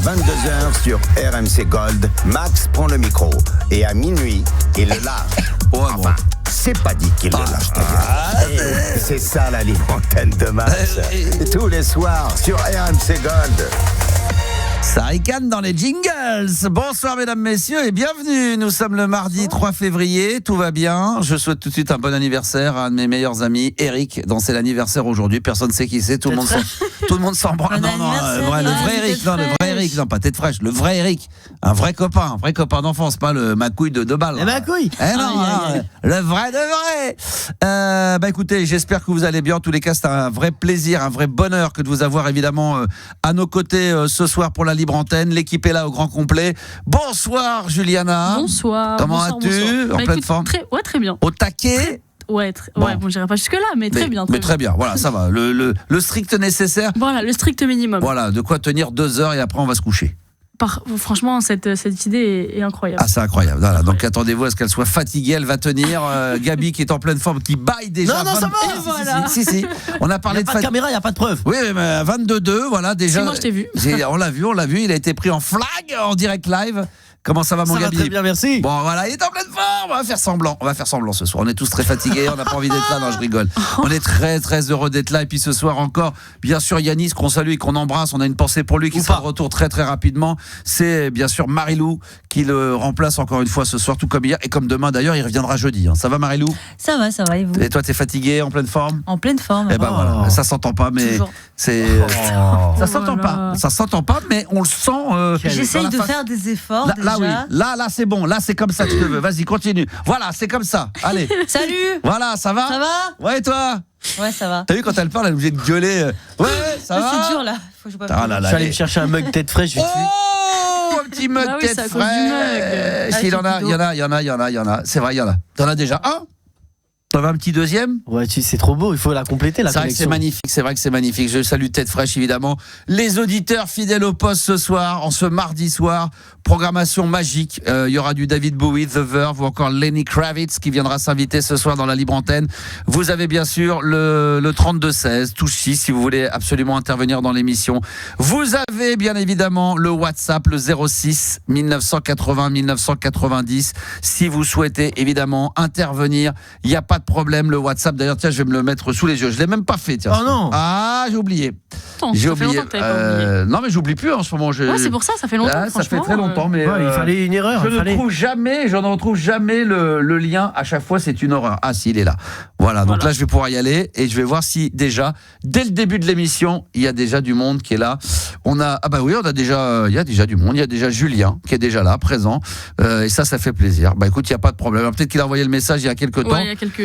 22h sur RMC Gold, Max prend le micro. Et à minuit, il le lâche. Enfin, c'est pas dit qu'il le lâche d'ailleurs. C'est ça la libre antenne de Max. Tous les soirs sur RMC Gold. Ça ricane dans les jingles. Bonsoir mesdames, messieurs et bienvenue. Nous sommes le mardi 3 février, tout va bien. Je souhaite tout de suite un bon anniversaire à un de mes meilleurs amis, Eric, dont c'est l'anniversaire aujourd'hui. Personne ne sait qui c'est, tout le monde s'en branle. Non, le vrai Eric, non, le vrai Eric, non pas tête fraîche, le vrai Eric, un vrai copain d'enfance, pas le macouille de 2 balles. Le macouille. Le vrai de vrai. Écoutez, j'espère que vous allez bien. En tous les cas, c'est un vrai plaisir, un vrai bonheur que de vous avoir évidemment à nos côtés ce soir pour la libre antenne. L'équipe est là au grand complet. Bonsoir Juliana. Bonsoir. Comment as-tu ? En pleine forme ? Très bien. Au taquet ? J'irai pas jusque là, mais très bien. Très bien, voilà, ça va. Le strict nécessaire. Voilà, le strict minimum. Voilà, de quoi tenir 2 heures et après on va se coucher. Franchement, cette idée est incroyable. Ah, c'est incroyable. Voilà, donc attendez-vous à ce qu'elle soit fatiguée, elle va tenir. Gabi qui est en pleine forme, qui baille déjà. Non, ça va. Voilà. Si. On a parlé de pas de caméra, il n'y a pas de preuve. Oui, mais 22-2, voilà déjà. Si, moi je t'ai vu. On l'a vu. Il a été pris en flag en direct live. Comment ça va, mon Gabi ? Ça va très bien, merci. Bon, voilà, il est en pleine forme. On va faire semblant ce soir. On est tous très fatigués. On n'a pas envie d'être là. Non, je rigole. On est très, très heureux d'être là. Et puis ce soir encore, bien sûr, Yanis, qu'on salue et qu'on embrasse. On a une pensée pour lui qui sera de retour très, très rapidement. C'est bien sûr Marilou qui le remplace encore une fois ce soir, tout comme hier. Et comme demain, d'ailleurs, il reviendra jeudi. Ça va, Marilou ? Ça va. Et vous ? Et toi, t'es fatiguée, en pleine forme ? En pleine forme. Eh ben voilà, ça s'entend pas, mais toujours. C'est. Ça s'entend pas. Ça s'entend pas, mais on le sent. J'essaye de faire des efforts. Là, oui. Là, c'est bon. Là, c'est comme ça que je te veux. Vas-y, continue. Voilà, c'est comme ça. Allez. Salut. Voilà, ça va ? Ça va ? Ouais, et toi ? Ouais, ça va. T'as vu quand elle parle, elle est obligée de gueuler. Ouais, ça va ? C'est dur là. Faut que je Je suis allé me chercher un mug tête fraîche. Un petit mug tête fraîche. Il y en a. C'est vrai, il y en a. T'en as déjà un ? T'en as un petit deuxième ? Ouais, c'est trop beau, il faut la compléter la collection. C'est vrai que c'est magnifique. Je salue Tête Fraîche évidemment. Les auditeurs fidèles au poste ce soir, en ce mardi soir, programmation magique. Il y aura du David Bowie, The Verve ou encore Lenny Kravitz qui viendra s'inviter ce soir dans la libre antenne. Vous avez bien sûr le 32-16, touche 6 si vous voulez absolument intervenir dans l'émission. Vous avez bien évidemment le WhatsApp, le 06 1980 1990 si vous souhaitez évidemment intervenir. Il n'y a pas de problème, le WhatsApp. D'ailleurs, tiens, je vais me le mettre sous les yeux. Je l'ai même pas fait, tiens. Oh non. Ah, j'ai oublié. J'ai oublié. Non, mais j'oublie plus en ce moment. Ouais, c'est pour ça fait longtemps. Ça fait très longtemps, mais il fallait une erreur. Je ne retrouve jamais le lien. À chaque fois, c'est une horreur. Ah, si, il est là. Voilà. Donc là, je vais pouvoir y aller et je vais voir si déjà, dès le début de l'émission, il y a déjà du monde qui est là. Il y a déjà du monde. Il y a déjà Julien qui est déjà là, présent. Et ça fait plaisir. Écoute, il y a pas de problème. Peut-être qu'il a envoyé le message il y a quelques temps.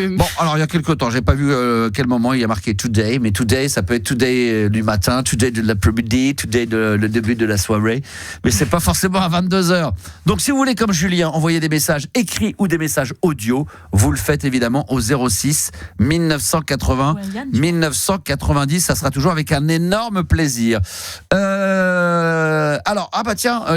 Bon, alors il y a quelques temps, j'ai pas vu quel moment il y a marqué today, mais today, ça peut être today du matin, today de l'après-midi, today le début de la soirée, mais c'est pas forcément à 22h. Donc si vous voulez, comme Julien, envoyer des messages écrits ou des messages audio, vous le faites évidemment au 06 1980 1990, ça sera toujours avec un énorme plaisir. Alors,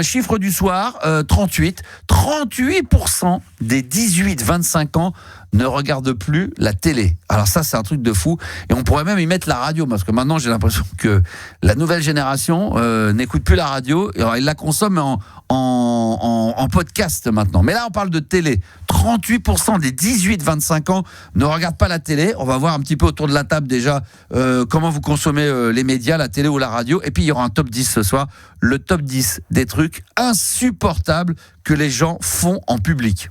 chiffre du soir, 38% des 18-25 ans ne regardent plus la télé. Alors ça, c'est un truc de fou. Et on pourrait même y mettre la radio, parce que maintenant, j'ai l'impression que la nouvelle génération n'écoute plus la radio. Alors, ils la consomment en podcast maintenant. Mais là, on parle de télé. 38% des 18-25 ans ne regardent pas la télé. On va voir un petit peu autour de la table déjà comment vous consommez les médias, la télé ou la radio. Et puis, il y aura un top 10 ce soir. Le top 10 des trucs insupportables que les gens font en public.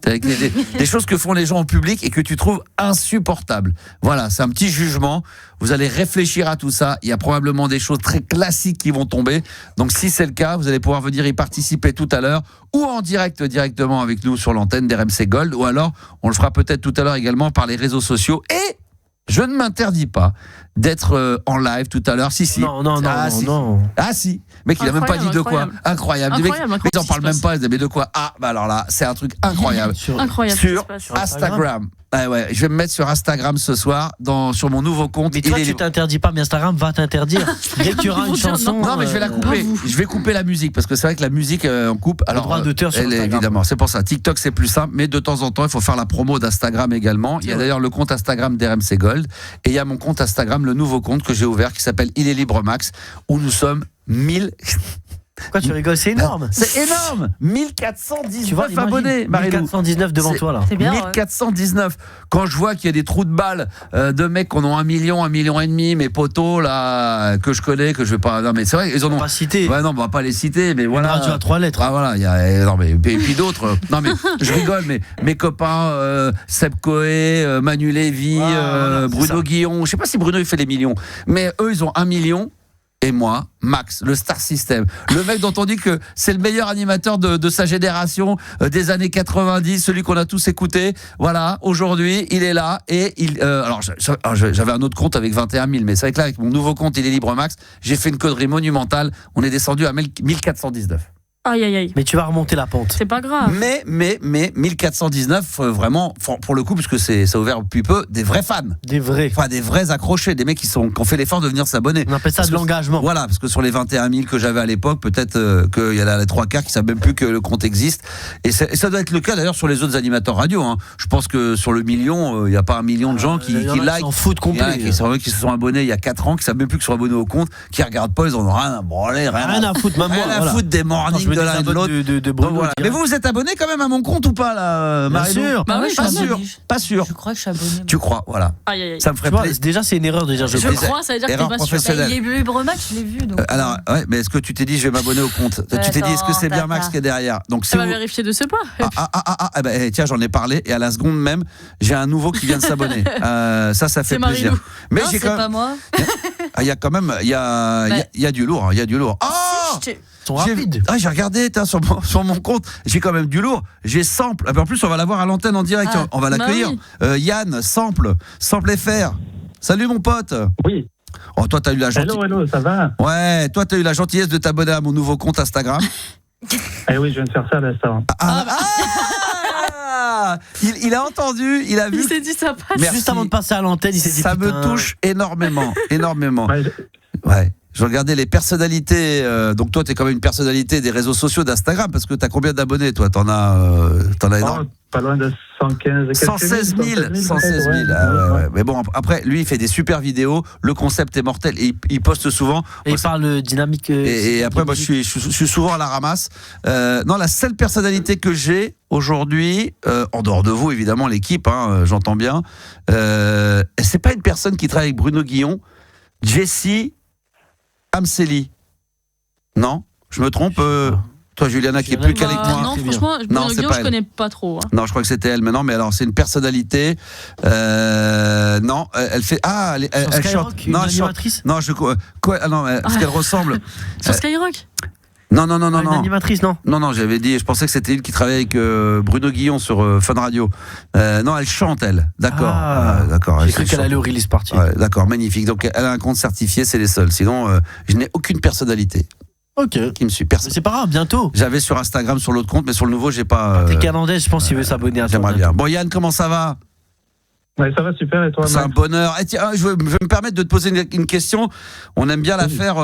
Avec des choses que font les gens en public et que tu trouves insupportables. Voilà, c'est un petit jugement. Vous allez réfléchir à tout ça. Il y a probablement des choses très classiques qui vont tomber. Donc si c'est le cas, vous allez pouvoir venir y participer tout à l'heure ou en direct directement avec nous sur l'antenne d'RMC Gold, ou alors on le fera peut-être tout à l'heure également par les réseaux sociaux. Et je ne m'interdis pas d'être en live tout à l'heure. Si. Non. Ah si. Mec, il a même pas dit de quoi. Incroyable. Ils n'en parlent même pas. Mais de quoi ? Ah, alors là, c'est un truc incroyable. Sur Instagram. Ah ouais, je vais me mettre sur Instagram ce soir, sur mon nouveau compte. Mais toi, tu t'interdis pas, mais Instagram va t'interdire. Dès qu'il y aura une chanson. Non, mais je vais la couper. Je vais couper la musique, parce que c'est vrai que la musique, on coupe. Alors, droit d'auteur sur Instagram. Évidemment, c'est pour ça. TikTok, c'est plus simple, mais de temps en temps, il faut faire la promo d'Instagram également. Il y a d'ailleurs le compte Instagram d'RMC Gold, et il y a mon compte Instagram, le nouveau compte que j'ai ouvert, qui s'appelle Il est libre Max, où nous sommes 1000. Quoi, tu rigoles, c'est énorme. C'est énorme. Tu vois, 1419 imagine, abonnés, Marilou. 1419 devant toi, là. C'est bien. 1419. Quand je vois qu'il y a des trous de balles de mecs qui en ont 1 million, 1,5 million, mes potos là que je connais, que je vais pas. Non mais c'est vrai, ils en On ont. va citer. Ouais non, on va pas les citer, mais voilà. Radio à 3 lettres. Ah voilà, il y a non mais et puis d'autres. Non mais je rigole, mais mes copains Seb Coé, Manu Lévy, Voilà, c'est Bruno ça. Guillon. Je sais pas si Bruno il fait les millions, mais eux ils ont 1 million. Et moi, Max, le Star System, le mec dont on dit que c'est le meilleur animateur de sa génération des années 90, celui qu'on a tous écouté. Voilà, aujourd'hui, il est là et alors j'avais un autre compte avec 21 000, mais c'est vrai que là, avec mon nouveau compte, il est libre Max. J'ai fait une connerie monumentale. On est descendu à 1419. Aïe, aïe, aïe. Mais tu vas remonter la pente. C'est pas grave. Mais 1419, vraiment, pour le coup, puisque ça a ouvert depuis peu, des vrais fans. Des vrais. Enfin, des vrais accrochés, des mecs qui ont fait l'effort de venir s'abonner. On appelle ça Parce de que- l'engagement. Voilà, parce que sur les 21 000 que j'avais à l'époque, peut-être qu'il y a les 3/4 qui savent même plus que le compte existe. Et ça doit être le cas d'ailleurs sur les autres animateurs radio. Hein. Je pense que sur le million, il n'y a pas 1 million de gens qui Il y en a like. s'en foutent Il y en a complet. qui se sont abonnés il y a 4 ans, qui savent même plus qu'ils sont abonnés au compte, qui regardent pas, ils en ont rien à branler, Rien à foutre, même moi. rien à voilà. foutre des Quand mornings je me de l'un et de désabonne l'autre. de Donc Bruno. voilà. je Mais dirais. vous êtes abonné quand même à mon compte ou pas là, Bien Marilou sûr. Bah oui, Pas je suis sûr, abonnée. pas sûr. Je crois que je suis abonné. Tu crois, voilà. Aïe, aïe, aïe. Ça me ferait Tu vois, plaisir. déjà, c'est une erreur de dire je Je crois. crois, ça veut dire que Erreur t'es pas sûr. professionnelle. Il est libre match, je l'ai vu. Donc, Alors, ouais, mais est-ce que tu t'es dit je vais m'abonner au compte? Tu t'es dit est-ce que c'est bien Max qui est derrière? Donc si Ça va vous- vérifier de ce pas. Ah ben, tiens, j'en ai parlé et à la seconde même, j'ai un nouveau qui vient de s'abonner. Ça fait C'est plaisir. Marilou. Mais non, j'ai c'est quand pas même, moi. il y a quand même, il y a du lourd, il y a du lourd. Oh Je t'ai- Ils sont rapides. J'ai regardé sur mon compte, j'ai quand même du lourd. J'ai Sample. En plus, on va l'avoir à l'antenne en direct. Ah, On va l'accueillir. Yann, Sample FR. Salut mon pote. Oui. Oh, toi, t'as eu la gentillesse. Hello, ça va? Ouais, toi, t'as eu la gentillesse de t'abonner à mon nouveau compte Instagram. Eh oui, je viens de faire ça à l'instant. Il a entendu, il a vu. Il s'est dit ça passe. Merci. Juste avant de passer à l'antenne, il s'est dit Ça me putain. touche énormément, énormément. Ouais, Ouais. Je regardais les personnalités. Donc toi, t'es quand même une personnalité des réseaux sociaux d'Instagram parce que t'as combien d'abonnés, toi? T'en as énorme. pas loin de 115 et quelques 116 000, 116 000. Ah ouais. Mais bon, après, lui, il fait des super vidéos. Le concept est mortel. Et il poste souvent. Et il parle dynamique. Et après, moi, je suis souvent à la ramasse. Non, la seule personnalité que j'ai aujourd'hui, en dehors de vous, évidemment, l'équipe, hein, j'entends bien, c'est pas une personne qui travaille avec Bruno Guillon, Jessie Amseli. Non, je me trompe. Toi, Juliana, qui est plus calée que moi. Non, c'est bien. franchement, Non, Bruno c'est Guillon, pas je elle. connais pas trop. hein. Non, je crois que c'était elle maintenant, mais alors c'est une personnalité. Non, elle fait. Ah, elle Sur chante. Skyrock, une Non, elle chante. animatrice. Non, quoi ah non, parce qu'elle ressemble. Sur Skyrock. Non. Une animatrice, non. Non, j'avais dit, je pensais que c'était elle qui travaillait avec Bruno Guillon sur Fun Radio. Non, elle chante, elle. D'accord. Ah. D'accord. J'ai elle cru qu'elle chante. allait au release party. Ouais, d'accord, magnifique. Donc, elle a un compte certifié, c'est les seuls. Sinon, je n'ai aucune personnalité Ok. qui me suit. Mais c'est pas grave, bientôt. J'avais sur Instagram, sur l'autre compte, mais sur le nouveau, j'ai pas. T'es canadais, je pense qu'il veut s'abonner à toi. J'aimerais bien. Bon, Yann, comment ça va? Ouais, ça va super, et toi, C'est un Max? bonheur. Et tiens, je vais me permettre de te poser une question. On aime bien la faire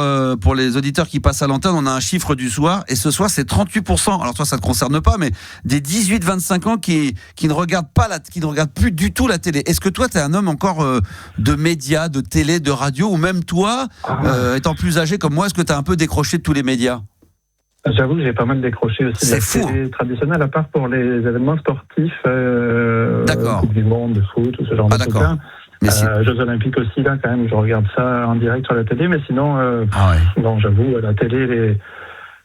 pour les auditeurs qui passent à l'antenne. On a un chiffre du soir. Et ce soir, c'est 38%. Alors toi, ça ne te concerne pas, mais des 18-25 ans qui ne regardent qui ne regardent plus du tout la télé. Est-ce que toi, tu es un homme encore de médias, de télé, de radio, ou même toi, étant plus âgé comme moi, est-ce que tu as un peu décroché de tous les médias? J'avoue que j'ai pas mal décroché aussi de C'est la fou. télé traditionnelle, à part pour les événements sportifs, D'accord. Coupe du Monde, de foot, tout ce genre Ah, de d'accord. trucs-là. Mais si- Jeux Olympiques aussi, là, quand même, je regarde ça en direct sur la télé, mais sinon, Ah ouais. non, j'avoue, la télé,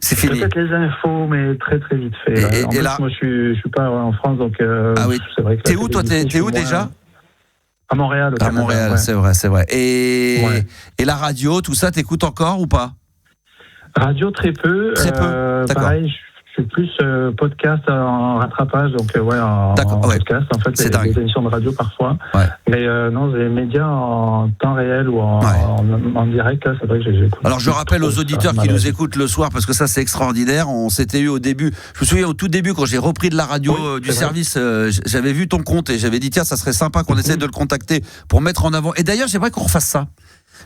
C'est fini. peut-être les infos, mais très très vite fait. Et En plus, là- moi, je suis pas en France, donc Ah oui. c'est vrai que T'es la où, toi? télé, T'es où je suis déjà? moins- À Montréal. au À Canada, Montréal, ouais. c'est vrai. Et, Ouais. et la radio, tout ça, t'écoutes encore ou pas? Radio, très peu. Très peu, d'accord. Pareil, je suis plus podcast en rattrapage, donc en D'accord, ouais. podcast, en fait, C'est les dingue. émissions de radio parfois. Ouais. Mais non, les médias en temps réel ou en direct, là, c'est vrai que j'écoute. Alors je rappelle aux auditeurs qui nous malheureusement. écoutent le soir, parce que ça c'est extraordinaire, on s'était eu au début, je me souviens au tout début quand j'ai repris de la radio Oui, du c'est vrai. service, j'avais vu ton compte et j'avais dit tiens ça serait sympa qu'on essaie de le contacter pour mettre en avant, et d'ailleurs j'aimerais qu'on refasse ça.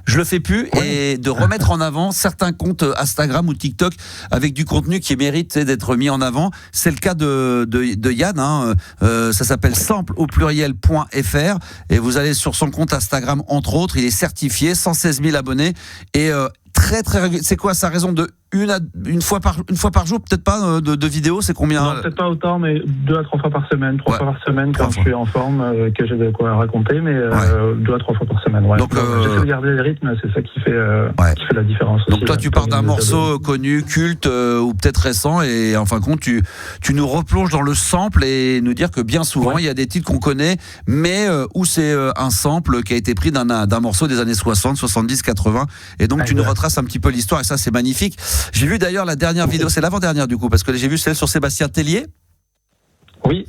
Je le fais plus, et de remettre en avant certains comptes Instagram ou TikTok avec du contenu qui mérite d'être mis en avant. C'est le cas de Yann, hein. Ça s'appelle sample au pluriel.fr, et vous allez sur son compte Instagram entre autres, il est certifié, 116 000 abonnés, et très régulier. C'est quoi sa raison de une fois par jour, peut-être pas de vidéos, c'est combien? Non, peut-être pas autant, mais 2 à 3 fois par semaine, 3 fois par semaine quand je suis en forme, que j'ai de quoi raconter, mais 2 à 3 fois par semaine. Ouais. Donc, j'essaie de garder le rythme, c'est ça qui fait la différence. Donc aussi, toi, tu pars d'un morceau connu, culte ou peut-être récent, et en fin de compte, tu nous replonges dans le sample et nous dire que bien souvent, il y a des titres qu'on connaît, mais où c'est un sample qui a été pris d'un morceau des années 60, 70, 80, et donc tu nous retraces un petit peu l'histoire, et ça c'est magnifique. J'ai vu d'ailleurs la dernière vidéo, c'est l'avant-dernière du coup, parce que j'ai vu celle sur Sébastien Tellier. Oui,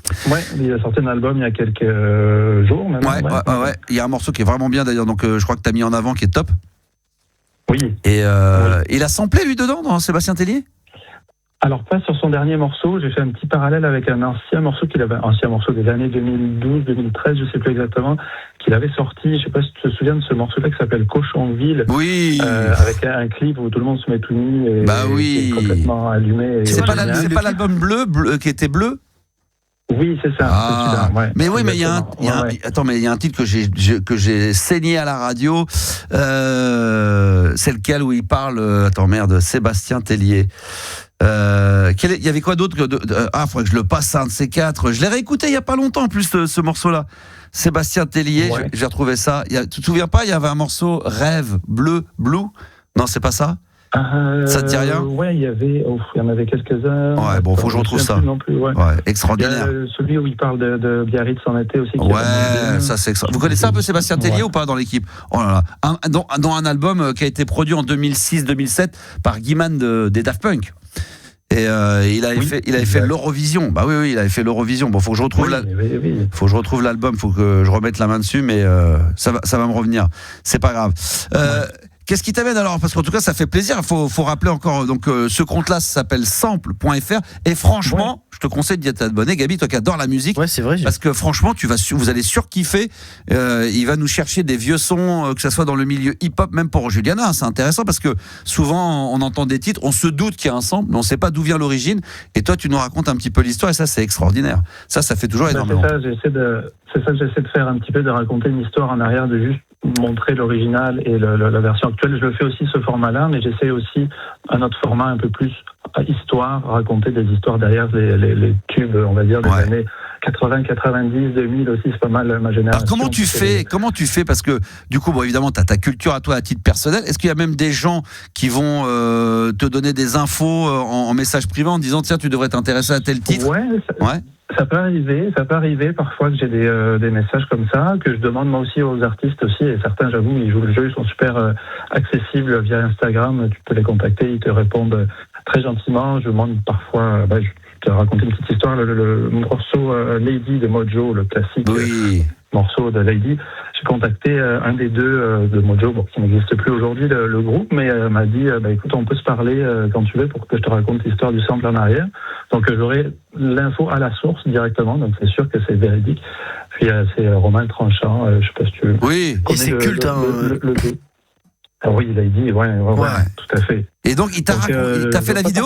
il a sorti un album il y a quelques jours même. Ouais. Il y a un morceau qui est vraiment bien d'ailleurs, donc je crois que tu as mis en avant, qui est top. Oui. Et il a samplé lui dedans, dans Sébastien Tellier? Alors pas sur son dernier morceau, j'ai fait un petit parallèle avec un ancien morceau des années 2012, 2013, je sais plus exactement, qu'il avait sorti, je sais pas si tu te souviens de ce morceau-là qui s'appelle Cochonville. Oui. Avec un clip où tout le monde se met tout nu et et complètement allumé. C'est pas l'album bleu qui était bleu? Oui, c'est ça. Mais oui, mais il y a un titre que j'ai saigné à la radio. C'est lequel où il parle Sébastien Tellier. Il y avait quoi d'autre faudrait que je le passe, un de ces quatre. Je l'ai réécouté il y a pas longtemps en plus ce morceau-là. Sébastien Tellier, j'ai retrouvé ça. Tu te souviens pas, il y avait un morceau Rêve Blue. Non, c'est pas ça. Ça te dit rien? Ouais, il y en avait quelques-uns. Ouais, bon, faut que je retrouve ça. Non plus, extraordinaire. Il y a celui où il parle de Biarritz en été aussi. Ça c'est extraordinaire. Vous connaissez un peu Sébastien Tellier ou pas dans l'équipe? Oh là là. Dans un album qui a été produit en 2006-2007 par Guiman des Daft Punk. Et il avait fait l'Eurovision. Bah oui, il avait fait l'Eurovision. Bon, faut que je retrouve faut que je retrouve l'album, faut que je remette la main dessus, mais ça va me revenir. C'est pas grave. Qu'est-ce qui t'amène alors? Parce qu'en tout cas, ça fait plaisir. Faut rappeler encore. Donc, ce compte-là s'appelle sample.fr. Et franchement, je te conseille d'y être abonné, Gabi, toi qui adore la musique. Ouais, c'est vrai. Parce que franchement, vous allez surkiffer. Il va nous chercher des vieux sons, que ça soit dans le milieu hip-hop, même pour Juliana. C'est intéressant parce que souvent, on entend des titres, on se doute qu'il y a un sample, mais on ne sait pas d'où vient l'origine. Et toi, tu nous racontes un petit peu l'histoire, et ça, c'est extraordinaire. Ça fait toujours énormément. C'est ça que j'essaie de faire un petit peu, de raconter une histoire en arrière, de juste montrer l'original et la version actuelle. Je le fais aussi ce format-là, mais j'essaie aussi un autre format un peu plus histoire, raconter des histoires derrière les tubes, on va dire, des années 80, 90, 2000 aussi, c'est pas mal ma génération. Alors comment tu fais parce que du coup, évidemment, tu as ta culture à toi à titre personnel. Est-ce qu'il y a même des gens qui vont te donner des infos en message privé en disant tiens, tu devrais t'intéresser à tel titre? Ça peut arriver parfois que j'ai des messages comme ça, que je demande moi aussi aux artistes aussi, et certains, j'avoue, ils jouent le jeu, ils sont super accessibles via Instagram, tu peux les contacter, ils te répondent très gentiment. Je demande parfois, je te raconte une petite histoire, le morceau Lady de Mojo, le classique morceau de Lady. J'ai contacté un des deux de Mojo, qui n'existe plus aujourd'hui, le groupe, mais m'a dit, écoute, on peut se parler quand tu veux pour que je te raconte l'histoire du sample en arrière. Donc j'aurai l'info à la source directement, donc c'est sûr que c'est véridique. Puis c'est Romain Tranchant, je sais pas si tu veux. Oui, et c'est culte, oui, il a dit, ouais, tout à fait. Et donc, il t'a fait la vidéo,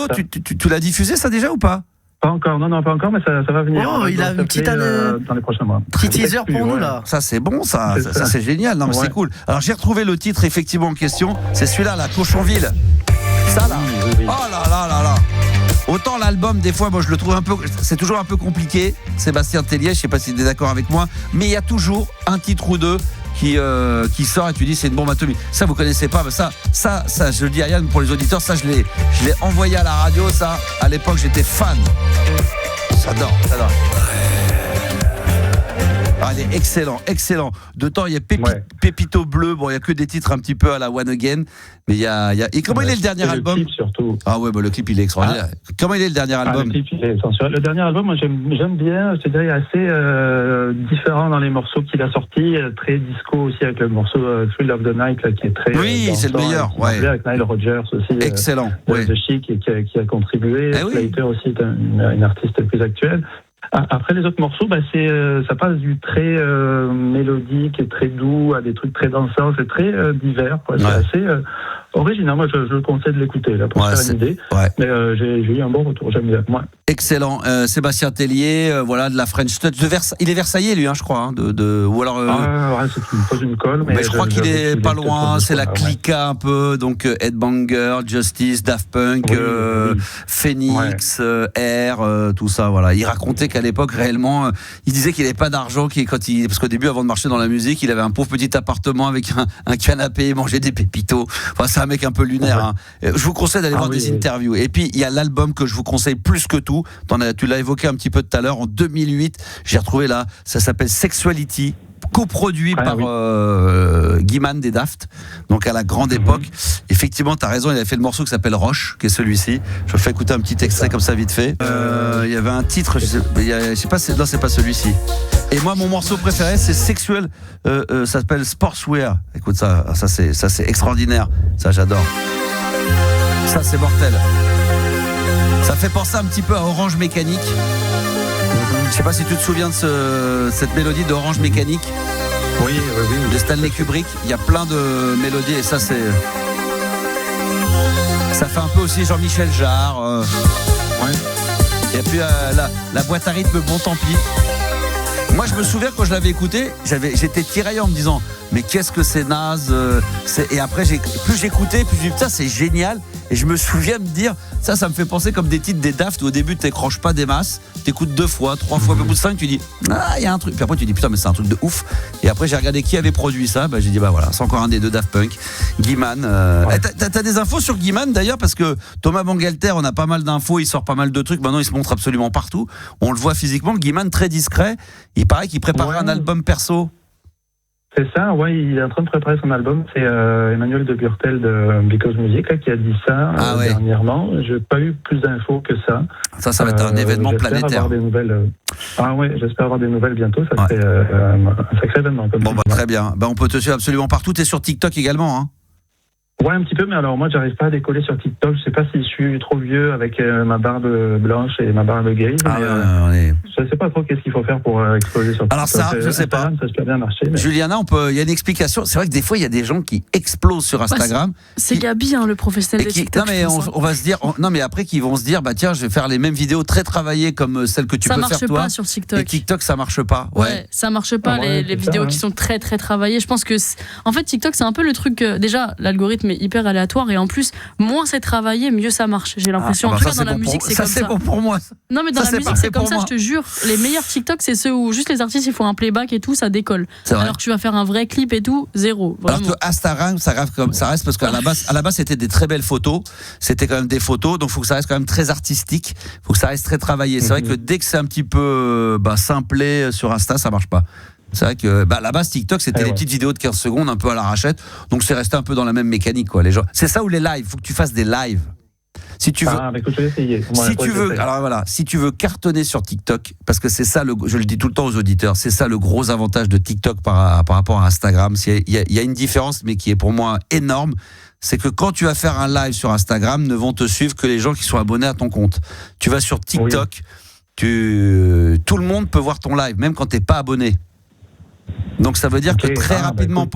tu l'as diffusé ça déjà ou pas? Pas encore, non, pas encore, mais ça va venir. Oh, il a une petite dans les prochains mois. Petit teaser pour nous, là. Ça, c'est bon, ça c'est génial. Non, mais c'est cool. Alors, j'ai retrouvé le titre, effectivement, en question. C'est celui-là, la Cochonville. Ça, là. Oui. Oh là. Autant l'album, des fois, moi, je le trouve c'est toujours un peu compliqué. Sébastien Tellier, je sais pas si tu es d'accord avec moi, mais il y a toujours un titre ou deux qui sort et tu dis c'est une bombe atomique. Ça vous connaissez pas, mais ça je le dis à Yann pour les auditeurs, ça je l'ai envoyé à la radio, ça à l'époque j'étais fan. J'adore. Ah, il est excellent. De temps, il y a Pépito Bleu. Bon, il y a que des titres un petit peu à la One Again. Mais il y a... Et comment il est le dernier album? Le clip, surtout. Ah ouais, le clip, il est extraordinaire. Comment il est le dernier album? Le clip, il est sensuel. Le dernier album, moi, j'aime bien. Je te dirais, assez différent dans les morceaux qu'il a sortis. Très disco aussi, avec le morceau Thrill of the Night, là, qui est très... Oui, c'est le meilleur. Avec Nile Rodgers aussi. Excellent. De Chic, et qui a contribué. Slater aussi est une artiste plus actuelle. Après les autres morceaux, ça passe du très mélodique et très doux à des trucs très dansants, c'est très divers, quoi. C'est assez original. Moi, je le conseille de l'écouter, là, pour faire une idée. Ouais. Mais j'ai eu un bon retour, j'aime bien. Ouais. Excellent. Sébastien Tellier, voilà, de la French Touch. Il est Versaillais, lui, hein, je crois. Hein, ou alors. Ouais, c'est une pose une colle. Mais je crois qu'il est pas loin. C'est la clica un peu. Donc, Headbanger, Justice, Daft Punk, Phoenix, Air, tout ça, voilà. Il racontait qu'à l'époque, réellement, il disait qu'il n'avait pas d'argent, parce qu'au début, avant de marcher dans la musique, il avait un pauvre petit appartement avec un canapé, il mangeait des pépitos. Enfin, c'est un mec un peu lunaire. Hein. Je vous conseille d'aller voir des interviews. Et puis, il y a l'album que je vous conseille plus que tout. Tu l'as évoqué un petit peu tout à l'heure. En 2008, j'ai retrouvé là. Ça s'appelle Sexuality, coproduit par Guy-Man des Daft, donc à la grande époque. Effectivement, tu as raison, il avait fait le morceau qui s'appelle Roche, qui est celui-ci. Je fais écouter un petit extrait comme ça vite fait. Il y avait un titre, je sais pas, non, c'est pas celui-ci. Et moi, mon morceau préféré, c'est Sexuel, ça s'appelle Sportswear. Écoute ça c'est extraordinaire. Ça, j'adore. Ça, c'est mortel. Ça fait penser un petit peu à Orange Mécanique. Je sais pas si tu te souviens de cette mélodie d'Orange Mécanique. Oui. De Stanley Kubrick. Il y a plein de mélodies et ça fait un peu aussi Jean-Michel Jarre. Et puis la boîte à rythme Bon Tant Pis. Moi, je me souviens quand je l'avais écouté, j'étais tiraillé en me disant mais qu'est-ce que c'est naze. Et après, plus j'écoutais, plus je me dis putain, c'est génial. Et je me souviens me dire, ça me fait penser comme des titres des Daft où au début tu n'écroches pas des masses, t'écoutes 2 fois, 3 fois, au bout de 5 tu dis il y a un truc. Puis après tu dis putain mais c'est un truc de ouf. Et après j'ai regardé qui avait produit ça, j'ai dit voilà, c'est encore un des 2 Daft Punk, Guy-Man. T'as des infos sur Guy-Man d'ailleurs, parce que Thomas Bangalter, on a pas mal d'infos, il sort pas mal de trucs, maintenant il se montre absolument partout. On le voit physiquement, Guy-Man très discret, il paraît qu'il préparait un album perso. C'est ça, il est en train de préparer son album. C'est Emmanuel de Burtel de Because Music là, qui a dit ça dernièrement. Je n'ai pas eu plus d'infos que ça. Ça va être un événement planétaire. J'espère avoir des nouvelles bientôt. Ça serait un sacré événement. Très bien. On peut te suivre absolument partout. Tu es sur TikTok également, hein? Ouais, un petit peu, mais alors moi, j'arrive pas à décoller sur TikTok. Je sais pas si je suis trop vieux avec ma barbe blanche et ma barbe grise. Je sais pas trop qu'est-ce qu'il faut faire pour exploser sur TikTok. Alors ça, je sais pas. Ça peut bien marcher. Mais... Juliana, il y a une explication. C'est vrai que des fois, il y a des gens qui explosent sur Instagram. C'est Gabi, le professionnel de TikTok. Non, mais on va se dire. Mais après, qu'ils vont se dire, tiens, je vais faire les mêmes vidéos très travaillées comme celles que tu peux faire toi. Ça marche pas sur TikTok. Et TikTok, ça marche pas. Ouais, ça marche pas. Les vidéos qui sont très très travaillées. Je pense que, en fait, TikTok, c'est un peu le truc. Déjà, l'algorithme est hyper aléatoire et en plus, moins c'est travaillé, mieux ça marche. J'ai l'impression. En tout cas, dans la musique, c'est comme ça. Ça, c'est bon pour moi. Non, mais dans la musique, c'est comme ça, je te jure. Les meilleurs TikTok, c'est ceux où juste les artistes, ils font un playback et tout, ça décolle. Alors que tu vas faire un vrai clip et tout, zéro. Vraiment. Alors que Instagram, ça reste parce qu'à la base, c'était des très belles photos. C'était quand même des photos, donc il faut que ça reste quand même très artistique. Il faut que ça reste très travaillé. C'est vrai que dès que c'est un petit peu simplé sur Insta, ça marche pas. C'est vrai que à la base TikTok c'était des petites vidéos de 15 secondes un peu à la rachette, donc c'est resté un peu dans la même mécanique quoi, les gens. C'est ça, ou les lives, faut que tu fasses des lives. Si tu veux, écoute, je vais essayer. Si tu veux cartonner sur TikTok, parce que c'est ça, je le dis tout le temps aux auditeurs, c'est ça le gros avantage de TikTok par rapport à Instagram. Il y a une différence, mais qui est pour moi énorme. C'est que quand tu vas faire un live sur Instagram, ne vont te suivre que les gens qui sont abonnés à ton compte. Tu vas sur TikTok, tout le monde peut voir ton live, même quand t'es pas abonné. Donc ça veut dire que très rapidement,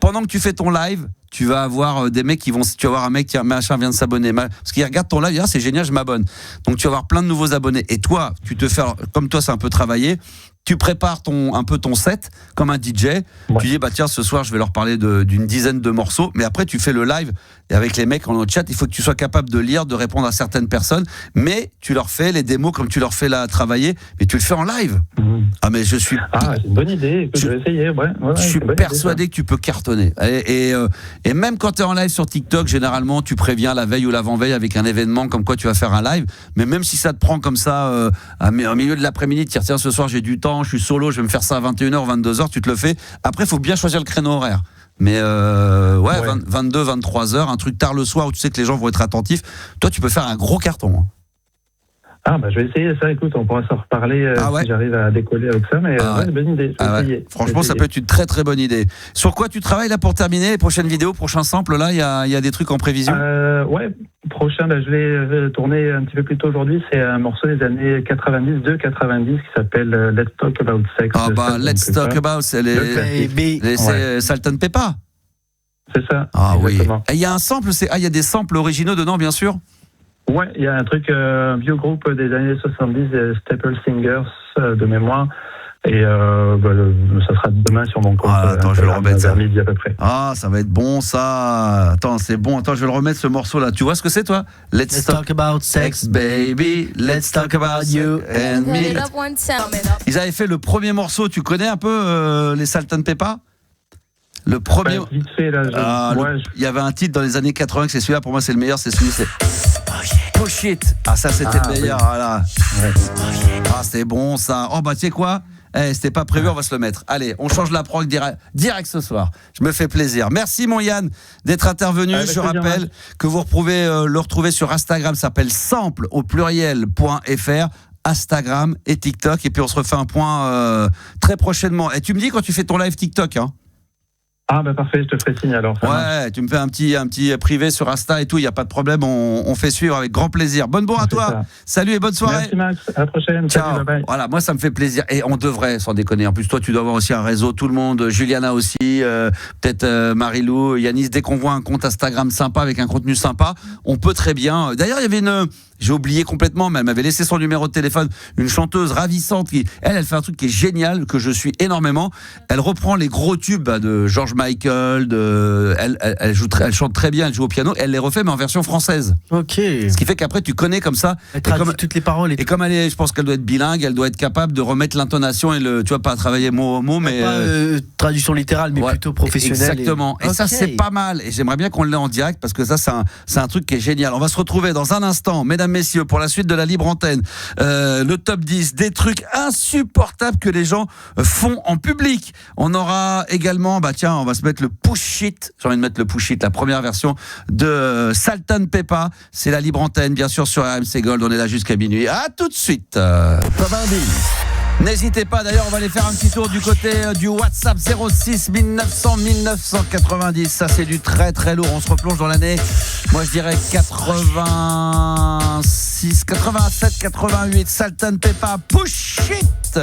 pendant que tu fais ton live, tu vas avoir des mecs tu vas avoir un mec qui machin vient de s'abonner, parce qu'il regarde ton live, c'est génial, je m'abonne. Donc tu vas avoir plein de nouveaux abonnés. Et toi, comme toi c'est un peu travaillé, tu prépares un peu ton set comme un DJ. Tu dis tiens, ce soir je vais leur parler d'une dizaine de morceaux, mais après tu fais le live et avec les mecs en chat, il faut que tu sois capable de lire, de répondre à certaines personnes, mais tu leur fais les démos comme tu leur fais là travailler, mais tu le fais en live. Mais je suis c'est une bonne idée, je vais essayer. Je suis persuadé que tu peux cartonner. Et même quand tu es en live sur TikTok, généralement tu préviens la veille ou l'avant-veille avec un événement comme quoi tu vas faire un live, mais même si ça te prend comme ça au milieu de l'après-midi, tu dis tiens, ce soir j'ai du temps, je suis solo, je vais me faire ça à 21h, 22h, tu te le fais. Après, il faut bien choisir le créneau horaire. Mais 22, 23h, un truc tard le soir où tu sais que les gens vont être attentifs. Toi, tu peux faire un gros carton. Je vais essayer ça, écoute, on pourra s'en reparler si j'arrive à décoller avec ça, mais bonne idée. Franchement, ça peut être une très très bonne idée. Sur quoi tu travailles là pour terminer les prochaines vidéos, prochains samples là, il y a des trucs en prévision? Prochain, je vais tourner un petit peu plus tôt aujourd'hui, c'est un morceau des années 90 qui s'appelle Let's Talk About Sex. Let's Talk About, c'est Salt and Pepper. C'est ça. Ah exactement. oui. Et il y a un sample, il y a des samples originaux dedans, bien sûr. Ouais, il y a un truc, un vieux groupe des années 70, Staple Singers de mémoire. Et ça sera demain sur mon compte. Attends, je vais le remettre ça. Vers midi à peu près. Ah, ça va être bon ça. Attends, c'est bon. Attends, je vais le remettre ce morceau là. Tu vois ce que c'est toi? Let's talk about sex, baby. Let's talk about you and me. Ils avaient fait le premier morceau. Tu connais un peu les Salt and Pepper? Le premier. Ouais, vite fait, là. Il y avait un titre dans les années 80 que c'est celui-là. Pour moi, c'est le meilleur. C'est celui. C'est Push It. Ah, ça, c'était le meilleur. Oui. Voilà. Ouais. Ah, c'est bon ça. Oh, bah, tu sais quoi? C'était pas prévu, on va se le mettre. Allez, on change la prog direct ce soir. Je me fais plaisir. Merci mon Yann d'être intervenu. Je rappelle que vous pouvez le retrouver sur Instagram, ça s'appelle sample au pluriel.fr. Instagram et TikTok. Et puis on se refait un point très prochainement. Et tu me dis quand tu fais ton live TikTok, hein? Ah bah parfait, je te ferai signe alors. Ouais, tu me fais un petit privé sur Insta et tout, il n'y a pas de problème, on fait suivre avec grand plaisir. Bonne à toi, ça. Salut et bonne soirée. Merci Max, à la prochaine. Ciao. Salut, bye bye. Voilà, moi ça me fait plaisir et on devrait, sans déconner, en plus toi tu dois avoir aussi un réseau, tout le monde, Juliana aussi, peut-être Marilou, Yanis, dès qu'on voit un compte Instagram sympa avec un contenu sympa, on peut très bien. D'ailleurs il y avait j'ai oublié complètement, mais elle m'avait laissé son numéro de téléphone, une chanteuse ravissante qui, elle fait un truc qui est génial, que je suis énormément. Elle reprend les gros tubes de George Michael, elle chante très bien, elle joue au piano, elle les refait mais en version française. Ok. Ce qui fait qu'après tu connais comme ça. Elle traduit toutes les paroles. Et comme je pense qu'elle doit être bilingue, elle doit être capable de remettre l'intonation et tu vois, pas travailler mot à mot, mais pas traduction littérale, mais plutôt professionnelle. Exactement. Et ça c'est pas mal. Et j'aimerais bien qu'on l'ait en direct parce que ça c'est un truc qui est génial. On va se retrouver dans un instant, mesdames, messieurs, pour la suite de la libre antenne. Le top 10 des trucs insupportables que les gens font en public. On aura également, on va se mettre le push it. J'ai envie de mettre le push it, la première version de Salt and Pepper. C'est la libre antenne, bien sûr, sur RMC Gold. On est là jusqu'à minuit. À tout de suite. 90. N'hésitez pas, d'ailleurs on va aller faire un petit tour du côté du WhatsApp 06 1900 1990. Ça c'est du très très lourd, on se replonge dans l'année, moi je dirais 86, 87, 88. Salt and Pepper, Push It.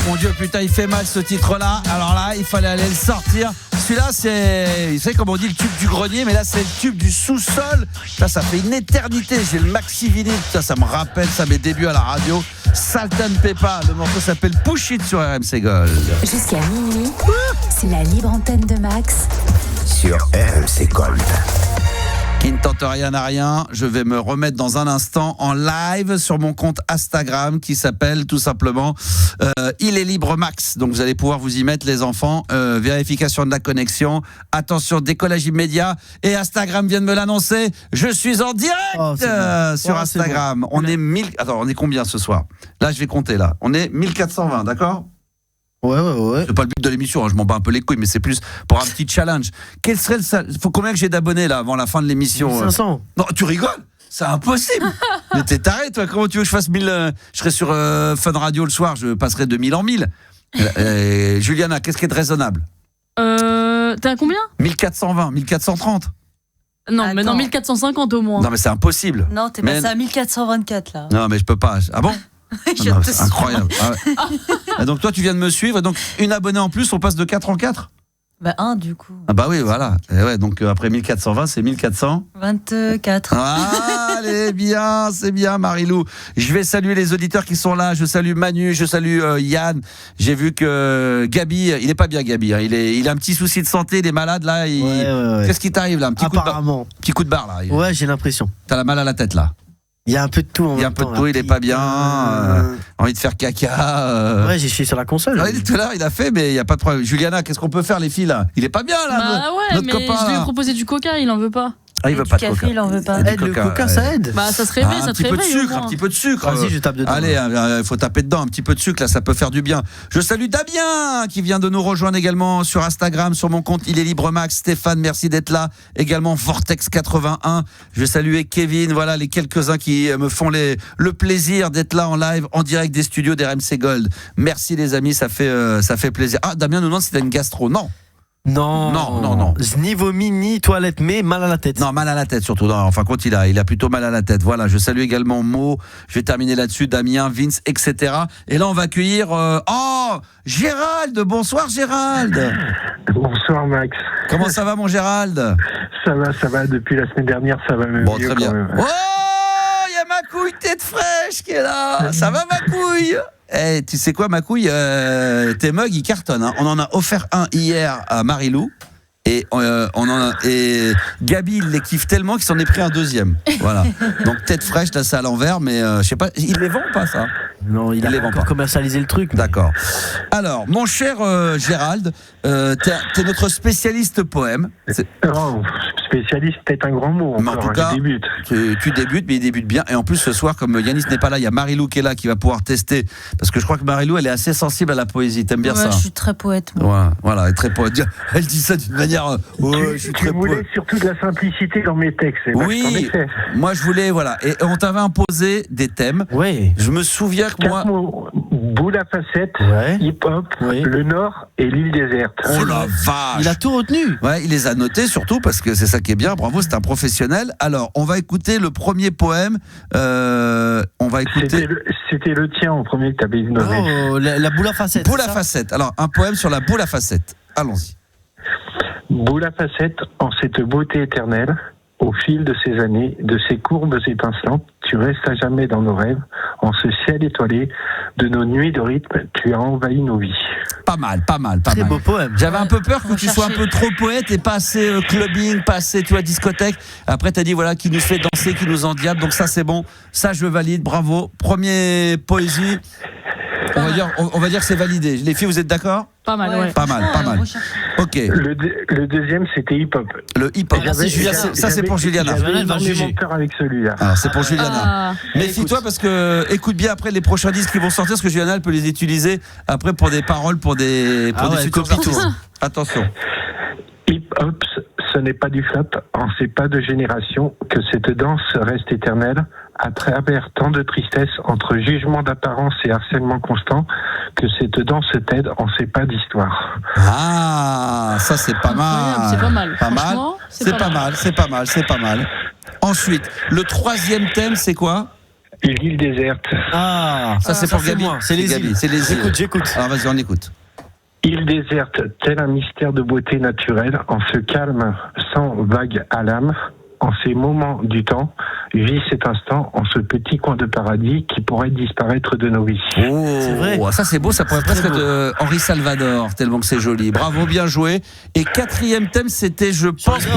Mon Dieu, putain, il fait mal ce titre-là. Alors là, il fallait aller le sortir. Celui-là, c'est, vous savez comme on dit, le tube du grenier, mais là, c'est le tube du sous-sol. Ça fait une éternité. J'ai le maxi vinyle. Ça me rappelle, ça, mes débuts à la radio. Salt and Pepper. Le morceau s'appelle Push It sur RMC Gold. Jusqu'à minuit, c'est la libre antenne de Max sur RMC Gold. Qui ne tente rien à rien, je vais me remettre dans un instant en live sur mon compte Instagram qui s'appelle tout simplement Il est libre Max. Donc vous allez pouvoir vous y mettre les enfants. Vérification de la connexion. Attention, décollage immédiat. Et Instagram vient de me l'annoncer. Je suis en direct sur Instagram. Bon. On est 1000. Attends, on est combien ce soir? Là, je vais compter là. On est 1420, d'accord? Ouais. C'est pas le but de l'émission, je m'en bats un peu les couilles, mais c'est plus pour un petit challenge. Quel serait faut combien que j'ai d'abonnés là avant la fin de l'émission? 500. Non, tu rigoles? C'est impossible. Mais t'es taré, toi. Comment tu veux que je fasse 1000? Je serai sur Fun Radio le soir, je passerai de 1000 en 1000. Juliana, qu'est-ce qui est raisonnable? T'es à combien? 1420, 1430. Non, mais non, 1450 au moins. Non, mais c'est impossible. Non, t'es passé à 1424 là. Non, mais je peux pas. Ah bon? Non, c'est incroyable. Et donc toi tu viens de me suivre, donc une abonnée en plus, on passe de 4 en 4? Bah 1 du coup. Ah bah oui, voilà. Et ouais, donc après 1420, c'est 1400 24. Allez, bien, c'est bien Marilou. Je vais saluer les auditeurs qui sont là. Je salue Manu, je salue Yann. J'ai vu que Gabi, il est pas bien Gabi, hein. Il a un petit souci de santé, il est malade là. Ouais. Qu'est-ce qui t'arrive là? Un petit Apparemment. coup de barre là. Ouais, j'ai l'impression. T'as la mal à la tête là. Il y a un peu de tout en même temps. Il y a un peu de tout, il est pas bien, envie de faire caca. Ouais, j'ai chié sur la console. Tout à l'heure, il a fait, mais il n'y a pas de problème. Juliana, qu'est-ce qu'on peut faire, les filles, là? Il est pas bien, là, bah notre mais copain, je lui ai là. proposé du coca, il en veut pas. Ah, il veut pas de coca. Il en veut pas. Du Le coca, ça aide. Bah ça se réveille, ça te réveille. Un petit peu de sucre. Vas-y, je tape dedans. Allez, il faut taper dedans, un petit peu de sucre, là, ça peut faire du bien. Je salue Damien, qui vient de nous rejoindre également sur Instagram, sur mon compte Il est libre Max. Stéphane, merci d'être là. Également Vortex81. Je salue Kevin, voilà les quelques-uns qui me font le plaisir d'être là en live, en direct des studios d'RMC Gold. Merci les amis, ça fait plaisir. Ah, Damien nous demande si t'as une gastro. Non. Non. Ni vomi, ni toilette, mais mal à la tête. Non, mal à la tête surtout. Non, enfin, quand il a plutôt mal à la tête. Voilà, je salue également Mo. Je vais terminer là-dessus. Damien, Vince, etc. Et là, on va accueillir. Gérald. Bonsoir, Gérald. Bonsoir Max. Comment ça va, mon Gérald? Ça va. Depuis la semaine dernière, ça va même Bon, mieux très bien. quand même. Oh, il y a ma couille tête fraîche qui est là. Ça va, ma couille? Tu sais quoi, ma couille, tes mugs ils cartonnent. Hein. On en a offert un hier à Marilou et et Gabi il les kiffe tellement qu'il s'en est pris un deuxième. Voilà. Donc tête fraîche là, c'est à l'envers, mais je sais pas, il les vend ou pas ça? Non, il a pas encore commercialisé le truc. D'accord. Alors, mon cher Gérald, t'es notre spécialiste poème. Oh, spécialiste, peut-être un grand mot. Mais en tout cas, je débute. Tu débutes, mais il débute bien. Et en plus, ce soir, comme Yanis n'est pas là, il y a Marilou qui est là, qui va pouvoir tester. Parce que je crois que Marilou, elle est assez sensible à la poésie. T'aimes bien ça? Je suis très poète. Moi. Ouais, voilà, elle est très poète. Elle dit ça d'une manière. Je suis très tu voulais surtout de la simplicité dans mes textes. Oui, moi je voulais, voilà. Et on t'avait imposé des thèmes. Oui. Je me souviens que moi. Boule à facettes, hip-hop, le Nord et l'île déserte. Oh la vache! Il a tout retenu. Ouais, il les a notés surtout parce que c'est ça qui est bien. Bravo, c'est un professionnel. Alors, on va écouter le premier poème. On va écouter. C'était le tien en premier que tu avais nommé. Oh, la boule à facettes. Boule à facettes. Alors, un poème sur la boule à facettes. Allons-y. Boule à facettes, en cette beauté éternelle, au fil de ces années, de ces courbes étincelantes, tu restes à jamais dans nos rêves. En ce ciel étoilé de nos nuits de rythme, tu as envahi nos vies. Pas mal. Très beau poème. J'avais un peu peur que tu sois un peu trop poète et pas assez clubbing, pas assez, tu vois, discothèque. Après, t'as dit, voilà, qui nous fait danser, qui nous endiable. Donc ça, c'est bon. Ça, je valide. Bravo. Premier poésie. On va dire que c'est validé. Les filles, vous êtes d'accord? Pas mal, ouais. Pas mal. Ok. Le deuxième, c'était hip-hop. Le hip-hop. Ça, c'est pour Juliana. J'avais énormément peur avec celui-là. Alors, c'est pour Juliana. Méfie-toi parce que écoute bien après les prochains disques qui vont sortir, parce que Juliana, elle peut les utiliser après pour des paroles, pour des futurs artistes. Attention. Hip-hop, ce n'est pas du flop, en ces pas de génération, que cette danse reste éternelle, à travers tant de tristesse, entre jugement d'apparence et harcèlement constant, que cette danse t'aide en ces pas d'histoire. Ah, ça c'est pas mal. C'est pas mal. Pas mal. C'est pas mal. Ensuite, le troisième thème, c'est quoi? L'île déserte. Ah, ça c'est pour Gabi. C'est les îles. C'est les îles. J'écoute. Alors vas-y, on écoute. Île déserte, tel un mystère de beauté naturelle, en ce calme, sans vague à l'âme, en ces moments du temps, vis cet instant en ce petit coin de paradis qui pourrait disparaître de nos vies. Oh, c'est vrai. Ça c'est beau, ça pourrait presque être de Henri Salvador, tellement que c'est joli. Bravo, bien joué. Et quatrième thème, c'était, je pense,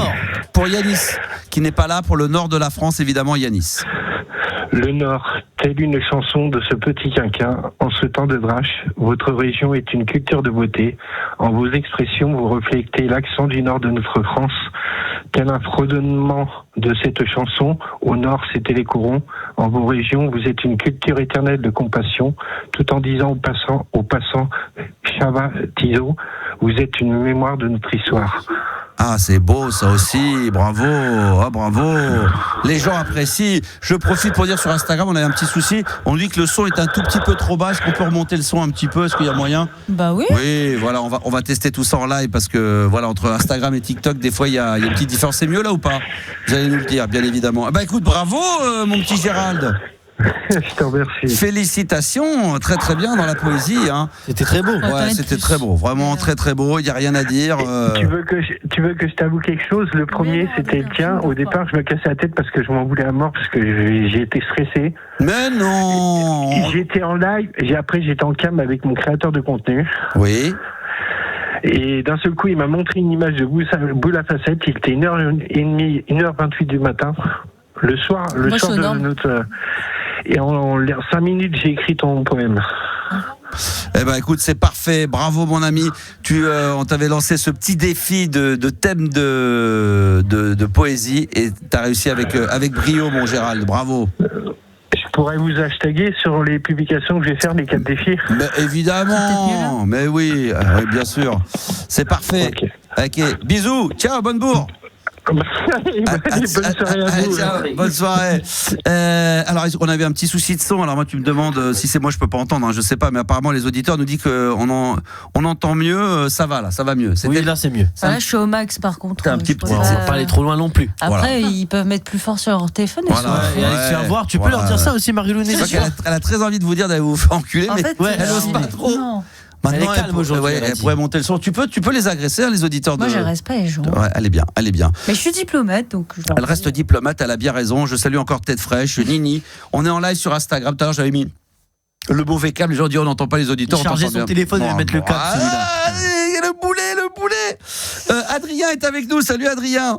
pour Yanis, qui n'est pas là, pour le nord de la France, évidemment, Yanis. Le Nord, telle une chanson de ce petit quinquin, en ce temps de drache, votre région est une culture de beauté. En vos expressions, vous reflétez l'accent du nord de notre France. Tel un fredonnement de cette chanson, au nord c'était les corons. En vos régions, vous êtes une culture éternelle de compassion, tout en disant aux passants, Chava Tiso, vous êtes une mémoire de notre histoire. Ah, c'est beau ça aussi, bravo, bravo. Les gens apprécient. Je profite pour dire sur Instagram, on a un petit souci. On dit que le son est un tout petit peu trop bas. Est-ce qu'on peut remonter le son un petit peu? Est-ce qu'il y a moyen? Bah oui. Oui, voilà, on va tester tout ça en live parce que voilà, entre Instagram et TikTok, des fois il y a une petite différence. C'est mieux là ou pas? Vous allez nous le dire, bien évidemment. Bah écoute, bravo mon petit Gérald. Je te remercie. Félicitations, très très bien dans la poésie. Hein. C'était très beau. Ouais, c'était très beau, vraiment très très beau. Il n'y a rien à dire. Tu veux que je t'avoue quelque chose? Le premier, c'était le tien. Au départ, je me cassais la tête parce que je m'en voulais à mort parce que j'ai été stressé. Mais non. J'étais en live. Après, j'étais en cam avec mon créateur de contenu. Oui. Et d'un seul coup, il m'a montré une image de boule à facettes. Il était 1h30, 1h28 du matin. Le soir de notre. Et en 5 minutes, j'ai écrit ton poème. Eh ben écoute, c'est parfait, bravo mon ami. On t'avait lancé ce petit défi de thème de poésie et t'as réussi avec brio mon Gérald, bravo. Je pourrais vous hashtaguer sur les publications que je vais faire, les 4 défis. Mais évidemment, mais oui, bien sûr. C'est parfait. Okay. Ok, bisous, ciao, bonne bourre. Bonne soirée à vous. Ciao, bonne soirée. Alors, on avait un petit souci de son. Alors, moi, tu me demandes si c'est moi, je peux pas entendre. Hein, je sais pas, mais apparemment, les auditeurs nous disent qu'on entend mieux. Ça va, là, ça va mieux. Oui, là, c'est mieux. Là, je suis au max, par contre. T'as un petit On va pas aller trop loin non plus. Après, Voilà. ils peuvent mettre plus fort sur leur téléphone. Voilà. Et Alex, tu vas voir, tu peux leur dire ça aussi, Marie-Lou C'est vrai elle a très envie de vous dire d'aller vous faire enculer, En mais fait, elle n'ose pas trop. Non. Maintenant, Elle est calme aujourd'hui, elle a elle dit. pourrait monter le son. Tu peux les agresser, hein, les auditeurs de. Moi, je reste pas les gens. Ouais, elle est bien, elle est bien. Mais je suis diplomate, donc. Elle reste diplomate, elle a bien raison. Je salue encore Tête Fraîche, Nini. On est en live sur Instagram. Tout à l'heure, j'avais mis le mauvais câble. Les gens disent on n'entend pas les auditeurs. Charger son téléphone et mettre le câble, celui-là. Le boulet. Adrien est avec nous. Salut Adrien.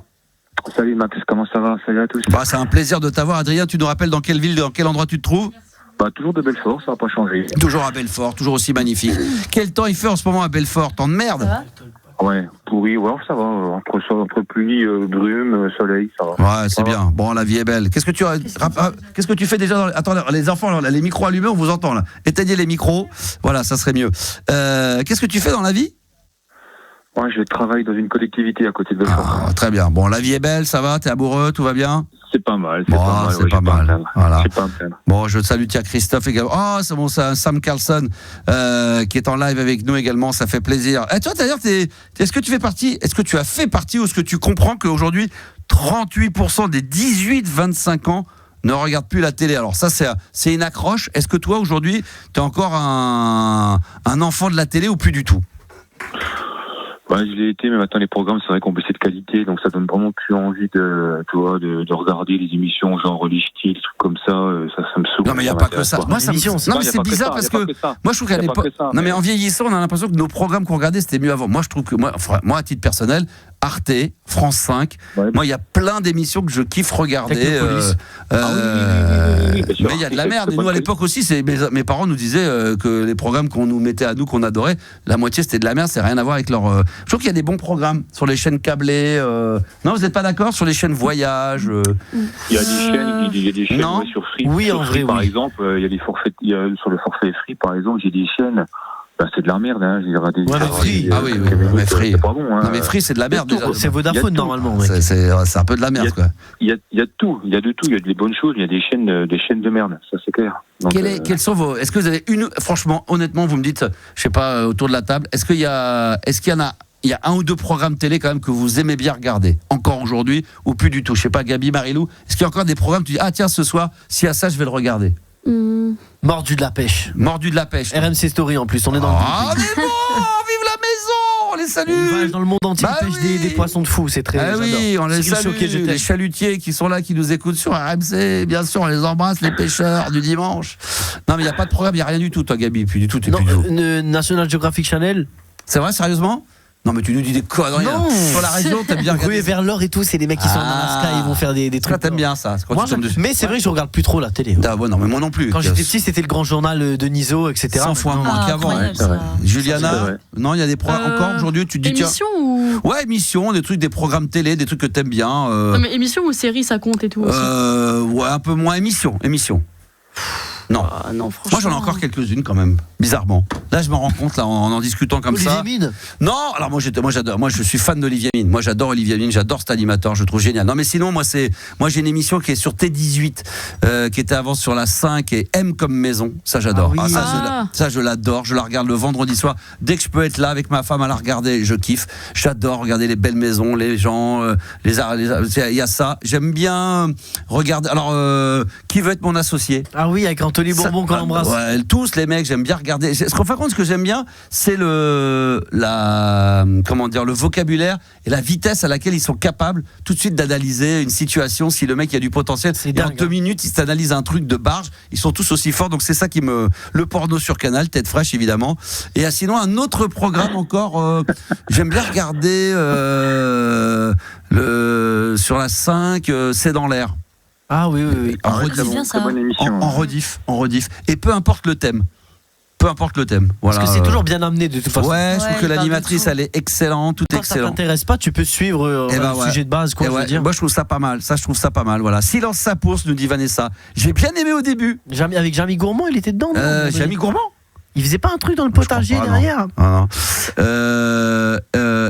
Salut Max, comment ça va? Salut à tous. Bah, c'est un plaisir de t'avoir, Adrien. Tu nous rappelles dans quelle ville, dans quel endroit tu te trouves? Bah, toujours de Belfort, ça n'a pas changé. Toujours à Belfort, toujours aussi magnifique. Quel temps il fait en ce moment à Belfort? Temps de merde. Ouais, pourri, ouais, ça va. Entre pluie, brume, soleil, ça va. Ouais, c'est bien. Bon, la vie est belle. Qu'est-ce que tu fais déjà dans... Attends, les enfants, là, les micros allumés, on vous entend là. Éteignez les micros. Voilà, ça serait mieux. Qu'est-ce que tu fais dans la vie? Ouais, je travaille dans une collectivité à côté de Belfort. Ah, très bien. Bon, la vie est belle, ça va? T'es amoureux? Tout va bien? C'est pas mal, c'est pas mal. C'est pas mal. Voilà. C'est pas mal. Bon, je salue Christophe également. Oh, c'est bon, ça, Sam Carlson qui est en live avec nous également. Ça fait plaisir. Et toi, d'ailleurs, est-ce que tu as fait partie ou est-ce que tu comprends qu'aujourd'hui 38% des 18-25 ans ne regardent plus la télé? Alors ça, c'est une accroche. Est-ce que toi, aujourd'hui, tu es encore un enfant de la télé ou plus du tout? Ouais, je l'ai été, mais maintenant les programmes, c'est vrai qu'on baissait de qualité, donc ça donne vraiment plus envie de regarder les émissions genre les styles, des trucs comme ça me saoule. Non mais il n'y a pas que ça. Moi, ça non mais c'est bizarre parce que moi je trouve qu'à l'époque, non mais en vieillissant, on a l'impression que nos programmes qu'on regardait c'était mieux avant. Moi je trouve que moi à titre personnel, Arte, France 5, moi il y a plein d'émissions que je kiffe regarder. Mais il y a de la merde. Et nous à l'époque aussi, mes parents nous disaient que les programmes qu'on nous mettait à nous qu'on adorait, la moitié c'était de la merde, c'est rien à voir avec leur. Je trouve qu'il y a des bons programmes sur les chaînes câblées. Non, vous n'êtes pas d'accord sur les chaînes voyage? Il y a des chaînes non. sur Free. Oui, en vrai, par exemple, il y a des forfaits. Sur le forfait Free, par exemple, j'ai des chaînes. Bah, c'est de la merde, hein. Ouais, mais Free. Ah oui, mais Free. C'est pas bon, hein. Non mais Free c'est de la merde déjà. C'est Vodafone normalement. C'est un peu de la merde quoi. Il y a de tout, il y a des bonnes choses, il y a des chaînes de merde, ça c'est clair. Donc, Quelles sont vos... Est-ce que vous avez franchement, honnêtement, vous me dites, je sais pas, autour de la table, est-ce qu'il y en a un ou deux programmes télé quand même que vous aimez bien regarder encore aujourd'hui ou plus du tout? Je sais pas, Gabi, Marilou, est-ce qu'il y a encore des programmes tu dis ah tiens ce soir s'il y a ça je vais le regarder? Mordu de la pêche. Mordu de la pêche. RMC Story en plus, on est dans ah mais bon, vive la maison, on les salue. On voyage dans le monde entier, on pêche des poissons de fou, c'est très. Ah oui, on les salue, choqué, les chalutiers qui sont là, qui nous écoutent sur RMC, bien sûr, on les embrasse, les pêcheurs du dimanche. Non mais il n'y a pas de programme, il n'y a rien du tout toi Gabi, puis du tout, t'es plus du tout. National Geographic Channel. C'est vrai, sérieusement? Non mais tu nous dis des conneries. Non. Sur la région, t'aimes bien regarder. Oui, vers l'or et tout, c'est les mecs qui sont en Alaska, ils vont faire des trucs. Toi, t'aimes bien ça. Moi, mais c'est vrai que je regarde plus trop la télé. Ah, ouais, non, mais moi non plus. Quand j'étais petit, c'était le grand journal de Niso, etc. 100 fois moins qu'avant. Juliana, non, il y a des programmes encore aujourd'hui. Tu te dis émission ou... Ouais, émission, des trucs, des programmes télé, des trucs que t'aimes bien. Non mais émission ou série, ça compte et tout aussi. Ouais, un peu moins émission. Non. Non, franchement. Moi j'en ai encore quelques-unes quand même, bizarrement. Là je me rends compte là en discutant comme Olivier ça. Mine. Non, alors moi j'adore. Moi je suis fan d'Olivier Mine. Moi j'adore Olivier Mine, j'adore cet animateur, je le trouve génial. Non mais sinon moi j'ai une émission qui est sur T18 qui était avant sur la 5 et M comme maison. Ça j'adore. Ah oui. Ça je l'adore, je la regarde le vendredi soir. Dès que je peux être là avec ma femme à la regarder, je kiffe. J'adore regarder les belles maisons, les gens, il y a ça. J'aime bien regarder. Alors qui veut être mon associé? Ah oui, avec Anthony Bourbon qu'on embrasse. Ouais, tous les mecs, j'aime bien regarder. Ce que j'aime bien, c'est le vocabulaire et la vitesse à laquelle ils sont capables tout de suite d'analyser une situation. Si le mec il a du potentiel, et en 2 minutes, il s'analyse un truc de barge. Ils sont tous aussi forts, donc c'est ça qui le porno sur Canal, Tête Fraîche évidemment. Et sinon un autre programme encore, j'aime bien regarder sur la 5, C'est dans l'air. Ah oui. En rediff. Et peu importe le thème. Voilà. Parce que c'est toujours bien amené de toute façon. Ouais, je trouve que l'animatrice elle est excellente, tout quand excellent. Ça t'intéresse pas, tu peux suivre le sujet de base, quoi. Je veux dire. Moi je trouve ça pas mal. Voilà. Silence ça pousse, nous dit Vanessa. J'ai bien aimé au début. Avec Jamie Gourmand, il était dedans. Jamie Gourmand. Il faisait pas un truc dans le potager derrière? Non.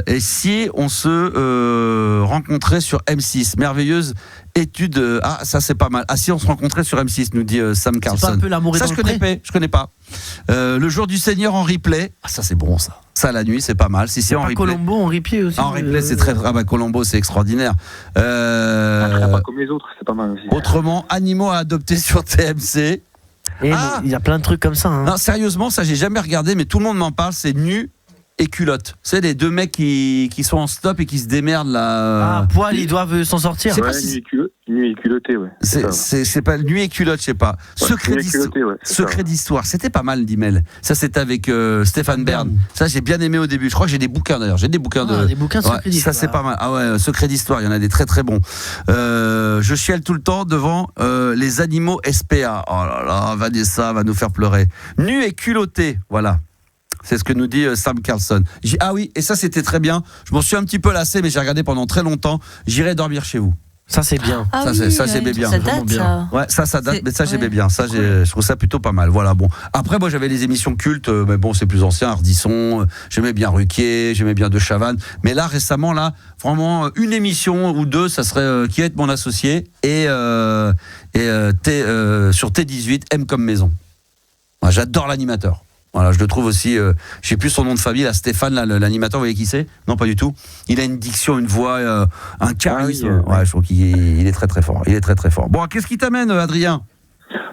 Et si on se rencontrait sur M6, merveilleuse étude. Ça c'est pas mal. Ah, si on se rencontrait sur M6, nous dit Sam Carlson. C'est pas un peu l'amour est ça dans je le connais pré pas. Je connais pas. Le jour du Seigneur en replay. Ah, ça c'est bon ça. Ça la nuit c'est pas mal. Si c'est en replay. Colombo en replay aussi. En replay c'est très. Ah bah Colombo c'est extraordinaire. Pas comme les autres, c'est pas mal aussi. Autrement, animaux à adopter sur TMC. Et il y a plein de trucs comme ça. Hein. Non, sérieusement, ça j'ai jamais regardé, mais tout le monde m'en parle. C'est Nu et Culotte. C'est les deux mecs qui sont en stop et qui se démerdent là. Poil, ils doivent s'en sortir. C'est pas si... Nu et culotté, ouais. C'est pas Nu et Culotte, je sais pas. Ouais, Secret d'histoire. C'était pas mal d'email. Ça c'était avec Stéphane Bern. Ça j'ai bien aimé au début. Je crois que j'ai des bouquins d'ailleurs. J'ai des bouquins de. Des bouquins de Secret d'histoire. Ça c'est pas mal. Ah ouais, Secret d'histoire. Il y en a des très très bons. Je chiale tout le temps devant les animaux SPA. Oh là là, Vanessa va nous faire pleurer. Nu et culotté. Voilà. C'est ce que nous dit Sam Carlson. Ah oui, et ça c'était très bien. Je m'en suis un petit peu lassé, mais j'ai regardé pendant très longtemps. J'irai dormir chez vous. Ça c'est bien. Ça j'aimais bien. Ça date, ça. Ouais, ça date, mais ça j'aimais bien. Ça je trouve ça plutôt pas mal. Voilà, bon. Après moi j'avais les émissions cultes, mais bon c'est plus ancien, Ardisson. J'aimais bien Ruquier, j'aimais bien De Chavannes. Mais là récemment là, vraiment une émission ou deux, ça serait Qui est mon associé et sur T18 M comme maison. Moi, j'adore l'animateur. Voilà, je le trouve aussi. Je sais plus son nom de famille, là, Stéphane, là, l'animateur. Vous voyez qui c'est ? Non, pas du tout. Il a une diction, une voix, un charisme. Ouais, je trouve qu'il est très très fort. Il est très très fort. Bon, qu'est-ce qui t'amène, Adrien ?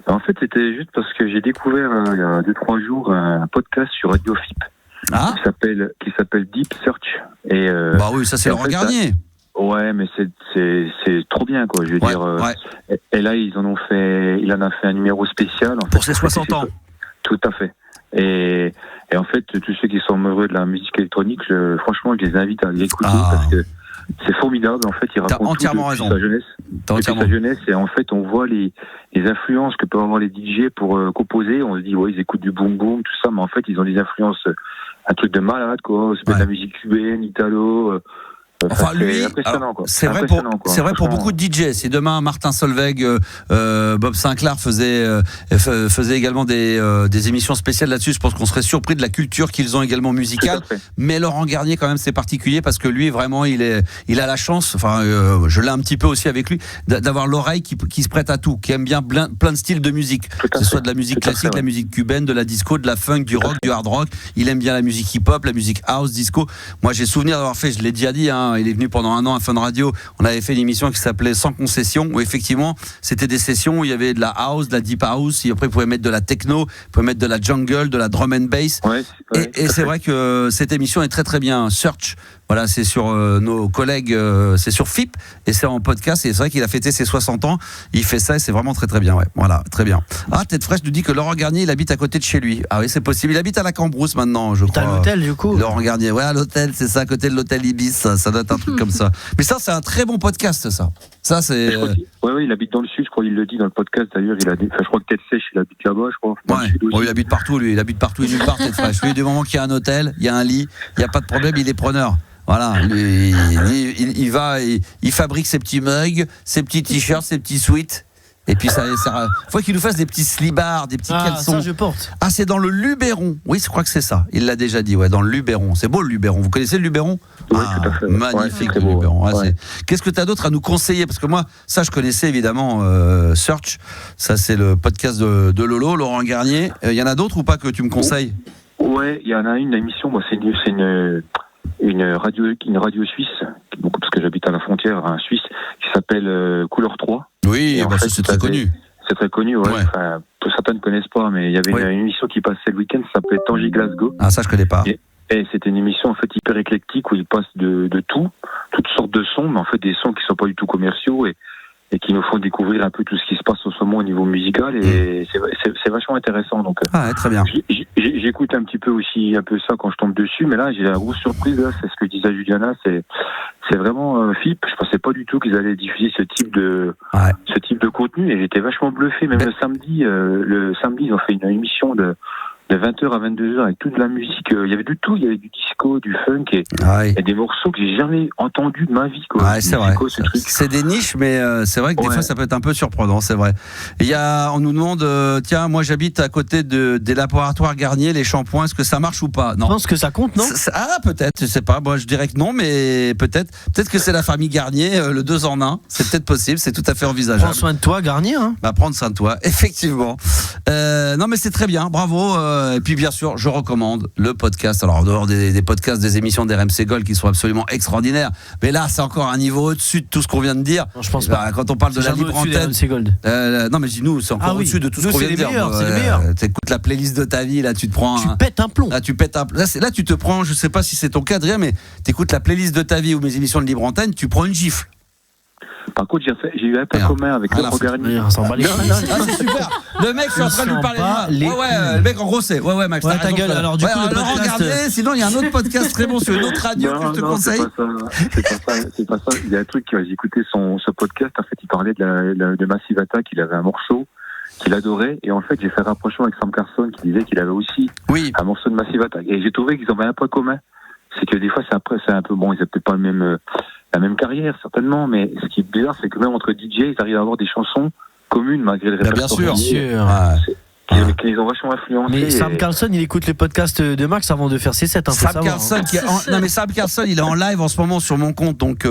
En fait, c'était juste parce que j'ai découvert il y a 2-3 jours un podcast sur Radio FIP qui s'appelle Deep Search. Et bah oui, ça c'est Laurent Garnier. Ouais, mais c'est trop bien, quoi. Je veux dire. Ouais. Et là, il en a fait un numéro spécial. Pour ses 60 ans. Tout à fait. Et en fait, tous ceux qui sont amoureux de la musique électronique, franchement, je les invite à l'écouter parce que c'est formidable. En fait, il raconte tout depuis sa jeunesse. Et en fait, on voit les influences que peuvent avoir les DJ pour composer. On se dit, ouais, ils écoutent du boom boom, tout ça, mais en fait, ils ont des influences, un truc de malade, quoi. C'est de la musique cubaine, italo. Enfin, lui, c'est vrai pour beaucoup de DJ. Si demain Martin Solveig, Bob Sinclair faisait également des émissions spéciales là-dessus, je pense qu'on serait surpris de la culture qu'ils ont également musicale. Mais Laurent Garnier, quand même, c'est particulier parce que lui, vraiment, il a la chance. Enfin, je l'ai un petit peu aussi avec lui, d'avoir l'oreille qui se prête à tout, qui aime bien plein de styles de musique, que ce soit de la musique classique, la musique cubaine, de la disco, de la funk, du rock, du hard rock. Il aime bien la musique hip-hop, la musique house, disco. Moi, j'ai souvenir d'avoir fait, je l'ai déjà dit. Il est venu pendant un an à Fun Radio. On avait fait une émission qui s'appelait Sans concession, où effectivement c'était des sessions où il y avait de la house, de la deep house, et après il pouvait mettre de la techno, il pouvait mettre de la jungle, de la drum and bass. Et c'est vrai que cette émission est très très bien. Search, voilà, c'est sur nos collègues, c'est sur FIP et c'est en podcast. Et c'est vrai qu'il a fêté ses 60 ans. Il fait ça et c'est vraiment très très bien. Ouais, voilà, très bien. Tête fraîche nous dit que Laurent Garnier il habite à côté de chez lui. Ah oui, c'est possible. Il habite à la Cambrousse maintenant, je crois. T'as l'hôtel du coup. Laurent Garnier, ouais, à l'hôtel, c'est ça, à côté de l'hôtel Ibis. Ça doit être un truc comme ça. Mais ça, c'est un très bon podcast, ça. Ça, c'est. Ouais, il habite dans le sud, je crois. Il le dit dans le podcast d'ailleurs. Je crois que Tête Sèche, il habite là-bas, je crois. Il habite partout, lui. Il habite partout et nulle part, Tête fraîche. Lui, du moment qu'il y a un hôtel, il y a un lit, il n'y a pas de problème, il est preneur. Voilà, il va, il fabrique ses petits mugs, ses petits t-shirts, ses petits sweats. Et puis ça faut qu'il nous fasse des petits slibards, des petits caleçons. Ça je porte. Ah, c'est dans le Luberon. Oui, je crois que c'est ça. Il l'a déjà dit, ouais, dans le Luberon. C'est beau le Luberon. Vous connaissez le Luberon ? Oui, tout à fait. Magnifique le Luberon. Qu'est-ce que tu as d'autre à nous conseiller ? Parce que moi, ça je connaissais évidemment Search. Ça c'est le podcast de Lolo, Laurent Garnier. Il y en a d'autres ou pas que tu me conseilles ? Ouais, il y en a une émission. Moi, c'est une radio suisse, parce que j'habite à la frontière en Suisse, qui s'appelle Couleur 3. Oui, c'est très connu. C'est très connu, ouais. Enfin, certains ne connaissent pas, mais il y avait une émission qui passait le week-end, ça s'appelait Tanguy Glasgow. Ah, ça je connais pas. Et c'était une émission en fait hyper éclectique où il passe de toutes sortes de sons, mais en fait des sons qui sont pas du tout commerciaux et qui nous font découvrir un peu tout ce qui se passe en ce moment au niveau musical et c'est vachement intéressant. Donc très bien. J'écoute un petit peu aussi ça quand je tombe dessus, mais là j'ai la grosse surprise là, c'est ce que disait Juliana, c'est vraiment FIP. Je pensais pas du tout qu'ils allaient diffuser ce type de contenu et j'étais vachement bluffé. Même le samedi ils ont fait une émission de 20h à 22h avec toute la musique. Il y avait du tout, il y avait du disco, du funk et des morceaux que j'ai jamais entendus de ma vie. Quoi. Ouais, c'est vrai. C'est des niches, mais c'est vrai que des fois ça peut être un peu surprenant, c'est vrai. On nous demande, tiens, moi j'habite à côté des laboratoires Garnier, les shampoings, est-ce que ça marche ou pas? Non. Je pense que ça compte, non? Peut-être, je sais pas. Moi je dirais que non, mais peut-être que c'est la famille Garnier, le 2 en 1. C'est peut-être possible, c'est tout à fait envisageable. Prends soin de toi, Garnier. Hein. Prendre soin de toi, effectivement. Non, mais c'est très bien, bravo. Et puis bien sûr, je recommande le podcast. Alors en dehors des podcasts, des émissions d'RMC Gold qui sont absolument extraordinaires, mais là c'est encore un niveau au-dessus de tout ce qu'on vient de dire. Non, je pense pas. Quand on parle de la libre antenne, non mais dis-nous, c'est encore au-dessus de tout ce qu'on vient de dire. C'est les meilleurs. T'écoutes la playlist de ta vie, là tu te prends. Tu pètes un plomb. Là tu te prends, je sais pas si c'est ton cas, Adrien, mais t'écoutes la playlist de ta vie ou mes émissions de libre antenne, tu prends une gifle. Par contre, j'ai eu un peu commun avec Laurent Garnier. C'est super. Le mec, je suis en train de lui parler de moi. Le mec, en gros, c'est. Ouais, Max. Ta gueule. Alors, du coup, Laurent Garnier, sinon, il y a un autre podcast très bon sur une autre radio que je te conseille. C'est pas ça. Il y a un truc, j'ai écouté ce podcast. En fait, il parlait de Massive Attack. Il avait un morceau qu'il adorait. Et en fait, j'ai fait un rapprochement avec Sam Carson qui disait qu'il avait aussi un morceau de Massive Attack. Et j'ai trouvé qu'ils avaient un point commun. C'est que des fois, c'est un peu bon. Ils n'avaient peut-être pas la même carrière, certainement, mais ce qui est bizarre, c'est que même entre DJ, ils arrivent à avoir des chansons communes malgré le répertoire. Bien sûr. Qui les ont vachement influencés. Mais Sam Carlson, il écoute les podcasts de Max avant de faire ses sets. Sam Carlson, Sam Carlson, il est en live en ce moment sur mon compte, donc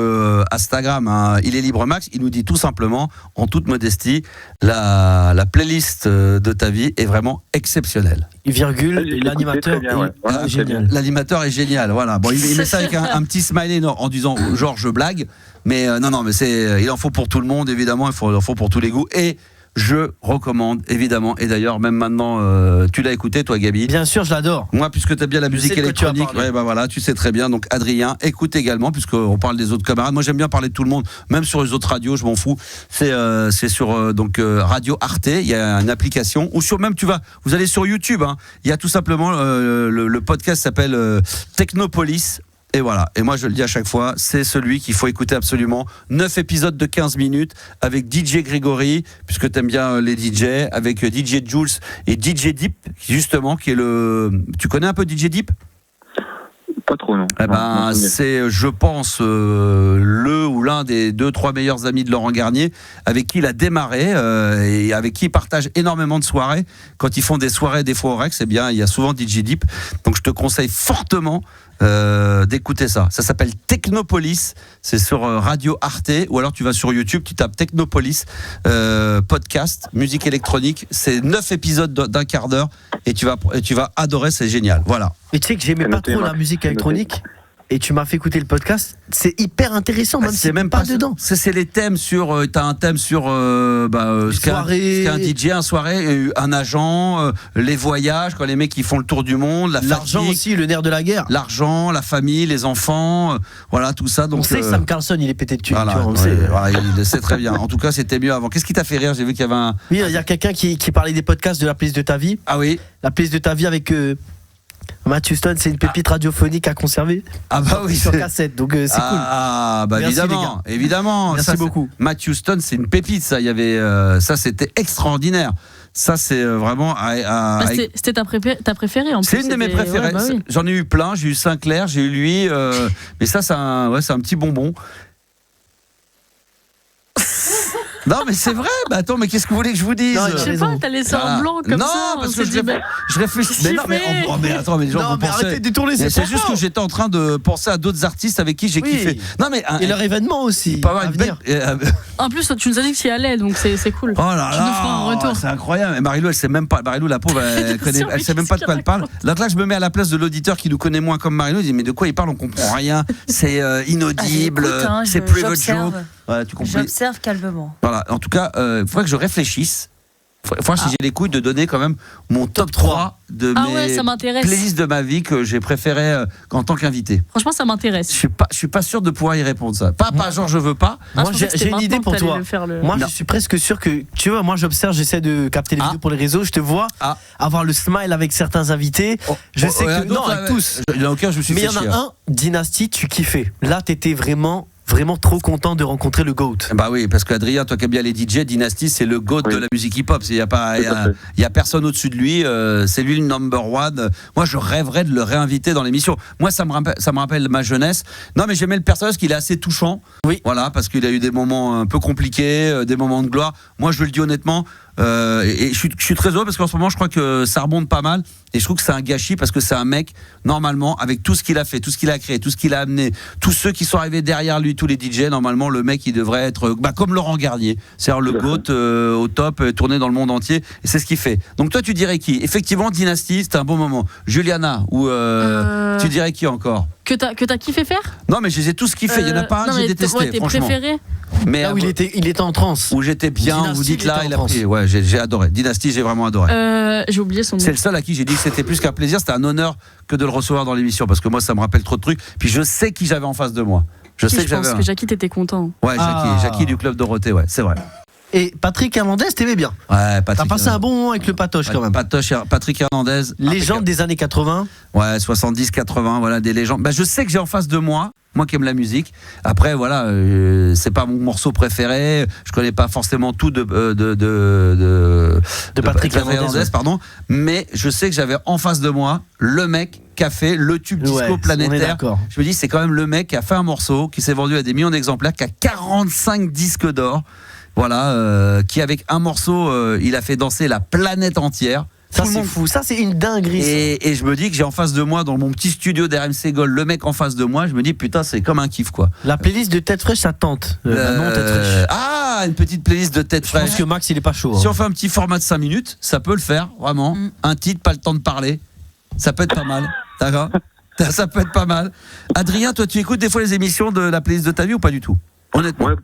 Instagram. Il est libre Max. Il nous dit tout simplement, en toute modestie, la playlist de ta vie est vraiment exceptionnelle. L'animateur est génial. L'animateur est génial. Voilà. Bon, il met ça avec un petit smiley en disant genre je blague, mais non, mais il en faut pour tout le monde évidemment. Il en faut pour tous les goûts et je recommande évidemment, et d'ailleurs même maintenant tu l'as écouté toi Gabi? Bien sûr, je l'adore. Moi, puisque tu aimes bien la musique électronique, tu sais très bien. Donc Adrien, écoute également, puisqu'on parle des autres camarades. Moi j'aime bien parler de tout le monde, même sur les autres radios, je m'en fous. C'est sur Radio Arte, il y a une application, ou sur même vous allez sur YouTube, il y a tout simplement le podcast s'appelle Technopolis. Et voilà, et moi je le dis à chaque fois, c'est celui qu'il faut écouter absolument. 9 épisodes de 15 minutes avec DJ Grégory, puisque t'aimes bien les DJ, avec DJ Jules et DJ Deep, justement, qui est Tu connais un peu DJ Deep ? Pas trop, non. C'est, je pense, le ou l'un des 2-3 meilleurs amis de Laurent Garnier, avec qui il a démarré et avec qui il partage énormément de soirées. Quand ils font des soirées, des fois au Rex, il y a souvent DJ Deep. Donc je te conseille fortement d'écouter ça. Ça s'appelle Technopolis. C'est sur Radio Arte, ou alors tu vas sur YouTube, tu tapes Technopolis podcast, musique électronique. C'est 9 épisodes d'un quart d'heure et tu vas adorer, c'est génial. Voilà. Et tu sais que j'aimais pas trop la musique électronique. Et tu m'as fait écouter le podcast, c'est hyper intéressant, même si c'est même pas dedans. C'est les thèmes sur. T'as un thème sur ce qu'est un DJ, un soirée, un agent, les voyages, quand les mecs qui font le tour du monde, l'argent fatigue, aussi, le nerf de la guerre. L'argent, la famille, les enfants, voilà tout ça. Donc, on sait que Sam Carlson, il est pété de thunes. Voilà, on sait. Voilà, il le sait très bien. En tout cas, c'était mieux avant. Qu'est-ce qui t'a fait rire? J'ai vu qu'il y avait un. Oui, il y a quelqu'un qui parlait des podcasts de la playlist de ta vie. Ah oui. La playlist de ta vie avec. Matt Houston, c'est une pépite radiophonique à conserver. Ah bah oui, sur cassette, donc c'est cool. Ah bah merci, évidemment. Merci ça, beaucoup. Matt Houston, c'est une pépite, ça. Il y avait ça, c'était extraordinaire. Ça, c'est vraiment. C'était ta préférée en plus. C'est une de mes préférées. Ouais, oui. J'en ai eu plein. J'ai eu Sinclair, j'ai eu lui, mais ça, c'est un petit bonbon. Non mais c'est vrai, attends, mais qu'est-ce que vous voulez que je vous dise? Je sais pas, t'as laissé un blanc comme ça. Non, parce que je réfléchis. Mais attends, mais les gens vont penser. Arrêtez de détourner, c'est juste que j'étais en train de penser à d'autres artistes avec qui j'ai kiffé. Non mais et leur événement aussi. Pas mal. En plus, tu nous as dit que tu y allais, donc c'est cool. Oh là là, tu nous feras un retour. C'est incroyable. Et Marilou, elle sait même pas. Marilou, la pauvre, elle sait même pas de quoi elle parle. Là, je me mets à la place de l'auditeur qui nous connaît moins comme Marilou. Il dit mais de quoi il parle? On comprend rien. C'est inaudible. C'est private joke. J'observe calmement. Voilà, en tout cas, il faudrait que je réfléchisse. Si j'ai les couilles de donner quand même mon top 3 de mes playlists de ma vie que j'ai préféré en tant qu'invité. Franchement, ça m'intéresse. Je suis pas sûr de pouvoir y répondre ça. Pas genre je veux pas. Moi j'ai une idée pour toi. Moi je suis presque sûr que tu vois, moi j'observe, j'essaie de capter les vidéos pour les réseaux, je te vois avoir le smile avec certains invités. Je sais que non, avec tous. Il y en a aucun, je me suis fait chier. Mais il y en a un, Dynasty, tu kiffais. Là, t'étais vraiment vraiment trop content de rencontrer le GOAT. Bah oui, parce qu'Adrien, toi qui aimes bien les DJ, Dynasty, c'est le GOAT de la musique hip-hop. Il y a personne au-dessus de lui. C'est lui le number one. Moi, je rêverais de le réinviter dans l'émission. Moi, ça me rappelle ma jeunesse. Non, mais j'aimais le personnage parce qu'il est assez touchant. Oui. Voilà, parce qu'il a eu des moments un peu compliqués, des moments de gloire. Moi, je le dis honnêtement. Et je suis très heureux parce qu'en ce moment je crois que ça remonte pas mal et je trouve que c'est un gâchis parce que c'est un mec normalement avec tout ce qu'il a fait, tout ce qu'il a créé, tout ce qu'il a amené, tous ceux qui sont arrivés derrière lui, tous les DJ, normalement le mec il devrait être comme Laurent Garnier, c'est-à-dire le GOAT au top, tourné dans le monde entier et c'est ce qu'il fait. Donc toi tu dirais qui? Effectivement Dynasty c'était un bon moment. Juliana ou tu dirais qui encore? Que t'as kiffé faire? Non mais je les ai tous kiffés, il y en a pas un que j'ai détesté tes franchement. Préférés? Mais là où il était en transe. Où j'étais bien, Dynasty, vous dites là, il a pris. Ouais, j'ai adoré. Dynasty, j'ai vraiment adoré. J'ai oublié son nom. C'est le seul à qui j'ai dit que c'était plus qu'un plaisir, c'était un honneur que de le recevoir dans l'émission parce que moi ça me rappelle trop de trucs. Puis je sais qui j'avais en face de moi. Je pense que Jackie t'étais content. Ouais, Jackie du club Dorothée, ouais, c'est vrai. Et Patrick Hernandez, t'aimais bien. Ouais, Patrick. T'as passé un bon moment avec le Patoche quand même. Patrick Hernandez. Légende des années 80. Ouais, 70, 80, voilà, des légendes. Bah, je sais que j'ai en face de moi qui aime la musique. Après, voilà, c'est pas mon morceau préféré. Je connais pas forcément tout de Patrick Hernandez, pardon. Mais je sais que j'avais en face de moi le mec qui a fait le tube disco planétaire. Je me dis, c'est quand même le mec qui a fait un morceau, qui s'est vendu à des millions d'exemplaires, qui a 45 disques d'or. Voilà, qui avec un morceau, il a fait danser la planète entière. Ça c'est fou, ça c'est une dinguerie. Et je me dis que j'ai en face de moi, dans mon petit studio d'RMC Gold, le mec en face de moi, je me dis putain c'est comme un kiff quoi. La playlist de Tête Fraîche ça tente. Non, Tête Fraîche. Ah, une petite playlist de Tête Fraîche. Je pense que Max il est pas chaud. Si on fait un petit format de 5 minutes, ça peut le faire, vraiment. Un titre, pas le temps de parler. Ça peut être pas mal. D'accord. Ça peut être pas mal. Adrien, toi tu écoutes des fois les émissions de la playlist de ta vie ou pas du tout? Honnêtement. Ouais,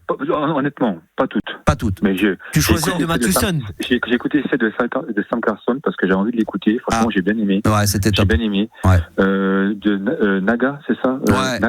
honnêtement, pas toutes. Pas toutes. Mais tu choisis de Mathuson. J'ai écouté celle de Sam Carson parce que j'ai envie de l'écouter. Franchement, j'ai bien aimé. Ouais, c'était top. J'ai bien aimé. Ouais. De Naga, c'est ça? Ouais.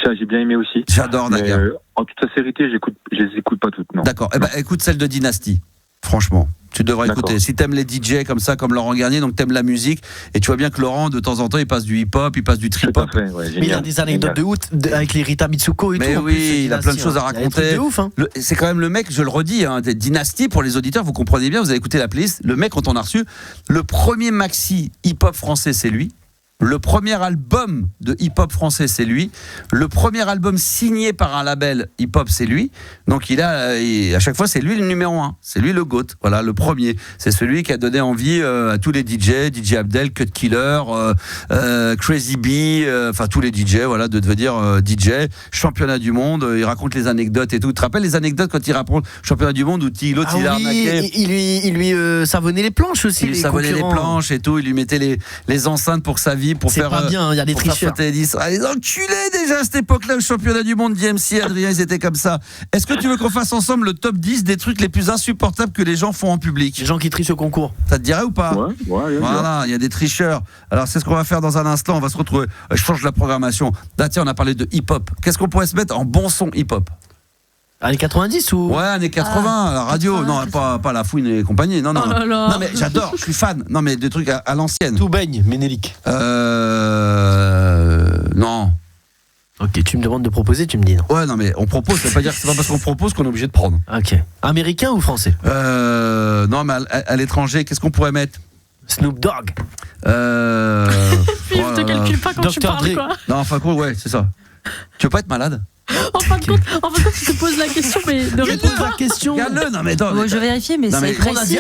Ça, j'ai bien aimé aussi. J'adore Naga. En toute sincérité, je les écoute pas toutes, non. D'accord. Eh ben, écoute celle de Dynasty. Franchement, tu devrais écouter. Si t'aimes les DJ comme ça, comme Laurent Garnier, donc t'aimes la musique, et tu vois bien que Laurent, de temps en temps, il passe du hip-hop, il passe du trip-hop. Mais il y a des anecdotes de ouf avec les Rita Mitsuko et tout. Mais oui, il a plein de choses à raconter. De ouf, hein. C'est quand même le mec, je le redis, Dynasty, pour les auditeurs, vous comprenez bien, vous avez écouté la playlist. Le mec, quand on a reçu, le premier maxi hip-hop français, c'est lui. Le premier album de hip-hop français, c'est lui. Le premier album signé par un label hip-hop, c'est lui. Donc à chaque fois, c'est lui le numéro 1. C'est lui le GOAT. Voilà, le premier. C'est celui qui a donné envie à tous les DJ Abdel, Cut Killer, Crazy B, enfin tous les DJ, voilà, de devenir DJ. Championnat du monde. Il raconte les anecdotes et tout. Tu te rappelles les anecdotes quand il raconte championnat du monde où l'autre il a arnaqué. Il lui savonnait les planches aussi. Il lui savonnait les planches et tout. Il lui mettait les enceintes pour sa vie. C'est pas bien, il y a des tricheurs. Les enculés déjà à cette époque-là, le championnat du monde d'IMC, Adrien, ils étaient comme ça. Est-ce que tu veux qu'on fasse ensemble le top 10 des trucs les plus insupportables que les gens font en public? Les gens qui trichent au concours. Ça te dirait ou pas? Ouais, voilà, il y a des tricheurs. Alors c'est ce qu'on va faire dans un instant, on va se retrouver. Je change la programmation. Là, tiens, on a parlé de hip-hop. Qu'est-ce qu'on pourrait se mettre en bon son hip-hop? Années 90 ou? Ouais, années 80, la radio, non, pas la fouine et compagnie, non. Oh là là. Non mais j'adore, je suis fan. Non mais des trucs à l'ancienne. Tout baigne, Ménélique. Non. Ok, tu me demandes de proposer, tu me dis non. Ouais, non mais on propose, ça veut pas dire que c'est pas parce qu'on propose qu'on est obligé de prendre. Ok. Américain ou français? Non mais à l'étranger, qu'est-ce qu'on pourrait mettre? Snoop Dogg. Philippe, te calcule pas quand tu parles, quoi. Non, enfin quoi, ouais, c'est ça. Tu veux pas être malade? En fin de compte, tu te poses la question, mais de répondre à la question. Regarde-le, non mais attends. Je vais vérifier, mais c'est précis.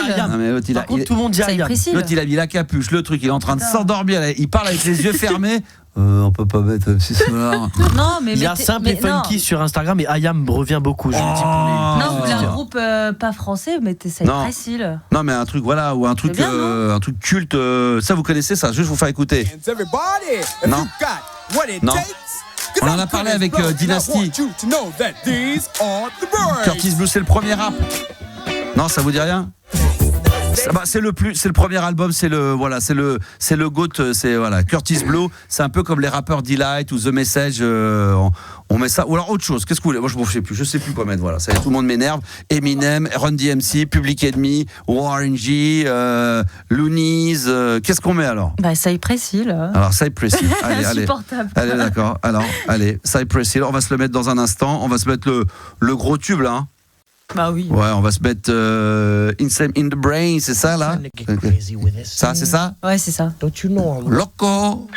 Par contre, tout le monde dit Ayam. L'autre, il a mis la capuche, le truc, il est en train de s'endormir, il parle avec les yeux fermés. On peut pas mettre MC Solar. Non, mais il y a Simple et Funky sur Instagram et Ayam revient beaucoup. Je le dis pour les... Non, vous voulez un groupe pas français, mais c'est précis. Non, mais un truc, voilà, ou un truc culte. Ça, vous connaissez ça? Je vais vous faire écouter. Non. Non. On en a parlé avec Dynasty. Curtis Blue, c'est le premier rap. Non, ça vous dit rien? C'est le premier album, c'est le GOAT, c'est voilà, Kurtis Blow, c'est un peu comme les rappeurs Delight ou The Message, on met ça, ou alors autre chose, qu'est-ce que vous voulez, moi je sais plus quoi mettre, voilà, ça, tout le monde m'énerve, Eminem, Run DMC, Public Enemy, Warren G, Loonies, qu'est-ce qu'on met alors? Cypress Hill. Alors Cypress Hill, allez, insupportable. d'accord, alors, allez, Cypress Hill, on va se le mettre dans un instant, on va se mettre le gros tube là, hein. Bah oui. Ouais, on va se mettre Insane in the Brain, c'est ça là? Ça, c'est ça? Ouais, c'est ça. Loco.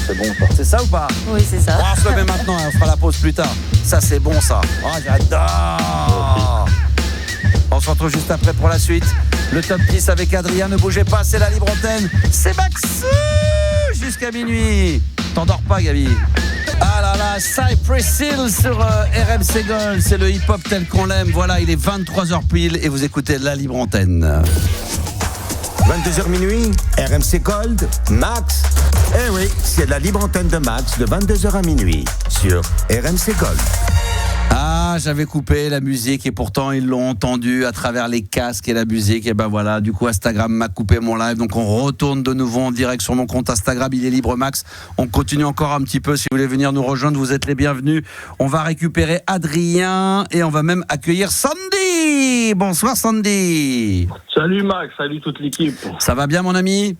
C'est bon ça. C'est ça ou pas? Oui, c'est ça. On se le met maintenant, on fera la pause plus tard. Ça, c'est bon ça. Oh, j'adore. On se retrouve juste après pour la suite. Le top 10 avec Adrien, ne bougez pas, c'est la libre antenne. C'est Maxou jusqu'à minuit. T'endors pas, Gabi? Ah là là, Cypress Hill sur RMC Gold, c'est le hip-hop tel qu'on l'aime. Voilà, il est 23h pile et vous écoutez la libre antenne. 22h minuit, RMC Gold, Max. Eh oui, c'est la libre antenne de Max de 22h à minuit sur RMC Gold. Ah, j'avais coupé la musique et pourtant ils l'ont entendu à travers les casques et la musique. Et ben voilà, du coup Instagram m'a coupé mon live. Donc on retourne de nouveau en direct sur mon compte Instagram, il est libre Max. On continue encore un petit peu, si vous voulez venir nous rejoindre, vous êtes les bienvenus. On va récupérer Adrien et on va même accueillir Sandy. Bonsoir Sandy. Salut Max, salut toute l'équipe. Ça va bien mon ami?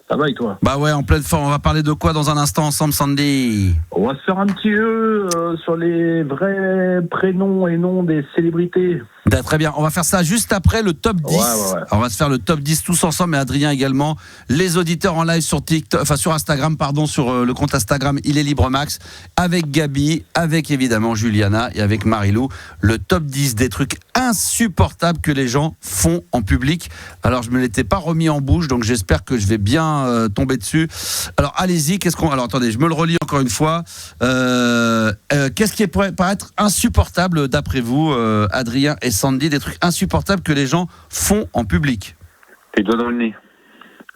Ça va et toi? Bah ouais, en pleine forme. On va parler de quoi dans un instant ensemble, Sandy? On va se faire un petit jeu sur les vrais prénoms et noms des célébrités. Très bien, on va faire ça juste après le top 10. Ouais. On va se faire le top 10 tous ensemble, et Adrien également. Les auditeurs en live sur TikTok, enfin sur Instagram, pardon, sur le compte Instagram, il est libre Max, avec Gabi, avec évidemment Juliana et avec Marilou. Le top 10 des trucs insupportables que les gens font en public. Alors je me l'étais pas remis en bouche, donc j'espère que je vais bien tomber dessus. Alors allez-y, alors attendez, je me le relis encore une fois. Qu'est-ce qui pourrait paraître insupportable d'après vous, Adrien et Sandy, des trucs insupportables que les gens font en public? Les doigts dans le nez.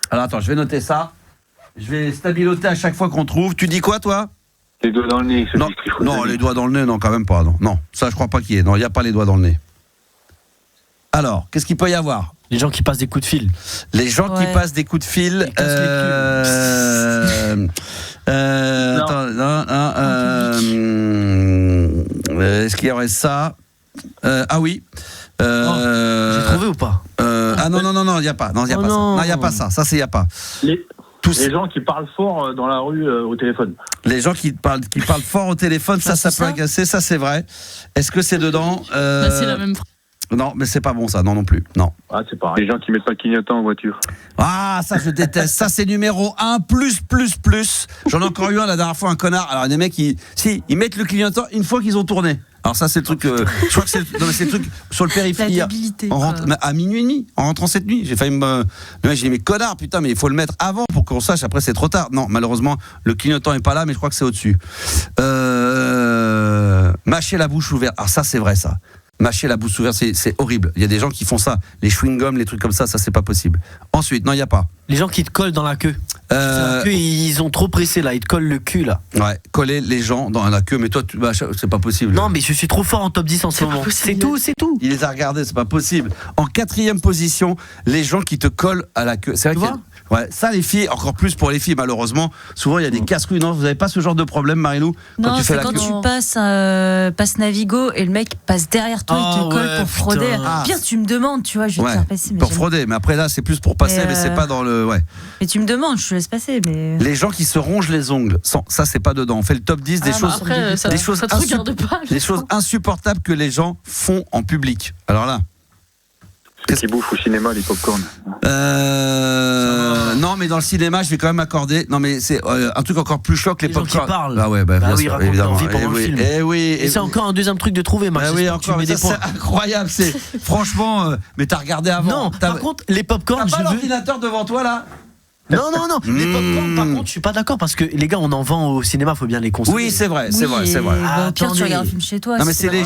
Alors attends, je vais noter ça. Je vais stabiloter à chaque fois qu'on trouve. Tu dis quoi, toi? Les doigts dans le nez. Non, les doigts dans le nez, non, quand même pas. Non, ça, je crois pas qu'il y ait. Non, il n'y a pas les doigts dans le nez. Alors, qu'est-ce qu'il peut y avoir? Les gens qui passent des coups de fil. Les gens qui passent des coups de fil. Est-ce qu'il y aurait ça? Ah oui. J'ai trouvé ou pas? Non, il n'y a pas. Non, il n'y a pas ça. Non, il n'y a pas ça. Ça, c'est il n'y a pas. Les gens qui parlent fort dans la rue au téléphone. Les gens qui parlent fort au téléphone, ça peut agacer, ça c'est vrai. Est-ce que c'est dedans? C'est la même phrase. Non, mais c'est pas bon ça, non plus. Non. Ah, c'est pareil. Les gens qui mettent pas le clignotant en voiture. Ah, ça je déteste. Ça c'est numéro 1, plus. J'en ai encore eu un la dernière fois, un connard. Alors des mecs, ils mettent le clignotant une fois qu'ils ont tourné. Alors ça c'est le truc, je crois que c'est le truc sur le périphérie. On rentre à minuit et demi, en rentrant cette nuit. J'ai failli j'ai dit mais connard, putain, mais il faut le mettre avant pour qu'on sache, après c'est trop tard. Non, malheureusement, le clignotant est pas là, mais je crois que c'est au-dessus. Mâcher la bouche ouverte. Alors ça c'est vrai ça. Mâcher la bouche ouverte, c'est horrible. Il y a des gens qui font ça. Les chewing-gums, les trucs comme ça c'est pas possible. Ensuite, non, il n'y a pas. Les gens qui te collent dans la queue. Ils ont trop pressé là, ils te collent le cul là. Ouais, coller les gens dans la queue, mais toi, c'est pas possible. Non, mais je suis trop fort en top 10 en ce moment. C'est tout. Il les a regardés, c'est pas possible. En 4e position, les gens qui te collent à la queue. C'est vrai que ouais, ça les filles, encore plus pour les filles malheureusement. Souvent il y a des casse-couilles. Non, vous avez pas ce genre de problème, Marilou? Non, c'est quand tu passes Navigo et le mec passe derrière toi, il te colle pour frauder. Pire, tu me demandes, tu vois, je vais te faire passer. Pour frauder, mais après là c'est plus pour passer, mais c'est pas dans le. Ouais. Mais tu me demandes, je te laisse passer. Mais les gens qui se rongent les ongles, ça c'est pas dedans. On fait le top 10 des choses. Après, ça te regarde pas. Des choses insupportables que les gens font en public. Alors là. Qu'est-ce qu'ils bouffent au cinéma, les pop-corn? Non, mais dans le cinéma, je vais quand même accorder. Non, mais c'est un truc encore plus choc, les pop-corn. Qui parlent. Ah ouais, ils racontent leur vie pendant le film. Et c'est encore un deuxième truc de trouver, Max. Oui, encore. C'est incroyable. Franchement, mais t'as regardé avant. Non, par contre, les pop-corn. T'as pas l'ordinateur devant toi là? Non. Les pop-corn, par contre, je suis pas d'accord parce que les gars, on en vend au cinéma, faut bien les consommer. Oui, c'est vrai. Pire, tu regardes un film chez toi. Non, mais c'est les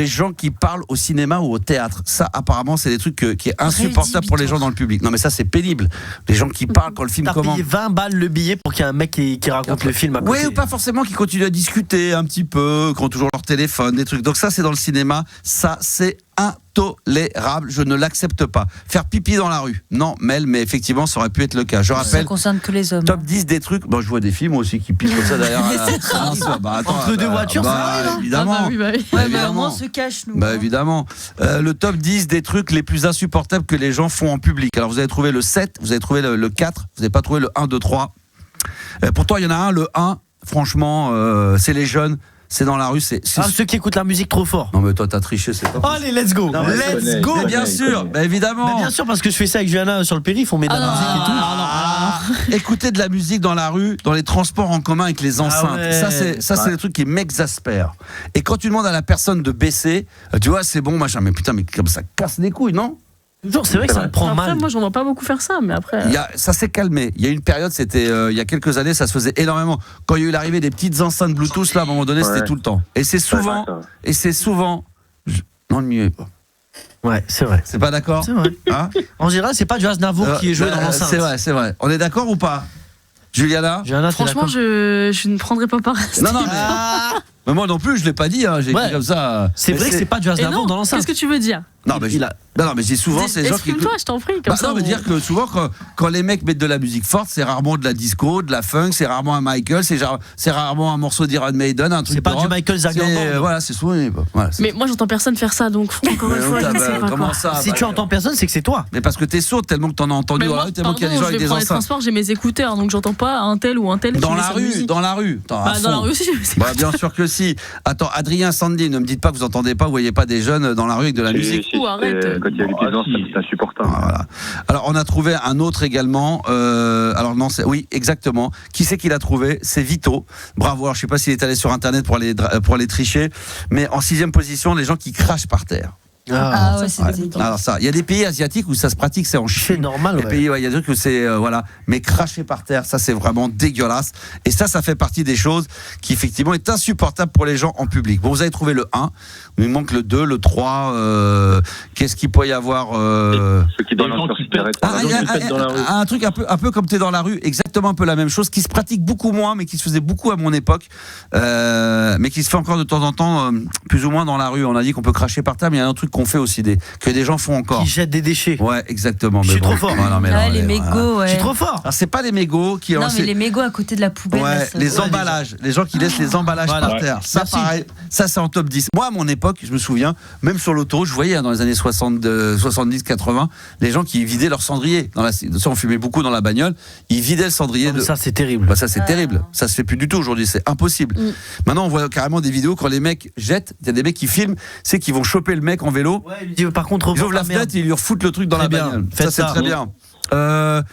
gens qui parlent au cinéma ou au théâtre. Ça, apparemment, c'est des trucs qui est insupportable pour les gens dans le public. Non, mais ça, c'est pénible. Les gens qui parlent quand le film commence. T'as payé 20 balles le billet pour qu'il y ait un mec qui raconte le film à côté. Oui, ou pas forcément, qui continuent à discuter un petit peu, qui ont toujours leur téléphone, des trucs. Donc ça, c'est dans le cinéma. Ça, c'est intolérable, je ne l'accepte pas. Faire pipi dans la rue, non, Mel, mais effectivement, ça aurait pu être le cas. Je rappelle. Ça concerne que les hommes. Top 10 des trucs. Bon, je vois des films aussi qui pissent comme ça derrière. Entre deux voitures, ça arrive. Évidemment. On se cache, nous. Évidemment. Le top 10 des trucs les plus insupportables que les gens font en public. Alors, vous avez trouvé le 7, vous avez trouvé le 4, vous n'avez pas trouvé le 1, 2, 3. Pourtant, il y en a un, le 1, franchement, c'est les jeunes. C'est dans la rue, c'est ceux qui écoutent la musique trop fort. Non mais toi t'as triché, c'est pas. Allez, let's go. Let's go, bien sûr. Évidemment. Bien sûr, parce que je fais ça avec Johanna sur le périph', on met de la musique et tout. Écouter de la musique dans la rue, dans les transports en commun avec les enceintes. Ça c'est le truc qui m'exaspère. Et quand tu demandes à la personne de baisser, tu vois, c'est bon, machin, mais putain, mais comme ça casse les couilles, non? Toujours, c'est vrai que ça me prend mal. Moi, j'en vois pas beaucoup faire ça, mais après. Ça s'est calmé. Il y a une période, c'était il y a quelques années, ça se faisait énormément. Quand il y a eu l'arrivée des petites enceintes Bluetooth, là, à un moment donné, c'était tout le temps. Et c'est souvent, non, le mieux. Ouais, c'est vrai. C'est pas d'accord? C'est vrai. Hein? En général, c'est pas du Aznavour qui est joué dans l'enceinte. C'est vrai. On est d'accord ou pas, Juliana? Franchement, je ne prendrai pas part. Non, mais moi non plus, je l'ai pas dit. J'ai écrit comme ça. C'est vrai que c'est pas du Aznavour dans l'enceinte. Qu'est-ce que tu veux dire? Non, mais je dis souvent ces gens qui. Exprime-toi, je t'en prie. Comme ça, non, mais dire que souvent, quand les mecs mettent de la musique forte, c'est rarement de la disco, de la funk, c'est rarement un Michael, c'est rarement un morceau d'Iron Maiden, un truc. C'est pas du Michael Zagan. Voilà, c'est souvent. Mais moi, j'entends personne faire ça, donc encore une fois, je ne sais pas. Comment ça? Si tu entends personne, c'est que c'est toi. Mais parce que t'es sourd tellement que t'en as entendu dans la rue, tellement qu'il y a des gens avec des enceintes. Dans les transports, j'ai mes écouteurs, donc j'entends pas un tel ou un tel. Dans la rue. Dans la rue aussi. Bien sûr que si. Attends, Adrien, Sandy, ne me dites pas que vous entendez pas, vous voyez pas des jeunes dans la rue avec de la musique. Arrête. Quand il y a les pieds c'est insupportable. Voilà. Alors on a trouvé un autre également. Oui, exactement. Qui c'est qui l'a trouvé? C'est Vito. Bravo. Alors je sais pas s'il est allé sur internet pour aller tricher, mais en 6e position, les gens qui crachent par terre. Alors ça, il y a des pays asiatiques où ça se pratique, c'est en Chine. C'est normal. Les pays, il y a des trucs où c'est mais cracher par terre, ça c'est vraiment dégueulasse. Et ça fait partie des choses qui effectivement est insupportable pour les gens en public. Bon, vous avez trouvé le 1, il manque le 2, le 3. Qu'est-ce qu'il peut y avoir Ceux qui dansent sur cigarette. Un truc un peu comme t'es dans la rue, exactement un peu la même chose, qui se pratique beaucoup moins, mais qui se faisait beaucoup à mon époque, mais qui se fait encore de temps en temps, plus ou moins dans la rue. On a dit qu'on peut cracher par terre, mais il y a un truc qu'on fait aussi, que des gens font encore. Qui jettent des déchets. Ouais, exactement. Je suis trop fort. Les mégots, ouais. Je suis trop fort. Alors, c'est pas les mégots qui. Non, mais les mégots à côté de la poubelle. Ouais, les emballages. Les gens qui laissent les emballages par terre. Ça, pareil. Ça, c'est en top 10. Moi, à mon époque, je me souviens, même sur l'autoroute, je voyais dans les années 70-80, les gens qui vidaient leur cendrier. Ça, on fumait beaucoup dans la bagnole. Ils vidaient le cendrier. Ça, c'est terrible. Ça, c'est terrible. Ça se fait plus du tout aujourd'hui. C'est impossible. Maintenant, on voit carrément des vidéos quand les mecs jettent. Il y a des mecs qui filment, c'est qu'ils vont choper le mec en vélo. Ouais, il dit, par contre, ils ouvrent la fenêtre et ils lui refoutent le truc dans la bagnole. Ça, c'est très bien. Bon,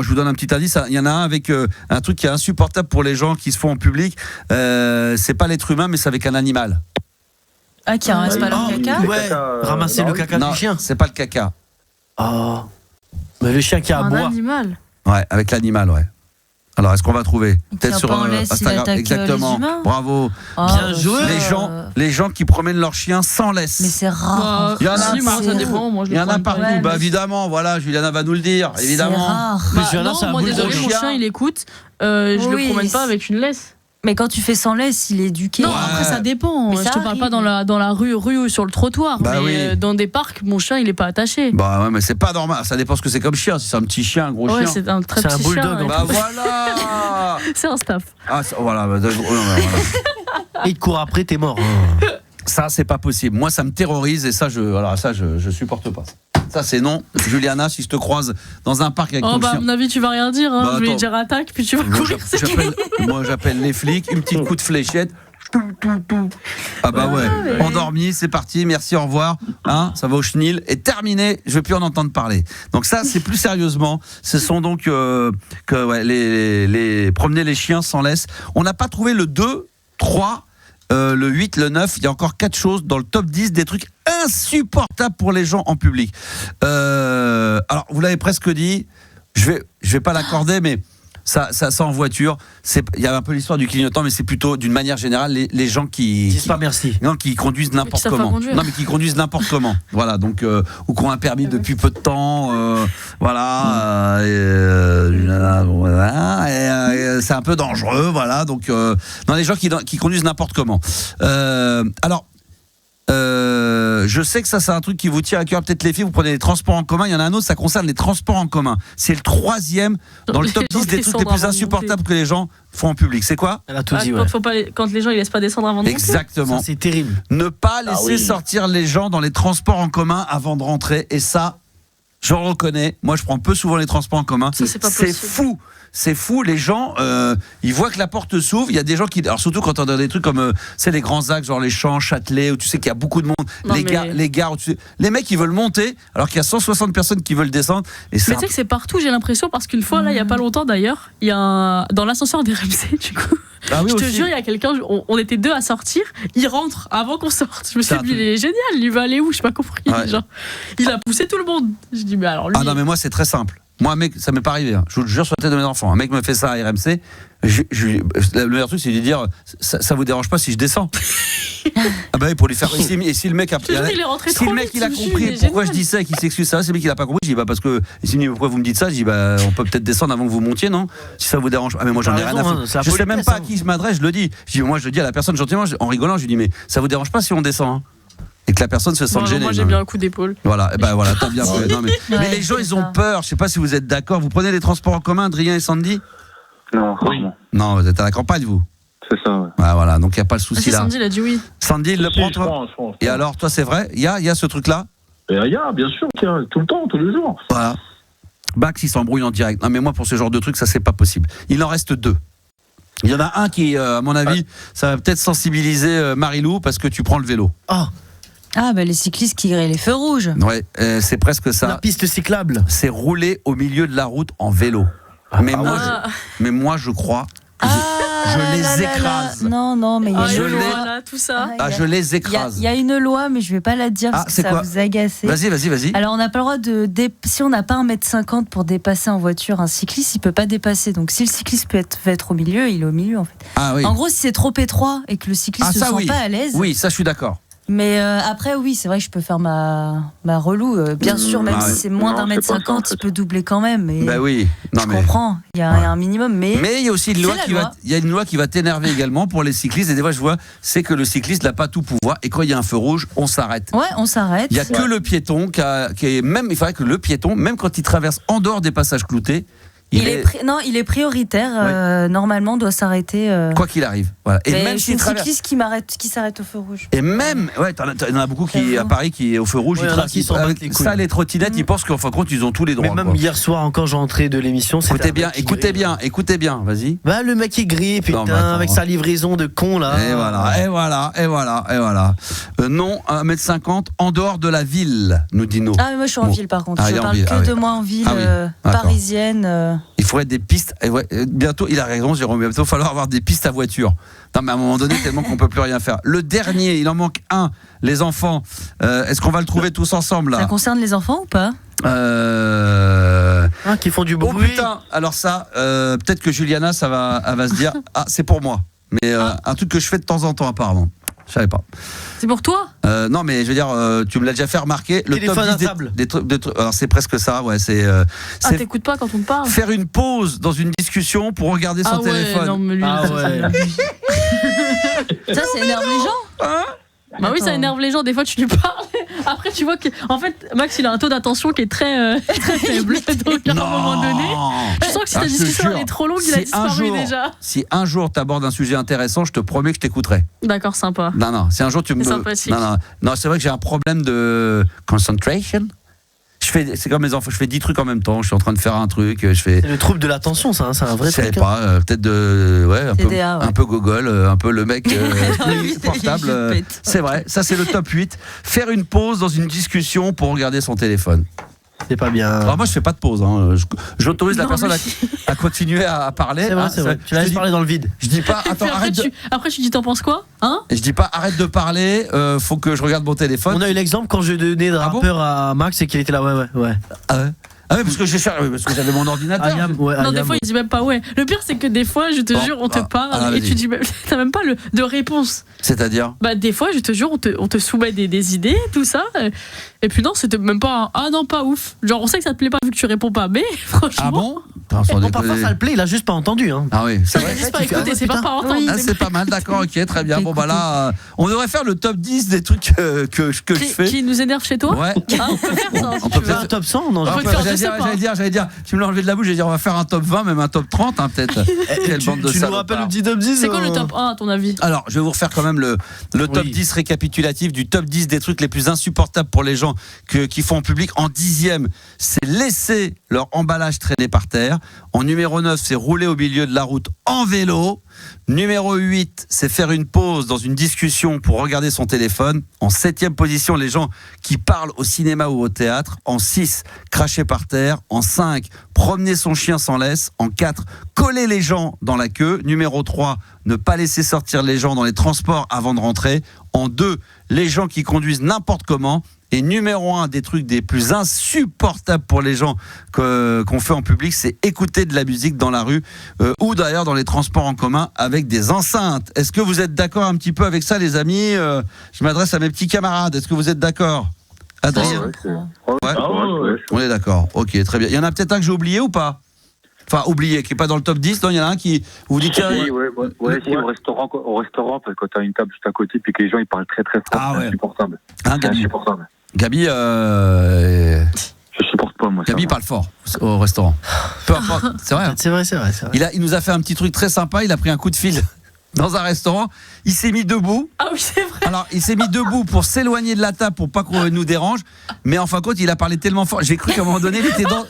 je vous donne un petit indice. Il y en a un avec un truc qui est insupportable pour les gens qui se font en public. C'est pas l'être humain, mais c'est avec un animal. Ah, qui ramasse pas leur caca? Ouais, ramasser le caca du chien. C'est pas le caca. Oh. Mais le chien qui aboie. Un animal. Ouais, avec l'animal, ouais. Alors, est-ce qu'on va trouver peut-être sur Instagram? Exactement. Bravo. Bien joué. Les gens qui promènent leurs chiens sans laisse. Mais c'est rare. Il y en a ça dépend. Moi, il y en a partout. Ouais, évidemment, voilà, Juliana va nous le dire. Évidemment. C'est rare. Non, moi, désolé, mon chien, il écoute. Je le promène pas avec une laisse. Mais quand tu fais sans laisse, il est éduqué. Non, après ça dépend. Je te parle pas dans la rue ou sur le trottoir. Mais dans des parcs, mon chien, il est pas attaché. Bah ouais, mais c'est pas normal. Ça dépend ce que c'est comme chien. Si c'est un petit chien, un gros chien. Ouais, c'est un très petit bulldog. chien. Bah voilà. C'est un staff. Ah voilà. Et il te court après, t'es mort. Ça, c'est pas possible. Moi, ça me terrorise et ça, je supporte pas. Ça, c'est non. Juliana, si je te croise dans un parc avec ton chien... à mon avis, tu vas rien dire. Je vais lui dire attaque, puis tu vas courir. Moi, j'appelle les flics, une petite coup de fléchette. Ah bah ouais, endormi, c'est parti, merci, au revoir. Ça va au chenil. Et terminé, je ne vais plus en entendre parler. Donc ça, c'est plus sérieusement. Ce sont donc les promener les chiens sans laisse. On n'a pas trouvé le 2, 3... le 8, le 9, il y a encore 4 choses dans le top 10 des trucs insupportables pour les gens en public. Alors, vous l'avez presque dit, je vais pas l'accorder, mais ça en voiture, il y a un peu l'histoire du clignotant, mais c'est plutôt d'une manière générale les gens qui disent pas merci. Non, qui conduisent n'importe comment. Non, mais qui conduisent n'importe comment. Voilà, donc ou qui ont un permis depuis peu de temps, c'est un peu dangereux, voilà. Donc non, les gens qui conduisent n'importe comment. Alors Je sais que ça c'est un truc qui vous tient à cœur, peut-être les filles, vous prenez les transports en commun. Il y en a un autre, ça concerne les transports en commun. C'est le 3e dans le top 10 des trucs les plus insupportables que les gens font en public. C'est quoi ? Elle a tout dit, quand les gens ils laissent pas descendre avant de monter. Exactement. Ça, c'est terrible. Ne pas laisser sortir les gens dans les transports en commun avant de rentrer. Et ça, je reconnais. Moi, je prends peu souvent les transports en commun. Ça, c'est pas possible. C'est fou, les gens, ils voient que la porte s'ouvre. Il y a des gens qui, alors surtout quand on a des trucs comme, les grands axes, genre les Champs, Châtelet, où tu sais qu'il y a beaucoup de monde, les gares, les mecs ils veulent monter, alors qu'il y a 160 personnes qui veulent descendre. Et mais tu sais que c'est partout, j'ai l'impression, parce qu'une fois, là, il y a pas longtemps d'ailleurs, il y a dans l'ascenseur des RMC, du coup. Ah oui, je te jure, il y a quelqu'un, on était 2 à sortir, il rentre avant qu'on sorte. Je me suis dit, il est génial, il va aller où ? Je n'ai pas compris. Ouais. Genre, il a poussé tout le monde. Je dis, mais alors lui. Ah non, mais moi, c'est très simple. Moi, un mec, ça m'est pas arrivé. Hein. Je vous le jure sur la tête de mes enfants. Un mec me fait ça à RMC. Le meilleur truc, c'est de lui dire ça vous dérange pas si je descends ? Ah bah oui, pour lui faire. Et si le mec a. Il est rentré si le mec il a compris pourquoi je dis ça et qu'il s'excuse ça, c'est le mec qui a pas compris. Je dis parce que. Il me dit pourquoi vous me dites ça ? Je dis on peut peut-être descendre avant que vous montiez, non ? Si ça vous dérange. Ah mais moi j'en ai rien à foutre. Je sais même pas à qui je m'adresse, je le dis. Je le dis à la personne gentiment, en rigolant, je lui dis mais ça vous dérange pas si on descend, hein ? Et que la personne se sente gênée. Moi j'ai bien un coup d'épaule. Voilà, t'as bien fait. Non, mais les gens ils ont peur. Je sais pas si vous êtes d'accord. Vous prenez les transports en commun, Adrien et Sandy ? Non, franchement. Non, vous êtes à la campagne, vous ? C'est ça, ouais. Ah, voilà, donc il n'y a pas le souci là. Sandy, il a dit oui. Sandy, il le prend, toi ? Et alors, toi, c'est vrai ? Il y a ce truc-là ? Il y a, bien sûr, tout le temps, tous les jours. Voilà. Bax, il s'embrouille en direct. Non, mais moi, pour ce genre de truc, ça, c'est pas possible. Il en reste 2. Il y en a un qui, à mon avis, ça va peut-être sensibiliser Marilou parce que tu prends le vélo. Ah, les cyclistes qui grillent les feux rouges. Ouais, c'est presque ça. La piste cyclable. C'est rouler au milieu de la route en vélo. Mais moi, je crois. Je les écrase. Non, mais tout ça. Je les écrase. Il y a une loi, mais je vais pas la dire parce que ça va vous agacer. Vas-y. Alors, on n'a pas le droit si on n'a pas 1m50 pour dépasser en voiture, un cycliste, il peut pas dépasser. Donc, si le cycliste peut être au milieu, il est au milieu, en fait. Ah, oui. En gros, si c'est trop étroit et que le cycliste se sent pas à l'aise. Oui, ça, je suis d'accord. Mais après, oui, c'est vrai que je peux faire ma relou. Bien sûr, même si c'est moins d'1m50, il peut doubler quand même. Mais bah oui. Je comprends. Il y a un minimum. Mais il y a aussi une loi qui va t'énerver également pour les cyclistes. Et des fois, je vois, c'est que le cycliste n'a pas tout pouvoir. Et quand il y a un feu rouge, on s'arrête. Ouais, on s'arrête. Il n'y a que le piéton qui est même. Il faudrait que le piéton, même quand il traverse en dehors des passages cloutés, il est prioritaire. Normalement, doit s'arrêter. Quoi qu'il arrive. Voilà. Et même si cycliste qui s'arrête au feu rouge. Et même, t'en as beaucoup qui à Paris qui est au feu rouge. Ça, les trottinettes, ils pensent qu'en fin de compte, ils ont tous les droits. Mais même hier soir, encore, j'entrais de l'émission. Écoutez bien. Vas-y. Le mec est gris, avec sa livraison de con là. Et voilà. Non, 1m50 en dehors de la ville, nous dit No. Ah, mais moi je suis en ville par contre. Je parle que de moi en ville parisienne. Il faudrait des pistes. Bientôt, il a raison, Jérôme. Bientôt, il va falloir avoir des pistes à voiture. Non, mais à un moment donné, tellement qu'on peut plus rien faire. Le dernier, il en manque un. Les enfants. Est-ce qu'on va le trouver tous ensemble là ? Ça concerne les enfants ou pas ? Qui font du bruit. Oh putain. Alors ça, peut-être que Juliana, elle va se dire, c'est pour moi. Mais un truc que je fais de temps en temps apparemment. Je savais pas. C'est pour toi ? Non, mais je veux dire, tu me l'as déjà fait remarquer. Le téléphone à table. Alors c'est presque ça, ouais. T'écoutes pas quand on te parle ? Faire une pause dans une discussion pour regarder son téléphone. Non, mais lui, ça énerve les gens. Bah oui, ça énerve les gens. Des fois, tu lui parles. Après, tu vois que, en fait, Max, il a un taux d'attention qui est très faible. Donc, à un moment donné, je sens que si ta discussion est trop longue, il a disparu déjà. Si un jour tu abordes un sujet intéressant, je te promets que je t'écouterai. D'accord, sympa. Non. Si un jour tu me. Sympathique. Non, c'est vrai que j'ai un problème de concentration. C'est comme mes enfants, je fais 10 trucs en même temps, je suis en train de faire un truc, C'est le trouble de l'attention, ça, c'est un vrai truc. Je sais pas, peut-être un peu gogol, un peu le mec portable. C'est vrai, ça c'est le top 8. Faire une pause dans une discussion pour regarder son téléphone. C'est pas bien. Alors moi je fais pas de pause, hein. J'autorise la personne à continuer à parler. C'est vrai, c'est vrai. Tu laisses parler dans le vide. Je dis pas, attends, arrête. Après tu dis t'en penses quoi, hein ? Je dis pas arrête de parler, faut que je regarde mon téléphone. On a eu l'exemple quand je donnais de rappeur à Max et qu'il était là, ouais. Ah oui, parce que j'avais mon ordinateur. Non, des fois, il dit même pas ouais. Le pire, c'est que des fois, je te jure, on te parle et tu dis même, t'as même pas de réponse. C'est-à-dire ? Bah, des fois, je te jure, on te soumet des idées, tout ça. Et puis non, c'était même pas non, pas ouf. Genre, on sait que ça te plaît pas vu que tu réponds pas, mais franchement. Ah bon ? Parfois ça le plaît, il a juste pas entendu. Hein. Ah oui, c'est vrai. Juste pas écouter, c'est pas entendu. Ah, c'est pas mal, d'accord, ok, très bien. Bon, bah là, on devrait faire le top 10 des trucs que je fais. Qui nous énerve chez toi? Ouais. On peut faire ça. On peut faire un top 100? Non, j'allais dire, tu me l'as enlevé de la bouche, j'allais dire, on va faire un top 20, même un top 30, hein, peut-être. Tu nous rappelles le petit top 10? C'est quoi le top 1 à ton avis? Alors, je vais vous refaire quand même le top 10 récapitulatif du top 10 des trucs les plus insupportables pour les gens qui font en public. En 10e, c'est laisser leur emballage traîner par terre. En numéro 9, c'est rouler au milieu de la route en vélo. Numéro 8, c'est faire une pause dans une discussion pour regarder son téléphone. En 7e position, les gens qui parlent au cinéma ou au théâtre. En 6, cracher par terre. En 5, promener son chien sans laisse. En 4, coller les gens dans la queue. Numéro 3, ne pas laisser sortir les gens dans les transports avant de rentrer. En 2, les gens qui conduisent n'importe comment. Et numéro 1 des trucs des plus insupportables pour les gens qu'on fait en public, c'est écouter de la musique dans la rue ou d'ailleurs dans les transports en commun avec des enceintes. Est-ce que vous êtes d'accord un petit peu avec ça, les amis? Je m'adresse à mes petits camarades. Est-ce que vous êtes d'accord? Adrien? Ouais. On est d'accord. Ok, très bien. Il y en a peut-être un que j'ai oublié ou pas? Enfin, oublié, qui n'est pas dans le top 10. Non, il y en a un qui vous dit tiens. Oui, au restaurant, parce que quand tu as une table juste à côté, puis que les gens ils parlent très très fort, c'est insupportable. Hein, Gabi? Gabi, je supporte pas, moi. Gabi parle fort au restaurant. Peu importe, c'est vrai. Hein. C'est vrai. Il nous a fait un petit truc très sympa. Il a pris un coup de fil dans un restaurant. Il s'est mis debout. Ah oui, c'est vrai. Alors, il s'est mis debout pour s'éloigner de la table pour pas qu'on nous dérange. Mais en fin de compte, il a parlé tellement fort. J'ai cru qu'à un moment donné, il était dans.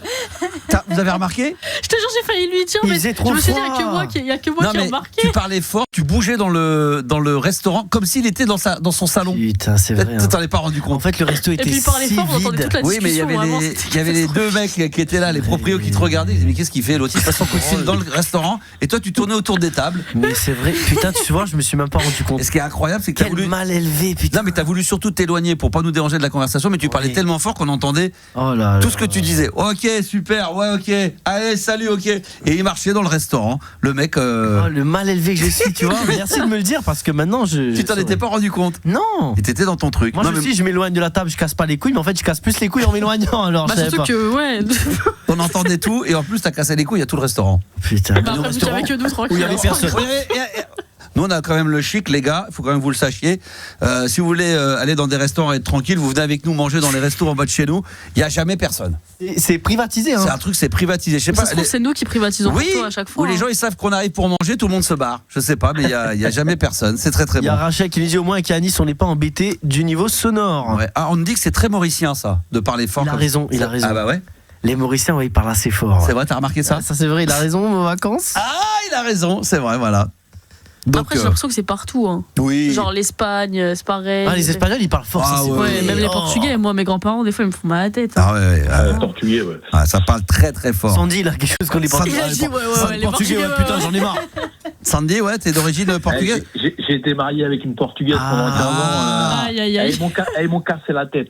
Vous avez remarqué? Je te jure, j'ai failli lui dire, mais je me suis dit, il n'y a que moi qui ai remarqué. Tu parlais fort, tu bougeais dans le restaurant comme s'il était dans son salon. Putain, c'est vrai. Tu t'en es pas rendu compte. En fait, le resto était si vide. Oui, mais il y avait les deux mecs qui étaient là, les proprios qui te regardaient. Ils disaient, mais qu'est-ce qu'il fait? L'autre, il passe son coup de fil dans le restaurant. Et toi, tu tournais autour des tables. Mais c'est vrai. Putain, tu vois, je me suis même pas rendu compte. Et ce qui est incroyable, c'est que t'as voulu. Mal élevé, putain. Non, mais t'as voulu surtout t'éloigner pour pas nous déranger de la conversation, mais tu parlais tellement fort qu'on entendait tout ce que tu disais. Ok, super, ouais, ok. Allez, salut, ok. Et il marchait dans le restaurant. Le mec. le mal élevé que je suis, tu vois. Merci de me le dire parce que maintenant Tu t'en étais pas rendu compte? Non. Et t'étais dans ton truc. Moi, je m'éloigne de la table, je casse pas les couilles, mais en fait, je casse plus les couilles en m'éloignant. Alors, surtout que, ouais. On entendait tout, et en plus, t'as cassé les couilles à tout le restaurant. Putain. Après, vous savez que nous, tranquille. Où il y avait personne. Nous, on a quand même le chic, les gars. Il faut quand même que vous le sachiez. Si vous voulez aller dans des restaurants et être tranquille, vous venez avec nous manger dans les restos en bas de chez nous. Il n'y a jamais personne. C'est privatisé. Hein. C'est un truc, c'est privatisé. Je sais pas. C'est nous qui privatisons tout à chaque fois. Où les gens ils savent qu'on arrive pour manger, tout le monde se barre. Je sais pas, mais il y a jamais personne. C'est très très bon. Il y a Rachel qui nous dit au moins qu'à Nice, on n'est pas embêté du niveau sonore. Ouais. Ah, on nous dit que c'est très mauricien ça, de parler fort. Il a raison. Ah bah ouais. Les Mauriciens, ouais, ils parlent assez fort. C'est vrai, t'as remarqué ça? Ça c'est vrai, il a raison, nos vacances. Ah, il a raison, c'est vrai, voilà. Donc, après, j'ai l'impression que c'est partout. Hein. Oui. Genre l'Espagne, c'est pareil. Ah, les Espagnols, ils parlent fort. Ah, ça, ouais, même les Portugais. Moi, mes grands-parents, des fois, ils me font mal à la tête. Ah ouais. Portugais, ouais. Ah, ça parle très très fort. Sandy, il a quelque chose qu'on les Portugais. Il a dit, les Portugais, putain, j'en ai marre. Sandy, ouais, t'es d'origine portugaise? J'ai été marié avec une Portugaise pendant 15 ans. Aïe, aïe, aïe. Elles m'ont cassé la tête.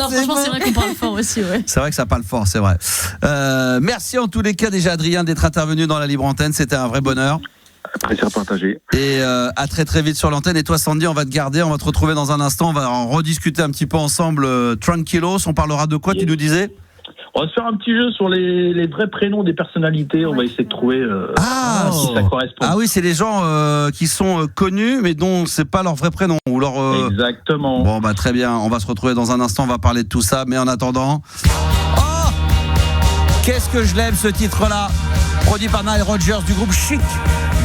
Non, franchement, c'est vrai qu'on parle fort aussi, ouais. C'est vrai que ça parle fort, c'est vrai. Merci en tous les cas déjà, Adrien, d'être intervenu dans la Libre Antenne. C'était un vrai bonheur. Plaisir partagé. Et à très très vite sur l'antenne. Et toi, Sandy, on va te garder, on va te retrouver dans un instant. On va en rediscuter un petit peu ensemble. Tranquilos, on parlera de quoi, tu nous disais? On va se faire un petit jeu sur les vrais prénoms des personnalités. On va essayer de trouver si ça correspond. Ah oui, c'est les gens qui sont connus, mais dont c'est pas leur vrai prénom ou leur. Exactement. Bon bah très bien. On va se retrouver dans un instant. On va parler de tout ça. Mais en attendant, qu'est-ce que je l'aime ce titre-là, produit par Nile Rodgers du groupe Chic.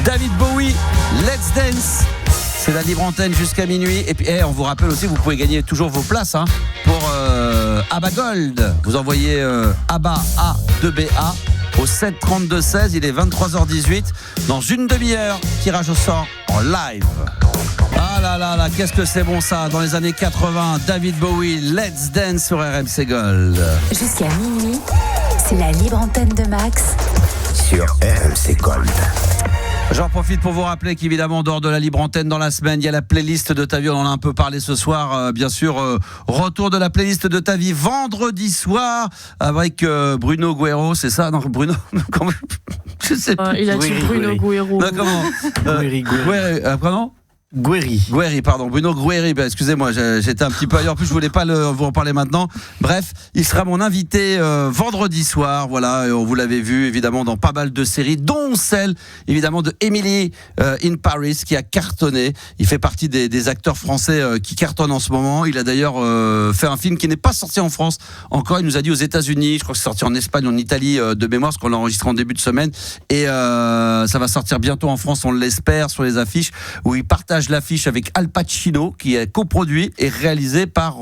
David Bowie, Let's Dance. C'est la Libre Antenne jusqu'à minuit. Et puis, on vous rappelle aussi, vous pouvez gagner toujours vos places pour ABBA Gold. Vous envoyez ABBA A2BA au 7 32 16. Il est 23h18. Dans une demi-heure, tirage au sort en live. Ah là là là, qu'est-ce que c'est bon ça. Dans les années 80, David Bowie, Let's Dance sur RMC Gold. Jusqu'à minuit, c'est la Libre Antenne de Max sur RMC Gold. J'en profite pour vous rappeler qu'évidemment, en dehors de la Libre Antenne dans la semaine, il y a la playlist de ta vie. On en a un peu parlé ce soir. Bien sûr, retour de la playlist de ta vie vendredi soir avec Bruno Guerrero. C'est ça? Non, Bruno. Je sais plus. Il a dit Bruno Guerrero. Comment? Guerrero. Pardon? Gouiri, pardon. Bruno Gouiri, excusez-moi, j'étais un petit peu ailleurs. En plus, je voulais pas vous en parler maintenant. Bref, il sera mon invité vendredi soir. Voilà, on vous l'avez vu évidemment dans pas mal de séries, dont celle évidemment de Emily in Paris qui a cartonné. Il fait partie des acteurs français qui cartonnent en ce moment. Il a d'ailleurs fait un film qui n'est pas sorti en France encore. Il nous a dit aux États-Unis, je crois que c'est sorti en Espagne, en Italie de mémoire, parce qu'on l'a enregistré en début de semaine. Et ça va sortir bientôt en France, on l'espère, sur les affiches, où il partage l'affiche avec Al Pacino, qui est coproduit et réalisé par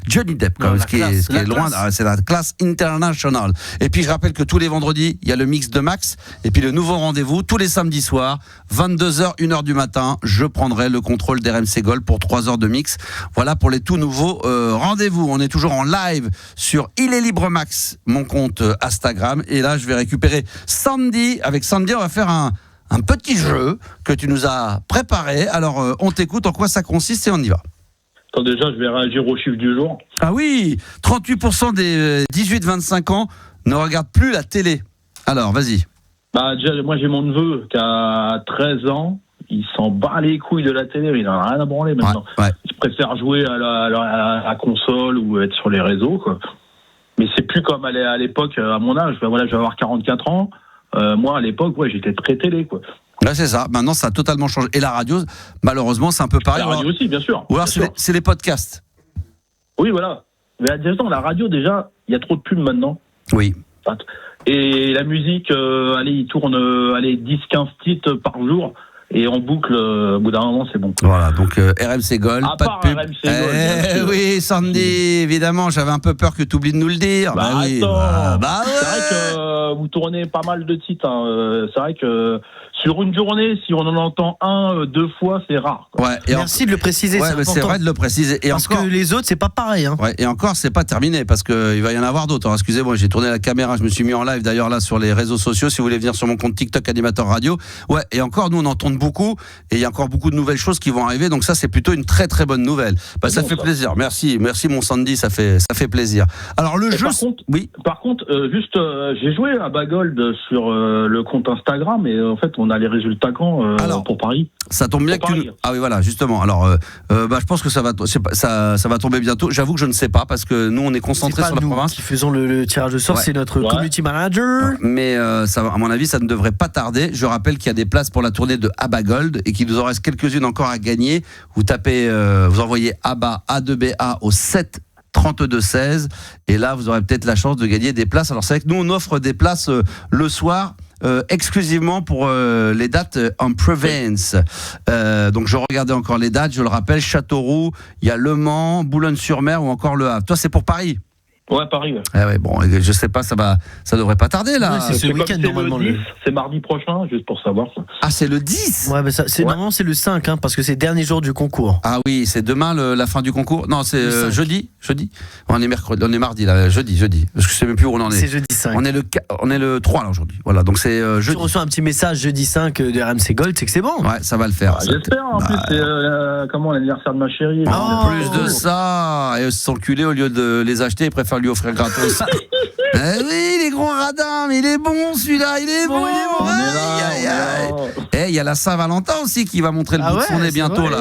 Johnny Depp, ce qui est loin, c'est la classe internationale. Et puis je rappelle que tous les vendredis, il y a le mix de Max, et puis le nouveau rendez-vous, tous les samedis soirs, 22h, 1h du matin, je prendrai le contrôle d'RMC Gold pour 3 heures de mix. Voilà pour les tout nouveaux rendez-vous. On est toujours en live sur Il est libre Max, mon compte Instagram, et là je vais récupérer Sandy. Avec Sandy, on va faire un petit jeu que tu nous as préparé. Alors, on t'écoute, en quoi ça consiste et on y va. Attends, déjà, je vais réagir au chiffre du jour. Ah oui, 38% des 18-25 ans ne regardent plus la télé. Alors, vas-y. Déjà, moi, j'ai mon neveu qui a 13 ans. Il s'en bat les couilles de la télé. Il n'en a rien à branler maintenant. Ouais. Il préfère jouer à la console ou être sur les réseaux, quoi. Mais c'est plus comme à l'époque, à mon âge. Voilà, je vais avoir 44 ans. Moi, à l'époque, j'étais très télé, quoi. Là, c'est ça. Maintenant, ça a totalement changé. Et la radio, malheureusement, c'est un peu pareil. La radio aussi, bien sûr. Ou alors, c'est les podcasts. Oui, voilà. Mais la radio, déjà, il y a trop de pubs maintenant. Oui. Et la musique, il tourne 10-15 titres par jour. Et en boucle, au bout d'un moment, c'est bon. Voilà, donc RMC Gold, à pas part de pub. RMC Gold, oui, Sandy, évidemment, j'avais un peu peur que tu oublies de nous le dire. Oui. Ouais. C'est vrai que vous tournez pas mal de titres. C'est vrai que sur une journée, si on en entend 2 fois, c'est rare. Ouais, merci de le préciser. C'est vrai de le préciser. Et parce que les autres, c'est pas pareil. Hein. Ouais, et encore, c'est pas terminé parce qu'il va y en avoir d'autres. Alors, excusez-moi, j'ai tourné la caméra, je me suis mis en live d'ailleurs là sur les réseaux sociaux. Si vous voulez venir sur mon compte TikTok Animateur Radio. Ouais, et encore, nous on en tourne beaucoup et il y a encore beaucoup de nouvelles choses qui vont arriver. Donc ça, c'est plutôt une très très bonne nouvelle. Ça fait plaisir. Merci mon Sandy, ça fait plaisir. Alors le jeu. Par contre, juste, j'ai joué à Bagold sur le compte Instagram et en fait, on a les résultats quand pour Paris. Ça tombe bien que Ah oui, voilà, justement. Alors, je pense que ça va tomber bientôt. J'avoue que je ne sais pas parce que nous, on est concentrés sur la province. Qui faisons le tirage de sort, c'est notre community manager. Mais ça, à mon avis, ça ne devrait pas tarder. Je rappelle qu'il y a des places pour la tournée de Abba Gold et qu'il nous en reste quelques-unes encore à gagner. Vous tapez, vous envoyez Abba A2BA au 7 32 16 et là, vous aurez peut-être la chance de gagner des places. Alors, c'est vrai que nous, on offre des places le soir. Exclusivement pour les dates en province. Donc je regardais encore les dates, je le rappelle, Châteauroux, il y a Le Mans, Boulogne-sur-Mer ou encore Le Havre. Toi, c'est pour Paris? Ouais, Paris. Ouais. Ah ouais, bon, je sais pas, ça devrait pas tarder là. Ouais, c'est ce week-end normalement. Le 10, c'est mardi prochain, juste pour savoir. Ah, c'est le 10. Ouais, mais normalement c'est le 5, parce que c'est le dernier jour du concours. Ah oui, c'est demain la fin du concours. Non, c'est jeudi. On est mercredi, on est mardi là, jeudi. Parce que je sais même plus où on en est. C'est jeudi 5. On est le 3 là aujourd'hui. Voilà, donc c'est jeudi. Tu reçois un petit message jeudi 5 de RMC Gold, c'est que c'est bon. Ouais, ça va le faire. J'espère. En plus, c'est l'anniversaire de ma chérie. En plus de ça, et s'enculer au lieu de les acheter, ils préfèrent lui offrir gratos. Oui, les gros radins, mais il est bon celui-là, il est bon. Il y a la Saint-Valentin aussi qui va montrer le bout de son nez bientôt là.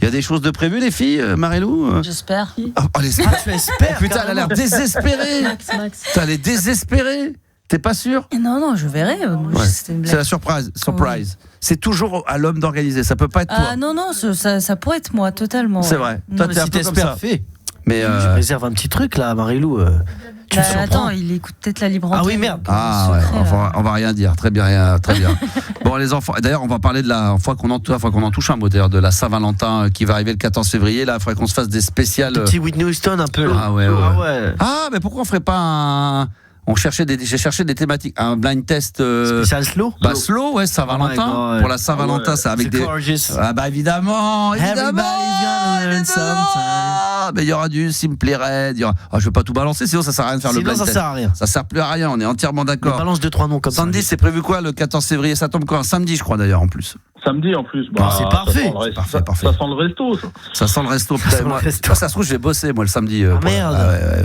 Il y a des choses de prévues les filles, Marilou? J'espère. Putain, elle a l'air désespérée. Max. Elle est désespérée. T'es pas sûr? Non, je verrai. C'est la surprise. Oui. C'est toujours à l'homme d'organiser. Ça peut pas être toi. Non, ça pourrait être moi totalement. C'est vrai. Toi, t'es un peu comme ça. Mais je réserve un petit truc là, Marilou. Attends, il écoute peut-être la libre antenne. Ah oui, merde. On va rien dire. Très bien. Bon, les enfants. D'ailleurs, on va parler de la fois qu'on en touche un mot d'ailleurs de la Saint-Valentin qui va arriver le 14 février. Là, il faudrait qu'on se fasse des spéciales. Petit Whitney Houston un peu. Là. Ah ouais. Ah, mais pourquoi on ferait pas un j'ai cherché des thématiques, un blind test spécial slow. Slow, ouais, Saint-Valentin. Pour la Saint-Valentin, c'est avec des gorgeous. Ah bah évidemment. Everybody's gonna learn sometime. Mais il y aura du Simply Red, je vais pas tout balancer sinon ça sert à rien de faire le blind test. Sert à rien. Ça sert plus à rien, on est entièrement d'accord. On balance 2-3 noms comme ça. Sandy, c'est prévu quoi le 14 février? Ça tombe quoi? Un samedi, je crois d'ailleurs en plus. samedi en plus. C'est parfait. Ça sent le resto. Ça sent le resto. Moi, ça se trouve, je vais bosser moi le samedi. Merde.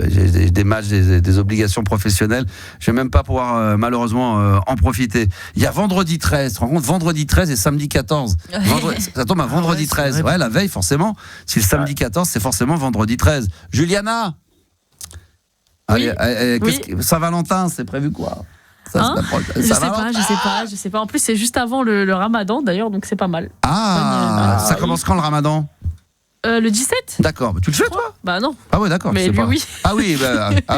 J'ai des matchs, des obligations professionnelles. Je vais même pas pouvoir malheureusement en profiter. Il y a vendredi 13. Tu te rends compte, vendredi 13 et samedi 14. Ça tombe à vendredi 13. Ouais, la veille forcément. Si le samedi 14, c'est forcément vendredi 13. Juliana. Oui. Saint-Valentin, c'est prévu quoi? Je sais pas. En plus, c'est juste avant le Ramadan d'ailleurs, donc c'est pas mal. Ça commence quand le Ramadan? Le 17. D'accord. Tu le fais toi? Bah non. Ah ouais, d'accord. Mais lui, oui. Ah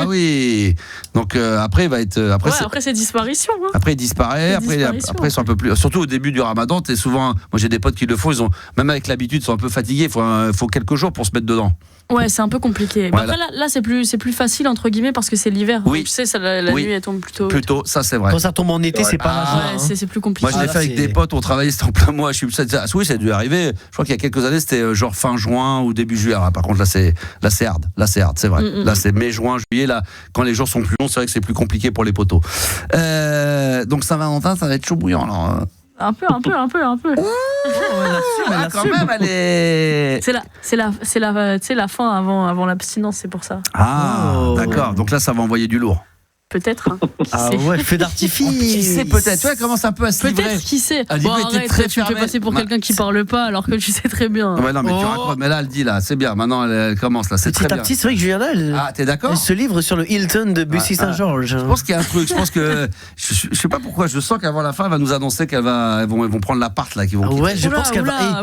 oui. Donc après, il va être. Après c'est disparition. Hein. Après, il disparaît. Après, ils sont un peu plus. Surtout au début du Ramadan, t'es souvent. Moi, j'ai des potes qui le font. Ils ont même avec l'habitude, ils sont un peu fatigués. Il faut quelques jours pour se mettre dedans. Ouais, c'est un peu compliqué. Ouais, après, là c'est plus facile entre guillemets parce que c'est l'hiver. Oui. Donc, tu sais, la nuit elle tombe plutôt. Plutôt, ça c'est vrai. Quand ça tombe en été, c'est pas la joie. C'est plus compliqué. Moi, je l'ai fait avec des potes. On travaillait, c'était en plein mois. Oui, ça a dû arriver. Je crois qu'il y a quelques années, c'était genre fin juin ou début juillet. Alors, par contre, là c'est hard. Là, c'est vrai. Là, c'est mai, juin, juillet. Là, quand les jours sont plus longs, c'est vrai que c'est plus compliqué pour les poteaux. Donc Saint-Valentin, ça va être chaud bouillant. Alors. Un peu. Quand même, elle est. C'est la fin avant l'abstinence, c'est pour ça. D'accord. Donc là, ça va envoyer du lourd. Peut-être. Feu d'artifice. Qui sait peut-être. Tu vois, elle commence un peu à se livrer. Peut-être, qui sait. Arrête, tu me fais passer pour quelqu'un qui parle pas alors que tu sais très bien. Ouais, non, mais tu racontes. Mais là, elle dit là, c'est bien. Maintenant, elle commence là, c'est très bien. Petit à petit, c'est vrai que Juliana, t'es d'accord? Elle se livre sur le Hilton de Bussy-Saint-Georges. Je pense qu'il y a un truc. Je pense que je sais pas pourquoi. Je sens qu'avant la fin, elle va nous annoncer qu'ils vont prendre l'appart là, qu'ils vont. Ouais, je pense qu'elle va.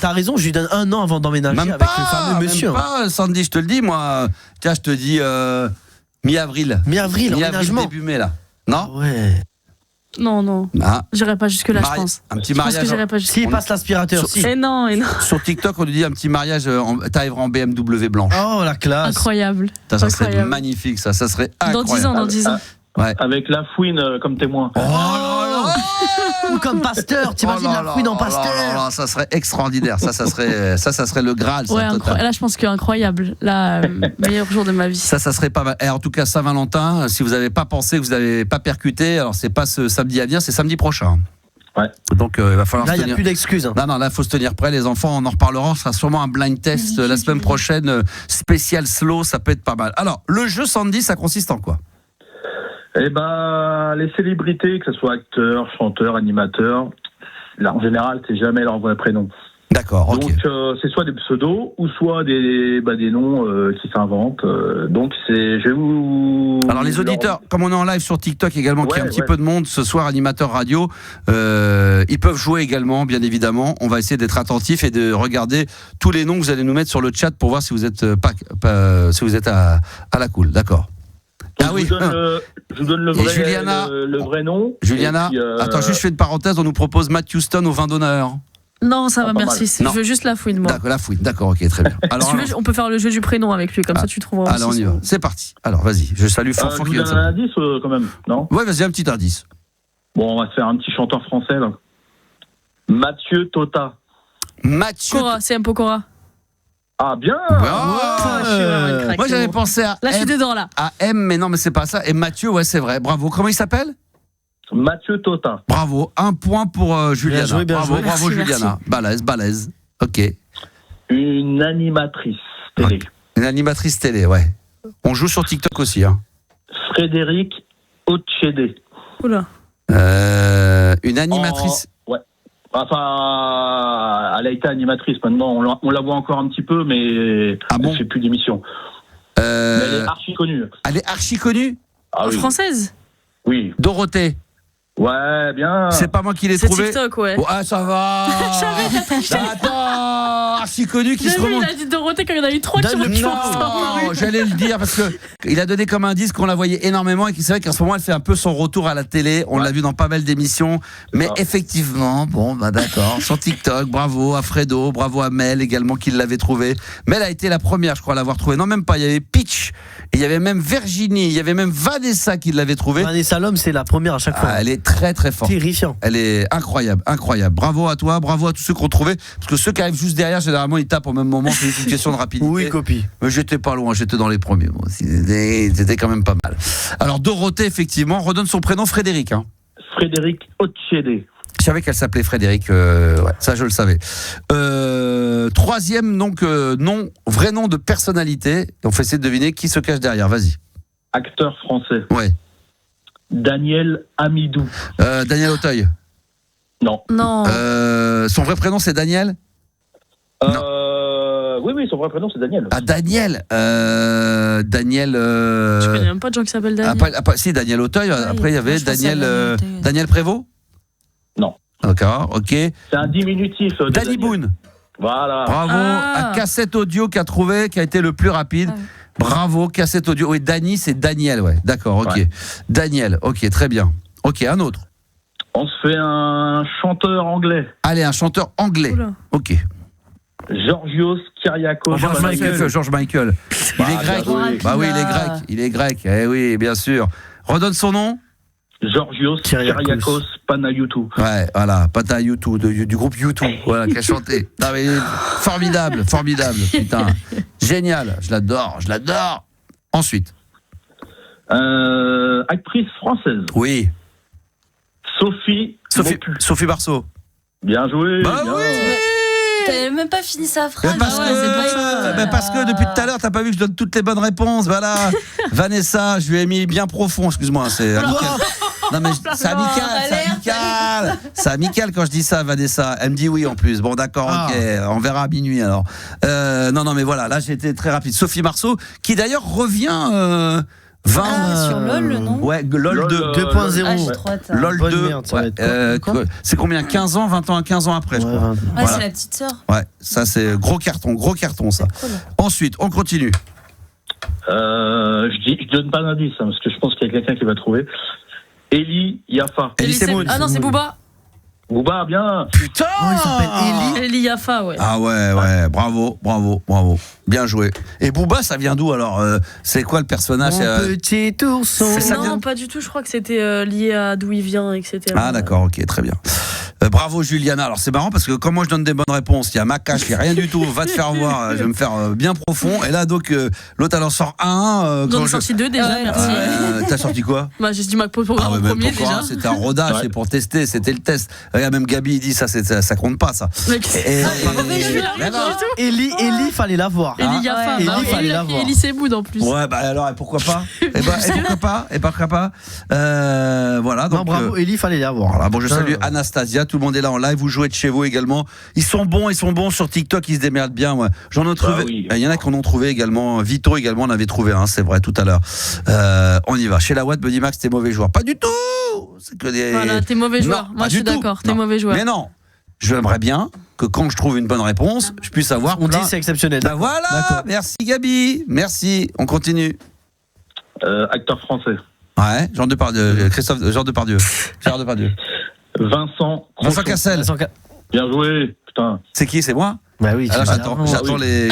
T'as raison. Je lui donne 1 an avant d'emménager avec le fameux monsieur. Même pas, Sandy, je te le dis, moi. Tiens, je te dis. Mi-avril, début mai là. Non? Ouais. Non. J'irai pas jusque là, je pense. Un petit mariage. S'il passe l'aspirateur, si. Et non. Sur TikTok, on nous dit un petit mariage, t'arriveras en BMW blanche. Oh la classe. Incroyable. Ça serait magnifique, ça serait incroyable. Dans 10 ans. Ouais. Avec la fouine comme témoin. Oh là là. Ou comme pasteur, t'imagines la fouine en pasteur. Ça serait extraordinaire. Ça serait le Graal. Là, je pense que incroyable. Là, meilleur jour de ma vie. Ça serait pas mal. Et en tout cas, Saint-Valentin, si vous n'avez pas pensé, que vous n'avez pas percuté, alors c'est pas ce samedi à venir, c'est samedi prochain. Ouais. Donc il va falloir. Là, il n'y a plus d'excuses. Non, là, il faut se tenir prêt. Les enfants, on en reparlera. Ce sera sûrement un blind test la semaine prochaine. Spécial slow, ça peut être pas mal. Alors, le jeu Sandy, ça consiste en quoi? Les célébrités, que ce soit acteurs, chanteurs, animateurs, là, en général, c'est jamais leur vrai prénom. D'accord, ok. Donc, c'est soit des pseudos ou soit des noms qui s'inventent. Donc, je vais vous... Alors, les auditeurs, comme on est en live sur TikTok également, qui a un petit peu de monde ce soir, animateur radio, ils peuvent jouer également, bien évidemment. On va essayer d'être attentifs et de regarder tous les noms que vous allez nous mettre sur le chat pour voir si vous êtes, si vous êtes à la cool. D'accord. Donc, je vous donne le vrai nom. Juliana, puis, attends, juste je fais une parenthèse, on nous propose Matt Houston au vin d'honneur. Non, ça va, merci. Je veux juste la fouine, moi. D'accord, la fouine, d'accord, ok, très bien. Alors, si tu veux, on peut faire le jeu du prénom avec lui, comme ça tu trouveras. Alors on y va, c'est parti. Alors vas-y, je salue Fanfan qui vient de ça. Un indice quand même, non? Ouais, vas-y, un petit indice. Bon, on va se faire un petit chanteur français, là. Mathieu Tota. Cora, c'est un peu Cora. Ah bien. Moi j'avais pensé à là, je suis dedans là. À M, mais non, mais c'est pas ça. Et Mathieu, ouais, c'est vrai. Bravo. Comment il s'appelle? Mathieu Tota. Bravo. 1 point pour Juliana. Bravo, merci, Juliana. Balèze. Ok. Une animatrice télé. Okay. Une animatrice télé, ouais. On joue sur TikTok aussi, hein. Frédéric Ochede. Oula. Une animatrice. Ouais. Enfin, elle a été animatrice maintenant. On la voit encore un petit peu, mais elle ne fait plus d'émission. Mais elle est archi connue. Elle est archi connue? Oui. Française? Oui. Dorothée. Ouais, bien. C'est pas moi qui l'ai trouvé. C'est TikTok, ouais. Ah, ça va. Attends, archi connu qui se remonte. Il a dit Dorothée quand il y en a eu 3 qui ont Non, j'allais le dire parce que il a donné comme indice qu'on la voyait énormément et qu'il savait qu'en ce moment elle fait un peu son retour à la télé. On l'a vu dans pas mal d'émissions. Mais effectivement, bon, bah d'accord, sur TikTok, bravo à Fredo, bravo à Mel également qui l'avait trouvé. Mel a été la première, je crois, à l'avoir trouvé. Non, même pas. Il y avait Peach, et il y avait même Virginie, il y avait même Vanessa qui l'avait trouvé. Vanessa l'homme, c'est la première à chaque fois. Elle est très très forte. Terrifiant. Elle est incroyable. Bravo à toi, bravo à tous ceux qui ont trouvé. Parce que ceux qui arrivent juste derrière, généralement, ils tapent au même moment. C'est une question de rapidité. Oui, copie. Mais j'étais pas loin, j'étais dans les premiers. Moi. C'était quand même pas mal. Alors, Dorothée, effectivement, redonne son prénom Frédéric. Hein. Frédéric Ochede. Je savais qu'elle s'appelait Frédéric, ça je le savais. Troisième donc, vrai nom de personnalité. On fait essayer de deviner qui se cache derrière, vas-y. Acteur français. Ouais. Daniel Amidou. Daniel Auteuil. Non. Son vrai prénom c'est Daniel ? Oui, son vrai prénom c'est Daniel. Ah, Daniel. Daniel. Je connais même pas de gens qui s'appellent Daniel. Si, Daniel Auteuil. Après, il y avait Daniel Prévost ? Non. D'accord, ok. C'est un diminutif. Danny Boone. Voilà. Bravo. À cassette audio qui a été le plus rapide. Bravo, cassette audio. Oui, Danny, c'est Daniel, ouais. D'accord, ok. Ouais. Daniel, ok, très bien. Ok, un autre. On se fait un chanteur anglais. Allez, un chanteur anglais. Oula. Ok. Georgios Kyriakos. George Michael. Il est grec. Bah oui, il est grec. Eh oui, bien sûr. Redonne son nom. Georgios Kyriakos Panayiotou. Ouais, voilà, Panayiotou du groupe U2, voilà, qui a chanté. Non, mais formidable, putain. Génial, je l'adore. Ensuite. Actrice française. Oui. Sophie Marceau. Bien joué. Bah oui. T'avais même pas fini sa phrase. Parce que depuis tout à l'heure, t'as pas vu que je donne toutes les bonnes réponses. Voilà. Vanessa, je lui ai mis bien profond. Excuse-moi, c'est amical. Non mais c'est amical. C'est amical quand je dis ça, Vanessa. Elle me dit oui en plus. Bon d'accord, ok. On verra à minuit alors. Non mais voilà. Là j'ai été très rapide. Sophie Marceau, qui d'ailleurs revient. Sur LOL, non ? Ouais, LOL 2.0. LOL 2. C'est combien ? 15 ans, 20 ans à 15 ans après, je crois. Ouais, c'est la petite sœur. Ouais, ça c'est gros carton ça. Cool. Ensuite, on continue. Je donne pas d'indice, parce que je pense qu'il y a quelqu'un qui va trouver. Eli Yafa. Ah non, c'est Booba. Booba, bien. Putain, il s'appelle Eli Yafa, ouais. Ah ouais, bravo. Bien joué. Et Booba, ça vient d'où alors ? C'est quoi le personnage ? Mon petit ourson. Non, pas du tout. Je crois que c'était lié à d'où il vient, etc. Ah d'accord, ok, très bien. Bravo Juliana. Alors c'est marrant parce que quand moi je donne des bonnes réponses, il y a Macache, il n'y a rien du tout. Va te faire voir, je vais me faire bien profond. Et là donc l'autre elle en sort un. J'en ai sorti deux déjà, merci. T'as sorti quoi ? Bah j'ai dit Mac pour en premier déjà. C'était un rodage, c'est pour tester, c'était le test. Regarde, même Gabi il dit ça compte pas ça. Eli, fallait la voir. Eli Yafa, Eli Semoud en plus. Ouais, bah alors, et pourquoi pas ? Et pourquoi pas voilà. Donc, non, bravo, Eli, fallait la voir. Voilà, bon, je salue Anastasia, tout le monde est là en live, vous jouez de chez vous également. Ils sont bons sur TikTok, ils se démerdent bien. Ouais. J'en ai trouvé. Il y en a qui en ont trouvé également. Vito également, on avait trouvé un, c'est vrai, tout à l'heure. On y va. Chez la Watt, Buddy Max, t'es mauvais joueur. Pas du tout. C'est que des. Voilà, t'es mauvais joueur. Moi, je suis d'accord, t'es mauvais joueur. Mais non. J'aimerais bien que quand je trouve une bonne réponse, je puisse avoir. On dit c'est exceptionnel. Ben voilà. D'accord. Merci Gabi. Merci. On continue. Acteur français. Ouais. Jean Depardieu. Gérard Depardieu. Vincent Cassel. Bien joué. Putain. C'est qui ? C'est moi ? Bah oui, j'attends les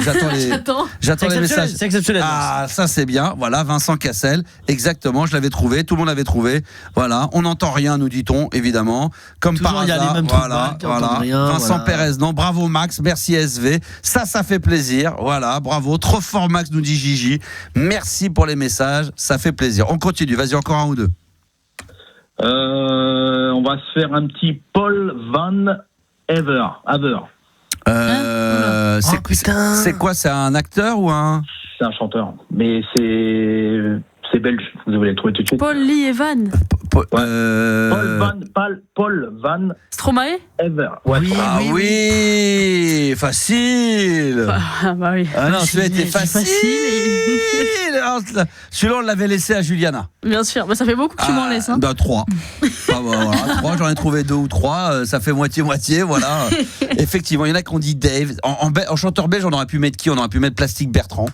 messages. C'est exceptionnel. Ah, ça c'est bien. Voilà, Vincent Cassel. Exactement, je l'avais trouvé. Tout le monde l'avait trouvé. Voilà, on n'entend rien, nous dit-on, évidemment. Comme toujours par hasard. Voilà. Vincent Pérez. Non, bravo Max. Merci SV. Ça fait plaisir. Voilà, bravo. Trop fort Max, nous dit Gigi. Merci pour les messages. Ça fait plaisir. On continue. Vas-y, encore un ou deux. On va se faire un petit Paul Van Haver. C'est quoi ? C'est un acteur ou un ? C'est un chanteur, mais c'est belge. Vous allez le trouver tout de suite. Paul Lee Evan. Paul Van Stromae. Ever. Ouais. Oui, facile. Bah oui. Ah non, celui-là était facile. Celui-là, on l'avait laissé à Juliana. Bien sûr, bah, ça fait beaucoup que tu m'en laisses. Hein. 3. Voilà, 3, j'en ai trouvé 2 ou 3. Ça fait moitié-moitié, voilà. Effectivement, il y en a qui ont dit Dave. En chanteur belge, on aurait pu mettre qui ? On aurait pu mettre Plastique Bertrand.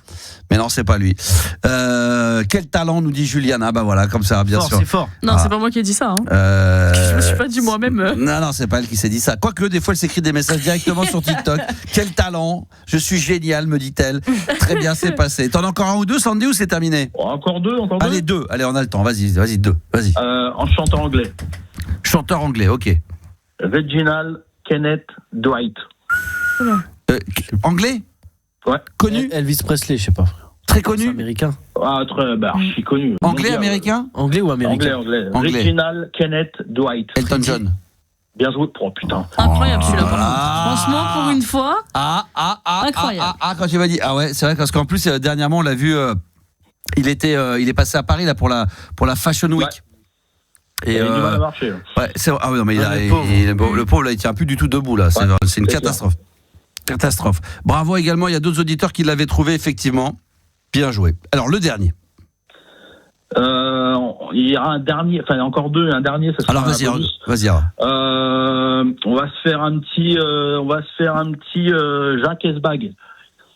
Mais non, c'est pas lui. Quel talent, nous dit Juliana. Bah voilà, comme ça, bien sûr. C'est fort. Non, c'est pas moi qui ai dit ça. Hein. Je me suis pas dit moi-même. Non, c'est pas elle qui s'est dit ça. Quoique, des fois, elle s'écrit des messages directement sur TikTok. Quel talent. Je suis génial, me dit-elle. Très bien, c'est passé. T'en as encore un ou deux, Sandy, ou c'est terminé ? Encore deux. Allez, 2. Allez, on a le temps. Vas-y, 2. Vas-y. En chanteur anglais. Chanteur anglais, ok. Reginald Kenneth Dwight. Anglais ? Ouais. Connu ? Elvis Presley, je sais pas. Très connu ? Américain. Ah, je suis connu. Anglais, américain ? Anglais ou américain ? Anglais. Reginald Kenneth Dwight. Elton John. Bien joué. Oh putain. Incroyable celui-là. Franchement, pour une fois. Incroyable. Quand tu m'as dit. Ah ouais, c'est vrai parce qu'en plus dernièrement on l'a vu. Il est passé à Paris là pour la Fashion Week. Ouais. Et il a du mal à marcher. Ouais, c'est vrai. Ah oui, non, mais le pauvre là, il tient plus du tout debout là. C'est une catastrophe. Catastrophe. Bravo également. Il y a d'autres auditeurs qui l'avaient trouvé effectivement. Bien joué. Alors le dernier. Il y aura un dernier, enfin encore deux, un dernier. Ça alors vas-y. On va se faire un petit, Jacques Esbag.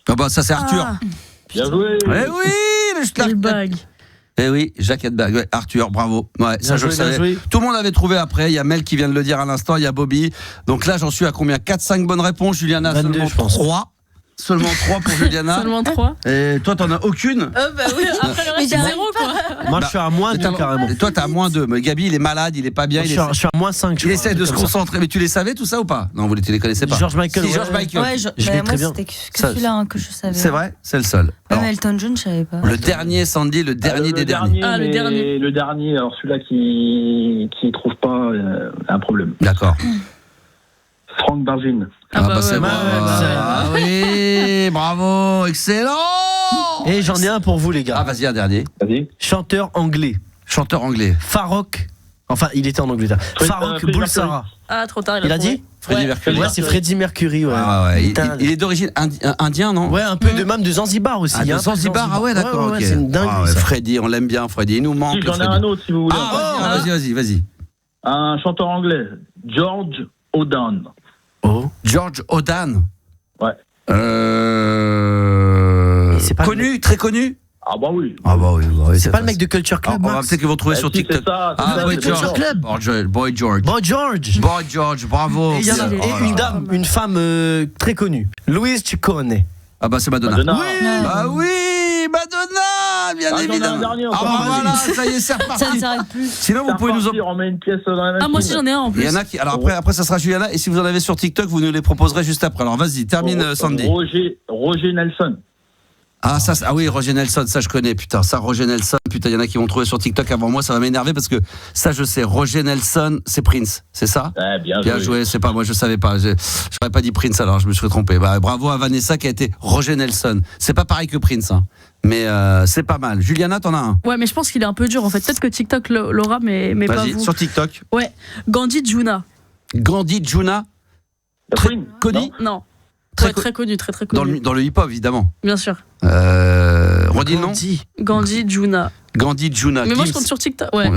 Ah bah ça c'est Arthur. Bien joué. Eh oui, le Esbag. Eh oui, Jacques Esbag. Ouais, Arthur, bravo. Ouais, ça je le savais. Tout le monde avait trouvé après. Il y a Mel qui vient de le dire à l'instant. Il y a Bobby. Donc là j'en suis à combien? 4-5 bonnes réponses. Juliana 22, seulement 3. Seulement 3 pour Juliana. Seulement 3. Et toi, t'en as aucune? Bah oui, après le reste, c'est 0, quoi. Moi, je suis à moins 2 carrément. Toi, t'es à moins 2. Mais Gabi, il est malade, il est pas bien. Je suis à moins 5. Il essaie de se concentrer. Mais tu les savais, tout ça ou pas? Non, tu les connaissais pas. George Michael. Si, George Michael. Ouais, je l'ai très bien. C'était que celui-là que je savais. C'est vrai? C'est le seul. Même Elton John, je savais pas. Le dernier, Sandy, le dernier des derniers. Le dernier. Le dernier, alors celui-là qui trouve pas un problème. D'accord. Franck Bargine. C'est bon. Oui, bravo, excellent. Et j'en ai un pour vous les gars. Ah vas-y, un dernier. Vas-y. Chanteur anglais. Farrokh. Enfin, il était en Angleterre. Farrokh Bulsara. Ah, trop tard. Il a dit Freddie Mercury. Ouais, c'est Freddie Mercury. Ouais. Il est d'origine indien, non? Ouais, un peu de même de Zanzibar aussi. De Zanzibar, ah ouais, d'accord. C'est une dingue. Freddie, on l'aime bien, Freddie. Il nous manque. J'en ai un autre si vous voulez. Vas-y. Un chanteur anglais, George Odan. George Odan. Ouais. Connu, très connu. Ah bah oui. C'est pas le mec de Culture Club. On va peut-être qu'ils vont trouver sur TikTok. Boy George. Boy George, bravo. Et il y en a une femme très connue, Louise Ciccone. Ah bah c'est Madonna. Oui, Madonna, bien évidemment. Voilà, ça y est, c'est reparti. Ça ne s'arrête plus. Sinon vous pouvez nous en... On met une pièce dans la même. Moi aussi j'en ai un en plus. Il y en a qui... Alors après ça sera Juliana, et si vous en avez sur TikTok, vous nous les proposerez juste après. Alors vas-y, termine Sandy. Roger Nelson. Ah oui, Roger Nelson, ça je connais, putain, Roger Nelson, putain, il y en a qui vont trouver sur TikTok avant moi, ça va m'énerver parce que ça je sais, Roger Nelson, c'est Prince, c'est ça? Bien joué, c'est pas moi, je savais pas, j'aurais pas dit Prince alors, je me suis trompé. Bravo à Vanessa qui a été Roger Nelson. C'est pas pareil que Prince, hein. Mais c'est pas mal. Juliana, t'en as un? Ouais, mais je pense qu'il est un peu dur en fait. Peut-être que TikTok l'aura, mais pas vous. Sur TikTok. Ouais, Gandhi Juna. Très connu? Non. Très connu, très connu. Dans le hip-hop, évidemment. Bien sûr. Redis le nom? Gandhi Juna. Mais moi je compte sur TikTok. Ouais.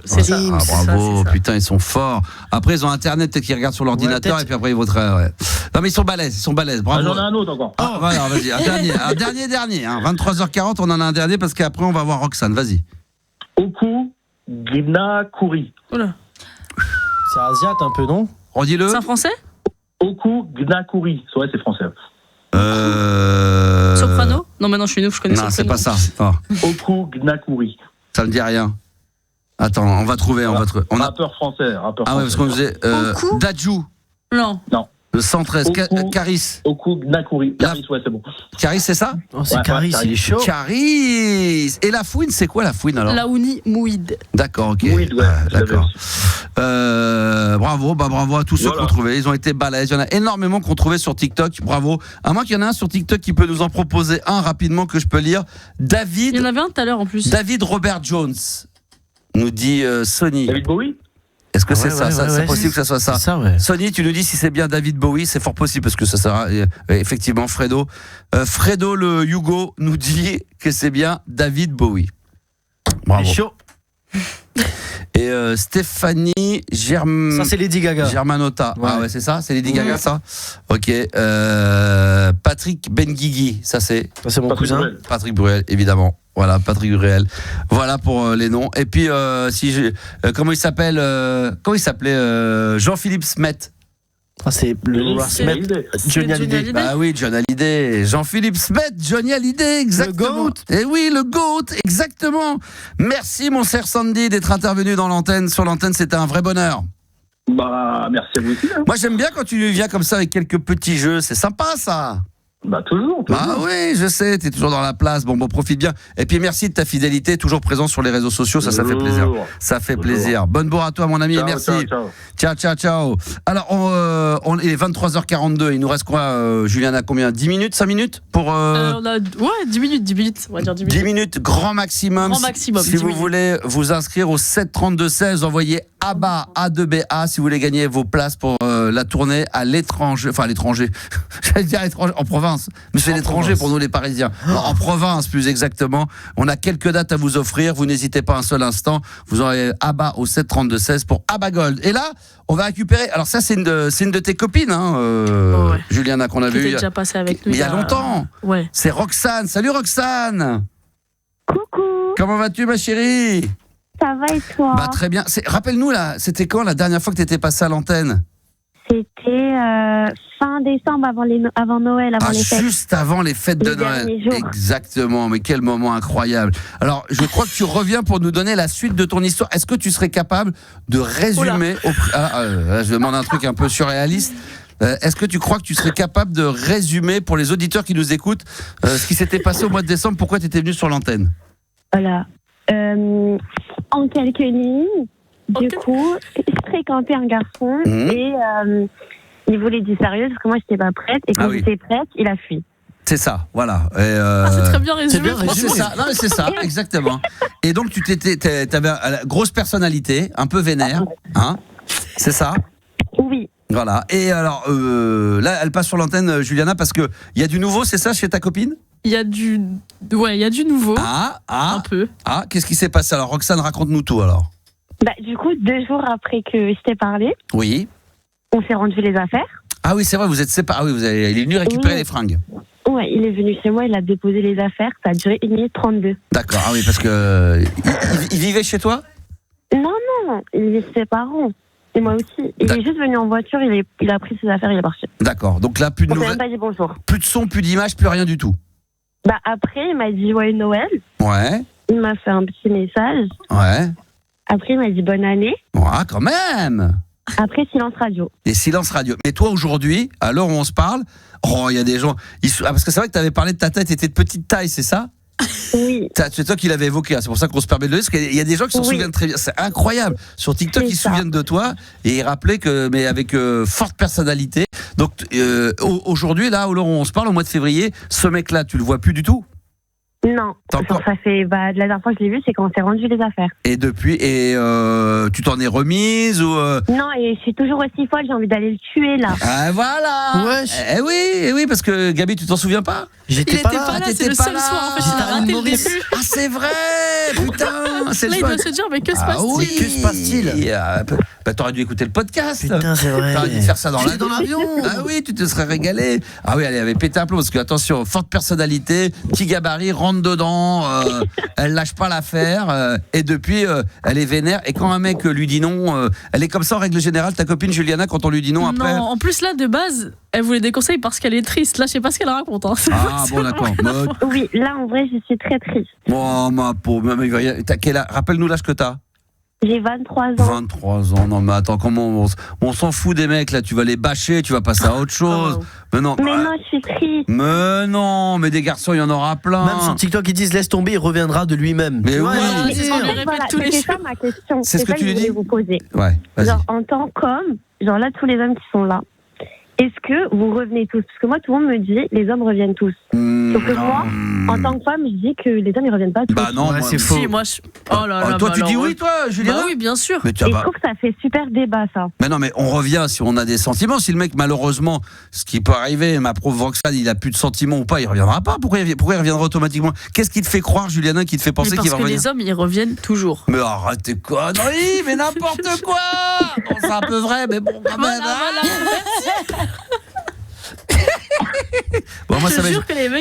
C'est ça. Bravo, putain, ils sont forts. Après, ils ont Internet, peut-être qu'ils regardent sur l'ordinateur et puis après ils voteraient. Ouais. Non, mais ils sont balèzes, Bravo. J'en ai un autre encore. Voilà, vas-y, un dernier. 23h40, on en a un dernier parce qu'après on va voir Roxane. Vas-y. Oku Gnakuri. Oula. C'est asiate un peu, non? Redis-le. C'est un français? Oku Gnakuri. Ouais, c'est français. Soprano? Non, mais non, je suis je connais Soprano. Non, c'est pas ça. Oku Gnakuri. Ça me dit rien. Attends, on va trouver. Rappeur français. Ouais, parce qu'on faisait Dadju. Non. Le 113, Caris. Oku Gnakuri. Caris, ouais, c'est bon. Caris, c'est ça? C'est Caris, il est chaud. Caris. Et la fouine, c'est quoi la fouine alors? Laouni Mouid. D'accord, ok. Mouid, ouais. D'accord. Bravo à tous ceux qui ont trouvé. Ils ont été balèzes. Il y en a énormément qui ont trouvé sur TikTok. Bravo. À moins qu'il y en ait un sur TikTok qui peut nous en proposer un rapidement que je peux lire. David. Il y en avait un tout à l'heure en plus. David Robert Jones nous dit Sony. David Bowie? Est-ce que c'est ça? C'est possible que ça soit ça. Ouais. Sony, tu nous dis si c'est bien David Bowie, c'est fort possible parce que ça sera effectivement Fredo. Fredo le Hugo nous dit que c'est bien David Bowie. Bravo. C'est chaud. Et Stéphanie ça c'est Lady Gaga. Germanotta. Ouais. Ah ouais, c'est ça, c'est Lady Gaga ça. Ok. Patrick Benguigui, ça c'est mon cousin. Patrick Bruel, évidemment. Voilà, Patrick Bruel. Voilà pour les noms. Et puis comment il s'appelait Jean-Philippe Smet. C'est le Smet. Johnny Hallyday. Bah oui, Johnny Hallyday. Jean-Philippe Smet, Johnny Hallyday, exactement. Le GOAT. Et oui, le GOAT, exactement. Merci mon cher Sandy d'être intervenu sur l'antenne, c'était un vrai bonheur. Merci à vous aussi. Hein. Moi j'aime bien quand tu viens comme ça avec quelques petits jeux, c'est sympa ça. Bah toujours. Ah oui, je sais, t'es toujours dans la place. Bon, profite bien. Et puis merci de ta fidélité, toujours présent sur les réseaux sociaux, ça fait plaisir. Ça fait plaisir. Bonne bourre à toi, mon ami, ciao, merci. Ciao. Alors, il est 23h42, il nous reste quoi, Juliana, combien 10 minutes, 5 minutes pour on a 10 minutes, on va dire 10 minutes. 10 minutes, grand maximum. Si vous voulez vous inscrire au 732-16, envoyez ABBA, A2BA, si vous voulez gagner vos places pour la tournée à l'étranger, enfin à l'étranger, j'allais dire à l'étranger, en province, mais c'est l'étranger pour nous les Parisiens, en province plus exactement. On a quelques dates à vous offrir, vous n'hésitez pas un seul instant, vous aurez ABBA au 732-16 pour ABBA Gold. Et là, on va récupérer, alors ça c'est une de tes copines, Juliana, qu'on a vu déjà passé avec nous il y a longtemps. Ouais. C'est Roxane. Salut Roxane. Coucou. Comment vas-tu, ma chérie? Ça va et toi? Bah très bien. Rappelle-nous là, c'était quand la dernière fois que tu étais passée à l'antenne? C'était fin décembre, avant Noël, avant les fêtes. Juste avant les fêtes de Noël. Exactement, mais quel moment incroyable. Alors, je crois que tu reviens pour nous donner la suite de ton histoire. Est-ce que tu serais capable de résumer je demande un truc un peu surréaliste. Est-ce que tu crois que tu serais capable de résumer pour les auditeurs qui nous écoutent ce qui s'était passé au mois de décembre, pourquoi tu étais venu sur l'antenne? Voilà. En quelques lignes, du coup, je fréquentais un garçon et il voulait du sérieux parce que moi, j'étais pas prête. Et quand j'étais prête, il a fui. C'est ça, voilà. c'est très bien résumé. C'est ça, non, mais c'est ça, exactement. Et donc, t'avais une grosse personnalité, un peu vénère, hein? C'est ça? Oui. Voilà. Et alors, là, elle passe sur l'antenne, Juliana, parce que il y a du nouveau, c'est ça, chez ta copine? Il y a du nouveau. Un peu. Qu'est-ce qui s'est passé? Alors, Roxane, raconte-nous tout, alors. Du coup, 2 jours après que je t'ai parlé, oui, on s'est rendu les affaires. Ah oui, c'est vrai, vous êtes séparés. Ah oui, il est venu récupérer les fringues. Ouais, il est venu chez moi, il a déposé les affaires, ça a duré 1h32. D'accord, ah oui, parce que il vivait chez toi? Non, il est ses parents. Et moi aussi. Il est juste venu en voiture, il a pris ses affaires, il est parti. D'accord, donc là, plus de nouvelles. On s'est même pas dit bonjour. Plus de son, plus d'image, plus rien du tout. Après, il m'a dit joyeux Noël. Ouais. Il m'a fait un petit message. Ouais. Après, il m'a dit bonne année. Ouais, quand même. Après, silence radio. Et silence radio. Mais toi, aujourd'hui, à l'heure où on se parle, il y a des gens. Parce que c'est vrai que tu avais parlé de ta tête, était de petite taille, c'est ça? Oui. C'est toi qui l'avais évoqué, c'est pour ça qu'on se permet de le dire, parce qu'il y a des gens qui s'en souviennent très bien. C'est incroyable. Sur TikTok, ils se souviennent de toi et ils rappelaient mais avec forte personnalité. Donc, aujourd'hui, là, à l'heure où on se parle, au mois de février, ce mec-là, tu le vois plus du tout? Non, ça fait la dernière fois que je l'ai vu, c'est quand on s'est rendu les affaires. Et depuis, tu t'en es remise ou Non, et je suis toujours aussi folle, j'ai envie d'aller le tuer là. Ah voilà. Ouais. Oui, parce que Gabi, tu t'en souviens pas? J'étais pas là, c'est le seul soir en fait, il a raté le début. Ah c'est vrai, putain. Là, il doit se dire, mais que se passe-t-il? Que se passe-t-il? T'aurais dû écouter le podcast. Putain, c'est vrai. T'aurais dû faire ça dans l'avion. Ah oui, tu te serais régalé. Ah oui, elle avait pété un plomb parce que attention, forte personnalité, petit gabarit, rentre dedans, elle lâche pas l'affaire et depuis elle est vénère et quand un mec lui dit non, elle est comme ça en règle générale, ta copine Juliana, quand on lui dit non après. Non, en plus là de base, elle voulait des conseils parce qu'elle est triste. Là, je sais pas ce qu'elle raconte. Hein. Ah bon, d'accord. Oui, là en vrai, je suis très triste. Oh ma pauvre, rappelle-nous l'âge que t'as. J'ai 23 ans. 23 ans, non mais attends, comment on s'en fout des mecs là, tu vas les bâcher, tu vas passer à autre chose. Mais non, je suis triste. Mais non, mais des garçons, il y en aura plein. Même sur TikTok, ils disent laisse tomber, il reviendra de lui-même. Mais oui, c'est ça, on lui répète tous les jours. C'est ça ma question. C'est ce que tu lui dis. Vous poser. Ouais, vas-y. Genre en tant qu'homme, là tous les hommes qui sont là, est-ce que vous revenez tous? Parce que moi, tout le monde me dit les hommes reviennent tous. Sauf que moi, en tant que femme, je dis que les hommes ils reviennent pas tous. Bah non, c'est faux. Si, moi, oh là là. Toi, tu dis oui, toi, Juliana? Bah oui, bien sûr. Mais et je trouve que ça fait super débat, ça. Mais non, mais on revient si on a des sentiments. Si le mec, malheureusement, ce qui peut arriver, ma pauvre Roxane, il a plus de sentiments ou pas, il reviendra pas. Pourquoi il reviendra automatiquement? Qu'est-ce qui te fait croire, Juliana, qui te fait penser qu'il va revenir? Parce que les hommes, ils reviennent toujours. Mais arrête tes conneries, mais n'importe quoi. Bon, c'est un peu vrai, mais bon, quand même. Bon, moi,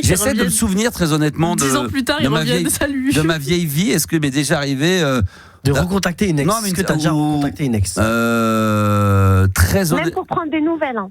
j'essaie de me souvenir très honnêtement 10 ans plus tard, ils reviennent, salut. de ma vieille vie. Est-ce que m'est déjà arrivé de recontacter une ex? Non, mais est-ce que t'as déjà recontacté une ex? Très Même pour prendre des nouvelles. Hein.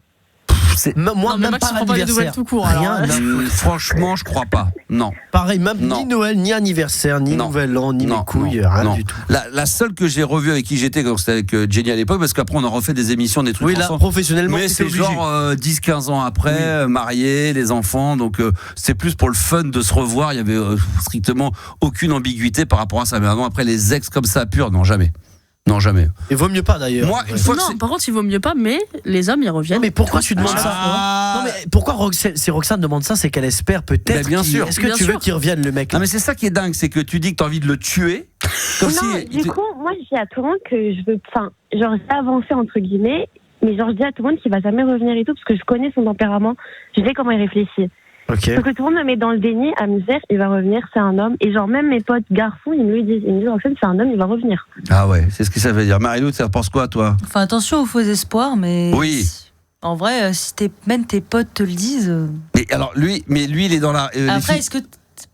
Moi, même pas l'anniversaire. Tout court, rien. Franchement, je crois pas. Non. Pareil, même ni Noël, ni anniversaire, ni Nouvel An, ni mes couilles, rien du tout. La seule que j'ai revue avec qui j'étais, quand c'était avec Jenny à l'époque, parce qu'après on a refait des émissions, des trucs ensemble. Oui, là, professionnellement, mais c'est genre 10-15 ans après, mariés, les enfants, donc c'est plus pour le fun de se revoir. Il y avait strictement aucune ambiguïté par rapport à ça. Mais avant, après, les ex comme ça pur, non, jamais. Non, jamais. Il vaut mieux pas d'ailleurs. Moi, une fois par contre, il vaut mieux pas, mais les hommes, ils reviennent. Non, mais pourquoi tu demandes ça? Non, mais pourquoi si Roxane demande ça, c'est qu'elle espère peut-être. Bien sûr. Est-ce que tu veux qu'il revienne, le mec? Non, mais c'est ça qui est dingue, c'est que tu dis que tu as envie de le tuer. Comme du coup, moi, je dis à tout le monde que je veux. Enfin, genre, avancer entre guillemets, mais genre, je dis à tout le monde qu'il va jamais revenir et tout, parce que je connais son tempérament, je sais comment il réfléchit. Okay. Parce que tout le monde me met dans le déni à me dire il va revenir, c'est un homme. Et genre même mes potes garçons, ils me le disent. Ils me disent en fait c'est un homme, il va revenir. Ah ouais, c'est ce que ça veut dire. Marie-Lou, tu penses quoi toi? Enfin attention aux faux espoirs, mais oui. En vrai, si même tes potes te le disent. Et alors lui il est dans la. Après, est-ce que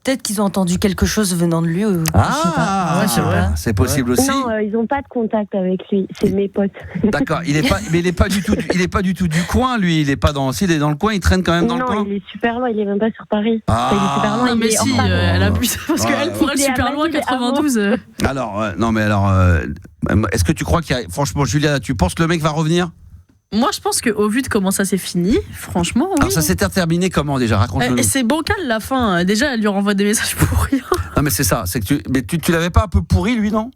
peut-être qu'ils ont entendu quelque chose venant de lui ou... c'est vrai. C'est possible aussi. Non, ils n'ont pas de contact avec lui. C'est mes potes. D'accord. Il est pas du tout du coin. Lui, il est pas dans. S'il est dans le coin, il traîne quand même dans le coin. Non, il est super loin. Il est même pas sur Paris. Il est super loin. Non, mais si, elle abuse parce qu'elle pourrait être super loin, 92. Alors, est-ce que tu crois qu'il y a, franchement, Julia, tu penses que le mec va revenir? Moi, je pense qu'au vu de comment ça s'est fini, franchement, oui. Alors, ça s'était terminé comment déjà? Raconte-le. C'est bancal la fin. Déjà, elle lui renvoie des messages pour rien. Non, mais c'est ça. C'est que tu l'avais pas un peu pourri, lui, non?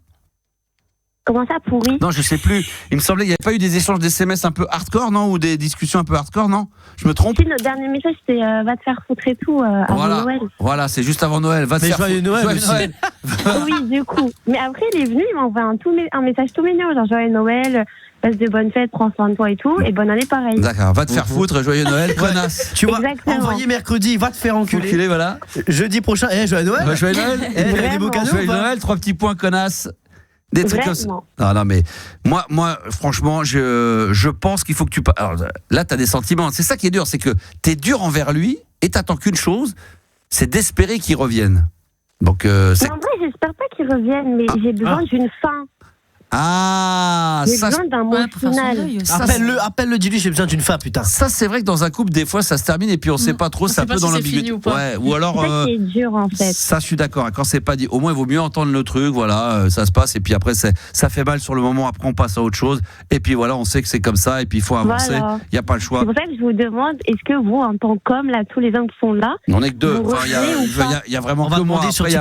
Comment ça, pourri? Non, je sais plus. Il me semblait qu'il n'y avait pas eu des échanges d'SMS un peu hardcore, non? Ou des discussions un peu hardcore, non? Je me trompe? Si, notre dernier message, c'était va te faire foutre et tout avant Noël. Voilà, c'est juste avant Noël. Va te faire joyeux Noël. Noël. Oui, du coup. Mais après, il est venu, il m'a envoyé un message tout mignon, genre joyeux Noël. Passe de bonnes fêtes, prends soin de toi et tout, et bonne année pareil. D'accord, va te faire foutre, joyeux Noël, connasse. Tu vois, envoyé mercredi, va te faire enculer. Voilà. Jeudi prochain, joyeux Noël. Joyeux Noël. Des beaux cadeaux. Joyeux Noël, 3 petits points, connasse. Des trucs comme ça. Non, mais moi, franchement, je pense qu'il faut que tu. Alors là, t'as des sentiments. C'est ça qui est dur, c'est que t'es dur envers lui et t'attends qu'une chose, c'est d'espérer qu'il revienne. Donc, en vrai, j'espère pas qu'il revienne, mais j'ai besoin d'une fin. J'ai besoin d'un mot final. Appelle-le, dis-lui, j'ai besoin d'une fin, putain. Ça, c'est vrai que dans un couple, des fois, ça se termine et puis on sait pas trop, c'est un peu dans l'ambiguïté. Ou alors. C'est ça qui est dur, en fait. Ça, je suis d'accord. Quand c'est pas dit, au moins, il vaut mieux entendre le truc, voilà, ça se passe, et puis après, ça fait mal sur le moment, après, on passe à autre chose, et puis voilà, on sait que c'est comme ça, et puis il faut avancer, il n'y a pas le choix. C'est pour ça que je vous demande, est-ce que vous, en tant qu'homme, là, tous les hommes qui sont là. On est que deux. Il y a vraiment que moi. Après, il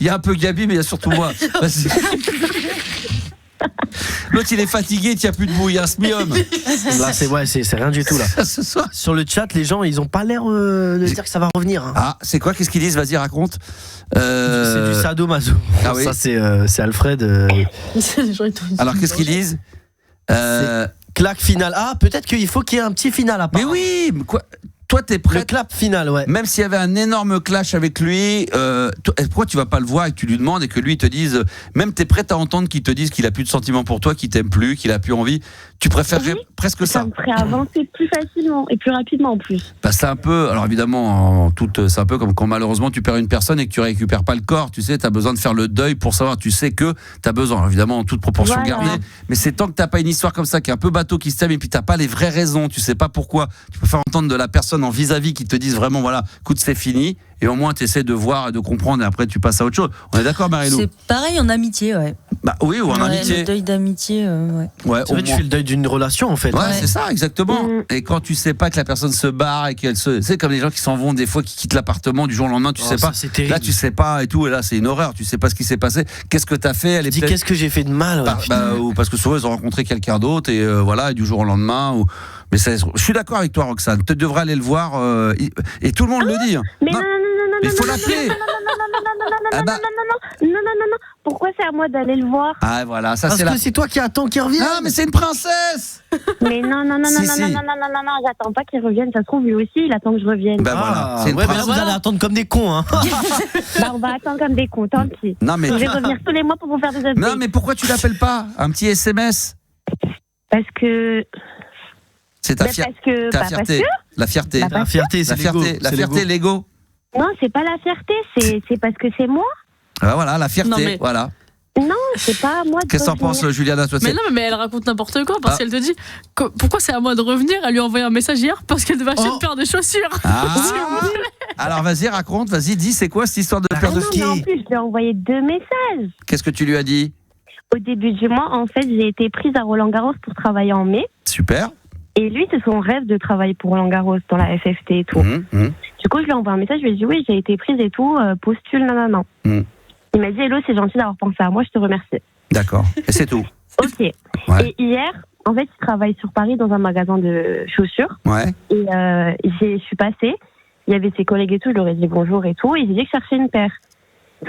y a un peu Gabi, mais il y a surtout moi. L'autre il est fatigué, il n'y a plus debout, il y a un smium. Là c'est rien du tout là. Sur le chat, les gens ils ont pas l'air de dire que ça va revenir. Ah, c'est quoi? Qu'est-ce qu'ils disent? Vas-y, raconte. C'est du sadomaso. Ah oui. Ça c'est Alfred. Alors qu'est-ce qu'ils disent? Claque finale. Ah, peut-être qu'il faut qu'il y ait un petit final à part. Mais oui, quoi? Toi, t'es prêt. Le clap final, ouais. Même s'il y avait un énorme clash avec lui, pourquoi tu vas pas le voir et que tu lui demandes et que lui te dise, même t'es prête à entendre qu'il te dise qu'il a plus de sentiments pour toi, qu'il t'aime plus, qu'il a plus envie. Tu préférerais presque ça. Ça me ferait avancer plus facilement et plus rapidement en plus. Bah, c'est un peu, alors évidemment, c'est un peu comme quand malheureusement tu perds une personne et que tu récupères pas le corps. Tu sais, t'as besoin de faire le deuil pour savoir. Tu sais que t'as besoin, alors, évidemment, en toute proportion gardée. Mais c'est tant que t'as pas une histoire comme ça, qui est un peu bateau, qui se termine et puis t'as pas les vraies raisons. Tu sais pas pourquoi. Tu peux faire entendre de la personne en vis-à-vis qui te disent vraiment, voilà, écoute, c'est fini. Et au moins, tu essaies de voir et de comprendre et après, tu passes à autre chose. On est d'accord, Marie-Lou? C'est pareil en amitié, ouais. Bah oui, ou en amitié. Le deuil d'amitié, ouais. C'est vrai, tu fais le deuil d'une relation, en fait. Ouais, c'est ça, exactement. Et quand tu sais pas que la personne se barre et qu'elle se. C'est comme les gens qui s'en vont des fois, qui quittent l'appartement du jour au lendemain, tu sais pas. Là, tu sais pas et tout. Et là, c'est une horreur. Tu sais pas ce qui s'est passé. Qu'est-ce que t'as fait? Elle est dit qu'est-ce que j'ai fait de mal? Ou parce que souvent, ils ont rencontré quelqu'un d'autre et voilà, et du jour au lendemain. Mais je suis d'accord avec toi, Roxane. Tu devrais aller le voir. Et tout le monde le dit. Mais non. Il faut l'appeler. Non. Pourquoi c'est à moi d'aller le voir? Ah voilà, ça parce que c'est toi qui attends qu'il revienne. Non, mais c'est une princesse. Mais non, j'attends pas qu'il revienne. Ça se trouve lui aussi, il attend que je revienne. Ben voilà, c'est une princesse. Là, vous allez attendre comme des cons, hein. On va attendre comme des cons, tant pis. Non mais. Je vais revenir tous les mois pour vous faire des updates. Non mais pourquoi tu l'appelles pas? Un petit SMS. Parce que. C'est ta fierté. La fierté. La fierté, c'est l'ego. La fierté, l'ego. Non, c'est pas la fierté, c'est parce que c'est moi. Ah voilà, la fierté, voilà. Non, c'est pas à moi de Qu'est-ce que t'en penses, Juliana, toi? Mais non, mais elle raconte n'importe quoi parce qu'elle te dit pourquoi c'est à moi de revenir. Elle lui a envoyé un message hier parce qu'elle devait acheter une paire de chaussures. Alors vas-y, raconte, vas-y, dis, c'est quoi cette histoire de paire de ski? En plus, je lui ai envoyé 2 messages. Qu'est-ce que tu lui as dit? Au début du mois, en fait, j'ai été prise à Roland-Garros pour travailler en mai. Super. Et lui, c'est son rêve de travailler pour Roland-Garros dans la FFT et tout. Du coup, je lui ai envoyé un message, je lui ai dit oui, j'ai été prise et tout, postule, non. Il m'a dit hello, c'est gentil d'avoir pensé à moi, je te remercie. D'accord. Et c'est tout. Ok. Ouais. Et hier, en fait, il travaille sur Paris dans un magasin de chaussures. Ouais. Et je suis passée, il y avait ses collègues et tout, je leur ai dit bonjour et tout, et il disait que je cherchais une paire.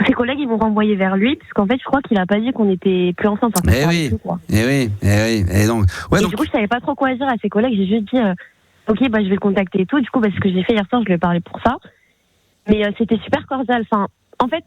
Ses collègues, ils m'ont renvoyé vers lui, parce qu'en fait, je crois qu'il a pas dit qu'on était plus ensemble. Enfin, Et donc, du coup, je savais pas trop quoi dire à ses collègues. J'ai juste dit, ok, je vais le contacter et tout. Du coup, ce que j'ai fait hier soir, je lui ai parlé pour ça. Mais c'était super cordial. Enfin, en fait,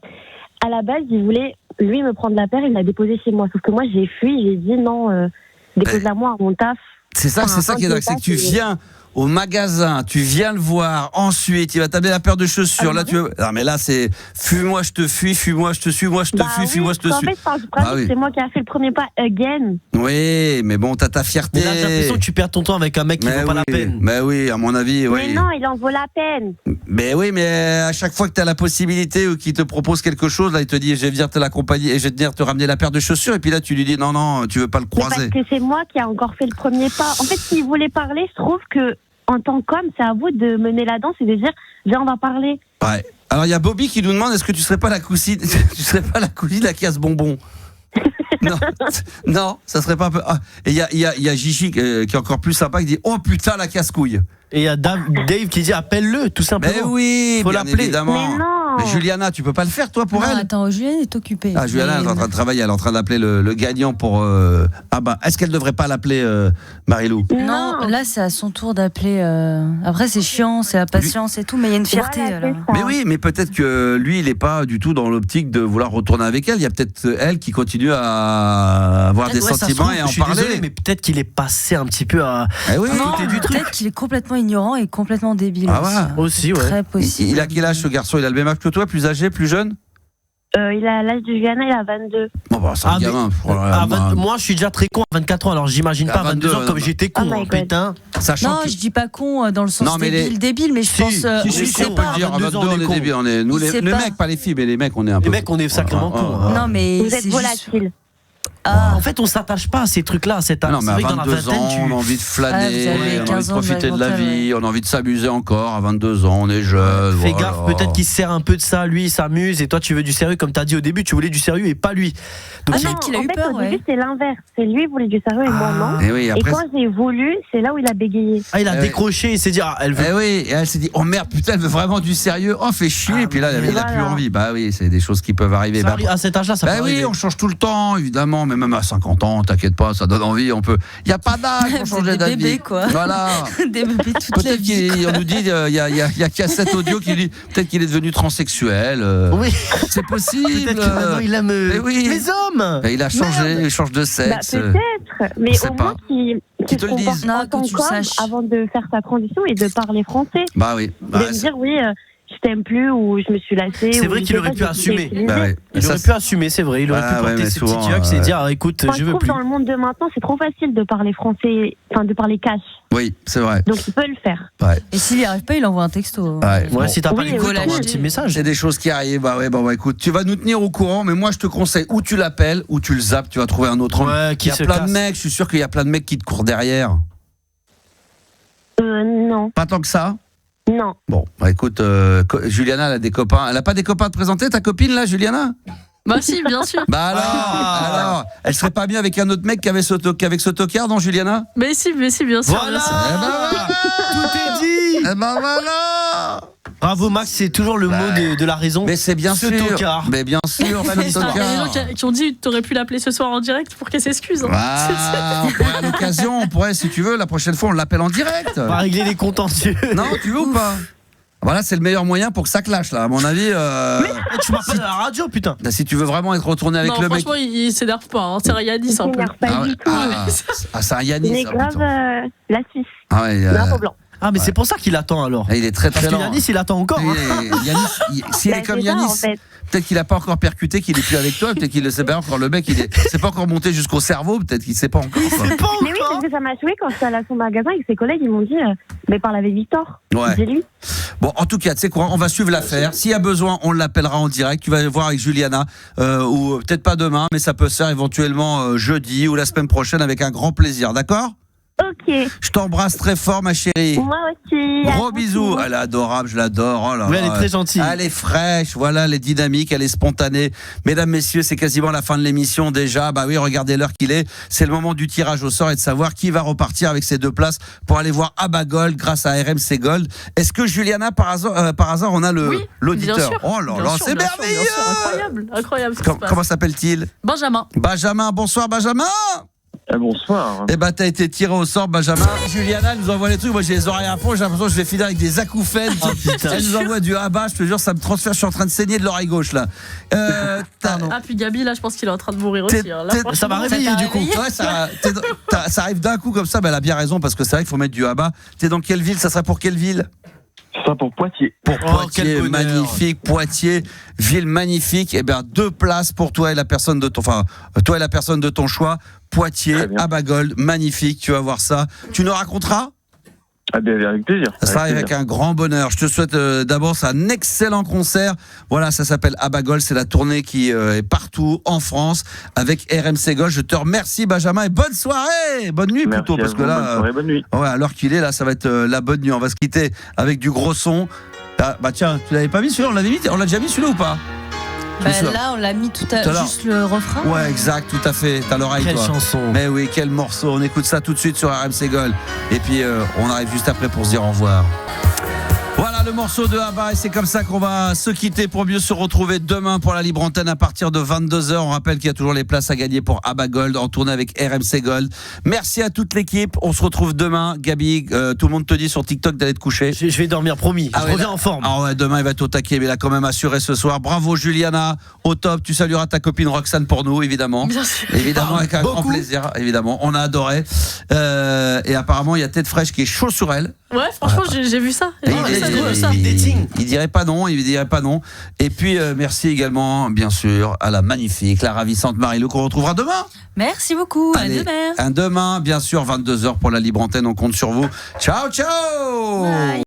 à la base, il voulait, lui, me prendre la paire, il l'a déposée chez moi. Sauf que moi, j'ai fui, j'ai dit non, dépose-la moi à mon taf. C'est ça qui est dingue, c'est que tu viens au magasin, tu viens le voir, ensuite il va t'amener la paire de chaussures. Là, non, mais là c'est fuis-moi, je te fuis, fuis-moi, je te suis, moi je te fuis, fuis-moi, je te suis. En fait, c'est moi qui a fait le premier pas again. Oui, mais bon, t'as ta fierté. Mais là, j'ai l'impression que tu perds ton temps avec un mec qui vaut pas la peine. Mais oui, à mon avis, oui. Mais non, il en vaut la peine. Mais oui, mais à chaque fois que t'as la possibilité ou qu'il te propose quelque chose, là, il te dit, je vais venir te l'accompagner et je vais venir te ramener la paire de chaussures. Et puis là, tu lui dis, non, tu veux pas le croiser. Mais parce que c'est moi qui a encore fait le premier pas. En fait, s'il voulait parler, je trouve que en tant qu'homme, c'est à vous de mener la danse et de dire viens, on va parler. Ouais. Alors il y a Bobby qui nous demande est-ce que tu serais pas la cousine de la casse-bonbon? Non, ça serait pas un peu. Ah, et il y a Gigi qui est encore plus sympa qui dit oh putain la casse-couille. Et il y a Dave qui dit appelle-le tout simplement. Mais oui, faut l'appeler. Évidemment. Mais non. Mais Juliana, tu peux pas le faire toi pour elle? Attends, Juliana est occupée. Ah, Juliana est en train de travailler, elle est en train d'appeler le gagnant pour. Est-ce qu'elle devrait pas l'appeler Marilou? Non, là c'est à son tour d'appeler. Après c'est chiant, c'est la patience et tout, mais il y a une fierté. Voilà, mais oui, mais peut-être que lui, il est pas du tout dans l'optique de vouloir retourner avec elle. Il y a peut-être elle qui continue à avoir des sentiments et à en parler. Désolé, mais peut-être qu'il est passé un petit peu à côté du truc. Peut-être qu'il est complètement ignorant et complètement débile. Aussi, ouais. Très possible. Il a quel âge ce garçon? Il a le même âge que toi, plus âgé, plus jeune? Il a l'âge de Juliana, il a 22. Bon, bah, c'est un gamin. Moi, je suis déjà très con à 24 ans, alors j'imagine pas 22 ans comme j'étais con, putain. Non, je dis pas con dans le sens débile, mais je pense. Si, on peut le dire, à 22 on est débile. Nous, les mecs, pas les filles, mais les mecs, on est un peu. Les mecs, on est sacrément cons. Non, mais. Vous êtes volatiles. En fait, on s'attache pas à ces trucs-là. Non, mais à 22 ans, on a envie de flâner, on a envie de profiter de la vie, on a envie de s'amuser encore. À 22 ans, on est jeune. Fais gaffe, peut-être qu'il se sert un peu de ça. Lui, il s'amuse et toi, tu veux du sérieux. Comme tu as dit au début, tu voulais du sérieux et pas lui. Donc, il a eu peur. Au début, c'est l'inverse. C'est lui qui voulait du sérieux et moi non. Et quand j'ai voulu, c'est là où il a bégayé. Il a décroché, il s'est dit, elle veut. Et elle s'est dit, oh merde, putain, elle veut vraiment du sérieux. Oh, fait chier. Et puis là, il a plus envie. Bah oui, c'est des choses qui peuvent arriver. À cet âge-là, ça peut arriver. Bah oui, on change tout le temps, évidemment, mais même à 50 ans. T'inquiète pas, ça donne envie, on peut. Il n'y a pas d'âge pour changer d'avis. Des bébés, quoi. Voilà. Des bébés toute la vie. On nous dit, il y a cassette audio qui dit peut-être qu'il est devenu transsexuel. Oui. C'est possible. Peut-être que maintenant il aime les hommes. Il a changé, il change de sexe. Peut-être, mais au moins qui te le disent. En tant qu'homme, avant de faire sa transition et de parler français. Bah oui. De me dire oui. Je t'aime plus ou je me suis lassée. C'est vrai qu'il aurait pu assumer. Il aurait pu assumer, c'est vrai. Il aurait pu porter ses petits tueurs et se dire écoute, je veux plus. Dans le monde de maintenant, c'est trop facile de parler français, enfin de parler cash. Oui, c'est vrai. Donc il peut le faire. Ouais. Et s'il n'y arrive pas, il envoie un texto. Si t'as pas les couilles, t'envoies un petit message. C'est des choses qui arrivent. Bah écoute, tu vas nous tenir au courant, mais moi je te conseille ou tu l'appelles ou tu le zappes, tu vas trouver un autre homme. Il y a plein de mecs, je suis sûr qu'il y a plein de mecs qui te courent derrière. Non. Pas tant que ça. Non. Bon, écoute, Juliana, elle a des copains. Elle a pas des copains à te présenter, ta copine, là, Juliana? Bah si, bien sûr. Bah alors, elle serait pas bien avec un autre mec qu'avec ce tocard, non, Juliana? Mais si, bien sûr. Voilà, tout est dit. Eh ben voilà. Bravo Max, c'est toujours le mot de la raison. Mais c'est bien sûr. Tocard. Mais bien sûr, il y a des gens qui ont dit t'aurais pu l'appeler ce soir en direct pour qu'elle s'excuse. À l'occasion, on pourrait, si tu veux, la prochaine fois, on l'appelle en direct. On va régler les contentieux. Non, tu veux ou pas? Voilà, c'est le meilleur moyen pour que ça clash, là, à mon avis. Mais tu m'appelles à la radio, putain. Si tu veux vraiment être retourné avec le mec. Franchement, il s'énerve pas. Hein. C'est un Yanis un peu. Pas du tout. C'est un Yanis. Il est grave la Suisse. Drapeau blanc. Mais c'est pour ça qu'il attend alors. Il est très très lent. Parce que Yanis, il attend encore. Yanis, s'il est comme Yanis. Peut-être qu'il n'a pas encore percuté, qu'il est plus avec toi. Peut-être qu'il ne sait pas encore. Le mec, c'est pas encore monté jusqu'au cerveau. Peut-être qu'il ne sait pas encore. Mais oui, parce que ça m'a choqué quand je suis allée à son magasin avec ses collègues. Ils m'ont dit, mais parle avec Victor. Ouais. C'est lui. Bon, en tout cas, tu sais quoi, on va suivre l'affaire. S'il y a besoin, on l'appellera en direct. Tu vas voir avec Juliana, ou peut-être pas demain, mais ça peut se faire éventuellement jeudi ou la semaine prochaine avec un grand plaisir. D'accord ? Ok. Je t'embrasse très fort, ma chérie. Moi aussi. Gros bisous. Elle est adorable, je l'adore. Oh là oui, elle est très gentille. Elle est fraîche, voilà, elle est dynamique, elle est spontanée. Mesdames, messieurs, c'est quasiment la fin de l'émission déjà. Bah oui, regardez l'heure qu'il est. C'est le moment du tirage au sort et de savoir qui va repartir avec ces 2 places pour aller voir Abba Gold grâce à RMC Gold. Est-ce que Juliana, par hasard, on a l'auditeur? Bien sûr. Oh là là, c'est merveilleux. Incroyable. Comment s'appelle-t-il? Benjamin. Benjamin, bonsoir Benjamin. Bonsoir. T'as été tiré au sort, Benjamin. Juliana nous envoie les trucs. Moi, j'ai les oreilles à fond. J'ai l'impression que je vais finir avec des acouphènes. Elle nous envoie du Abba. Je te jure, ça me transfère. Je suis en train de saigner de l'oreille gauche, là. Puis Gabi, là, je pense qu'il est en train de mourir aussi. Là, ça va réveiller, du coup. Ouais, ça arrive d'un coup comme ça. Elle a bien raison parce que c'est vrai qu'il faut mettre du Abba. T'es dans quelle ville? Ça serait pour quelle ville? Ça pour Poitiers. Pour Poitiers, magnifique. Poitiers, ville magnifique. Eh bien, 2 places pour toi et la personne de ton choix. Poitiers, Abba Gold, magnifique. Tu vas voir ça. Tu nous raconteras? Ah bien, avec plaisir. Ça sera avec un grand bonheur. Je te souhaite d'abord, c'est un excellent concert. Voilà, ça s'appelle Abba Gold. C'est la tournée qui est partout en France avec RMC Gold. Je te remercie, Benjamin, et bonne soirée, bonne nuit plutôt, parce que là, bonne soirée, bonne nuit. Ouais, à l'heure qu'il est là, ça va être la bonne nuit. On va se quitter avec du gros son. Ah, bah tiens, tu l'avais pas mis celui-là? On l'a déjà mis celui-là ou pas? Là, on l'a mis tout à l'heure. Juste le refrain. Ouais, exact, tout à fait. T'as l'oreille, toi. Quelle chanson. Mais oui, quel morceau. On écoute ça tout de suite sur RMC Gold. Et puis, on arrive juste après pour se dire au revoir. Voilà le morceau de Abba et c'est comme ça qu'on va se quitter pour mieux se retrouver demain pour la libre antenne à partir de 22h. On rappelle qu'il y a toujours les places à gagner pour Abba Gold en tournée avec RMC Gold. Merci à toute l'équipe. On se retrouve demain. Gabi, tout le monde te dit sur TikTok d'aller te coucher. Je vais dormir, promis. Je reviens en forme. Ah ouais, demain il va être au taquet, mais il a quand même assuré ce soir. Bravo Juliana, au top. Tu salueras ta copine Roxane pour nous, évidemment. Bien sûr. Évidemment, avec un grand plaisir. Évidemment, on a adoré. Et apparemment, il y a Tête Fraîche qui est chaud sur elle. Ouais, franchement, j'ai vu ça. Il dirait pas non, Et puis merci également, bien sûr, à la magnifique, la ravissante Marie-Lou qu'on retrouvera demain. Merci beaucoup. Allez, à demain, bien sûr, 22h pour la libre antenne. On compte sur vous. Ciao, ciao. Bye.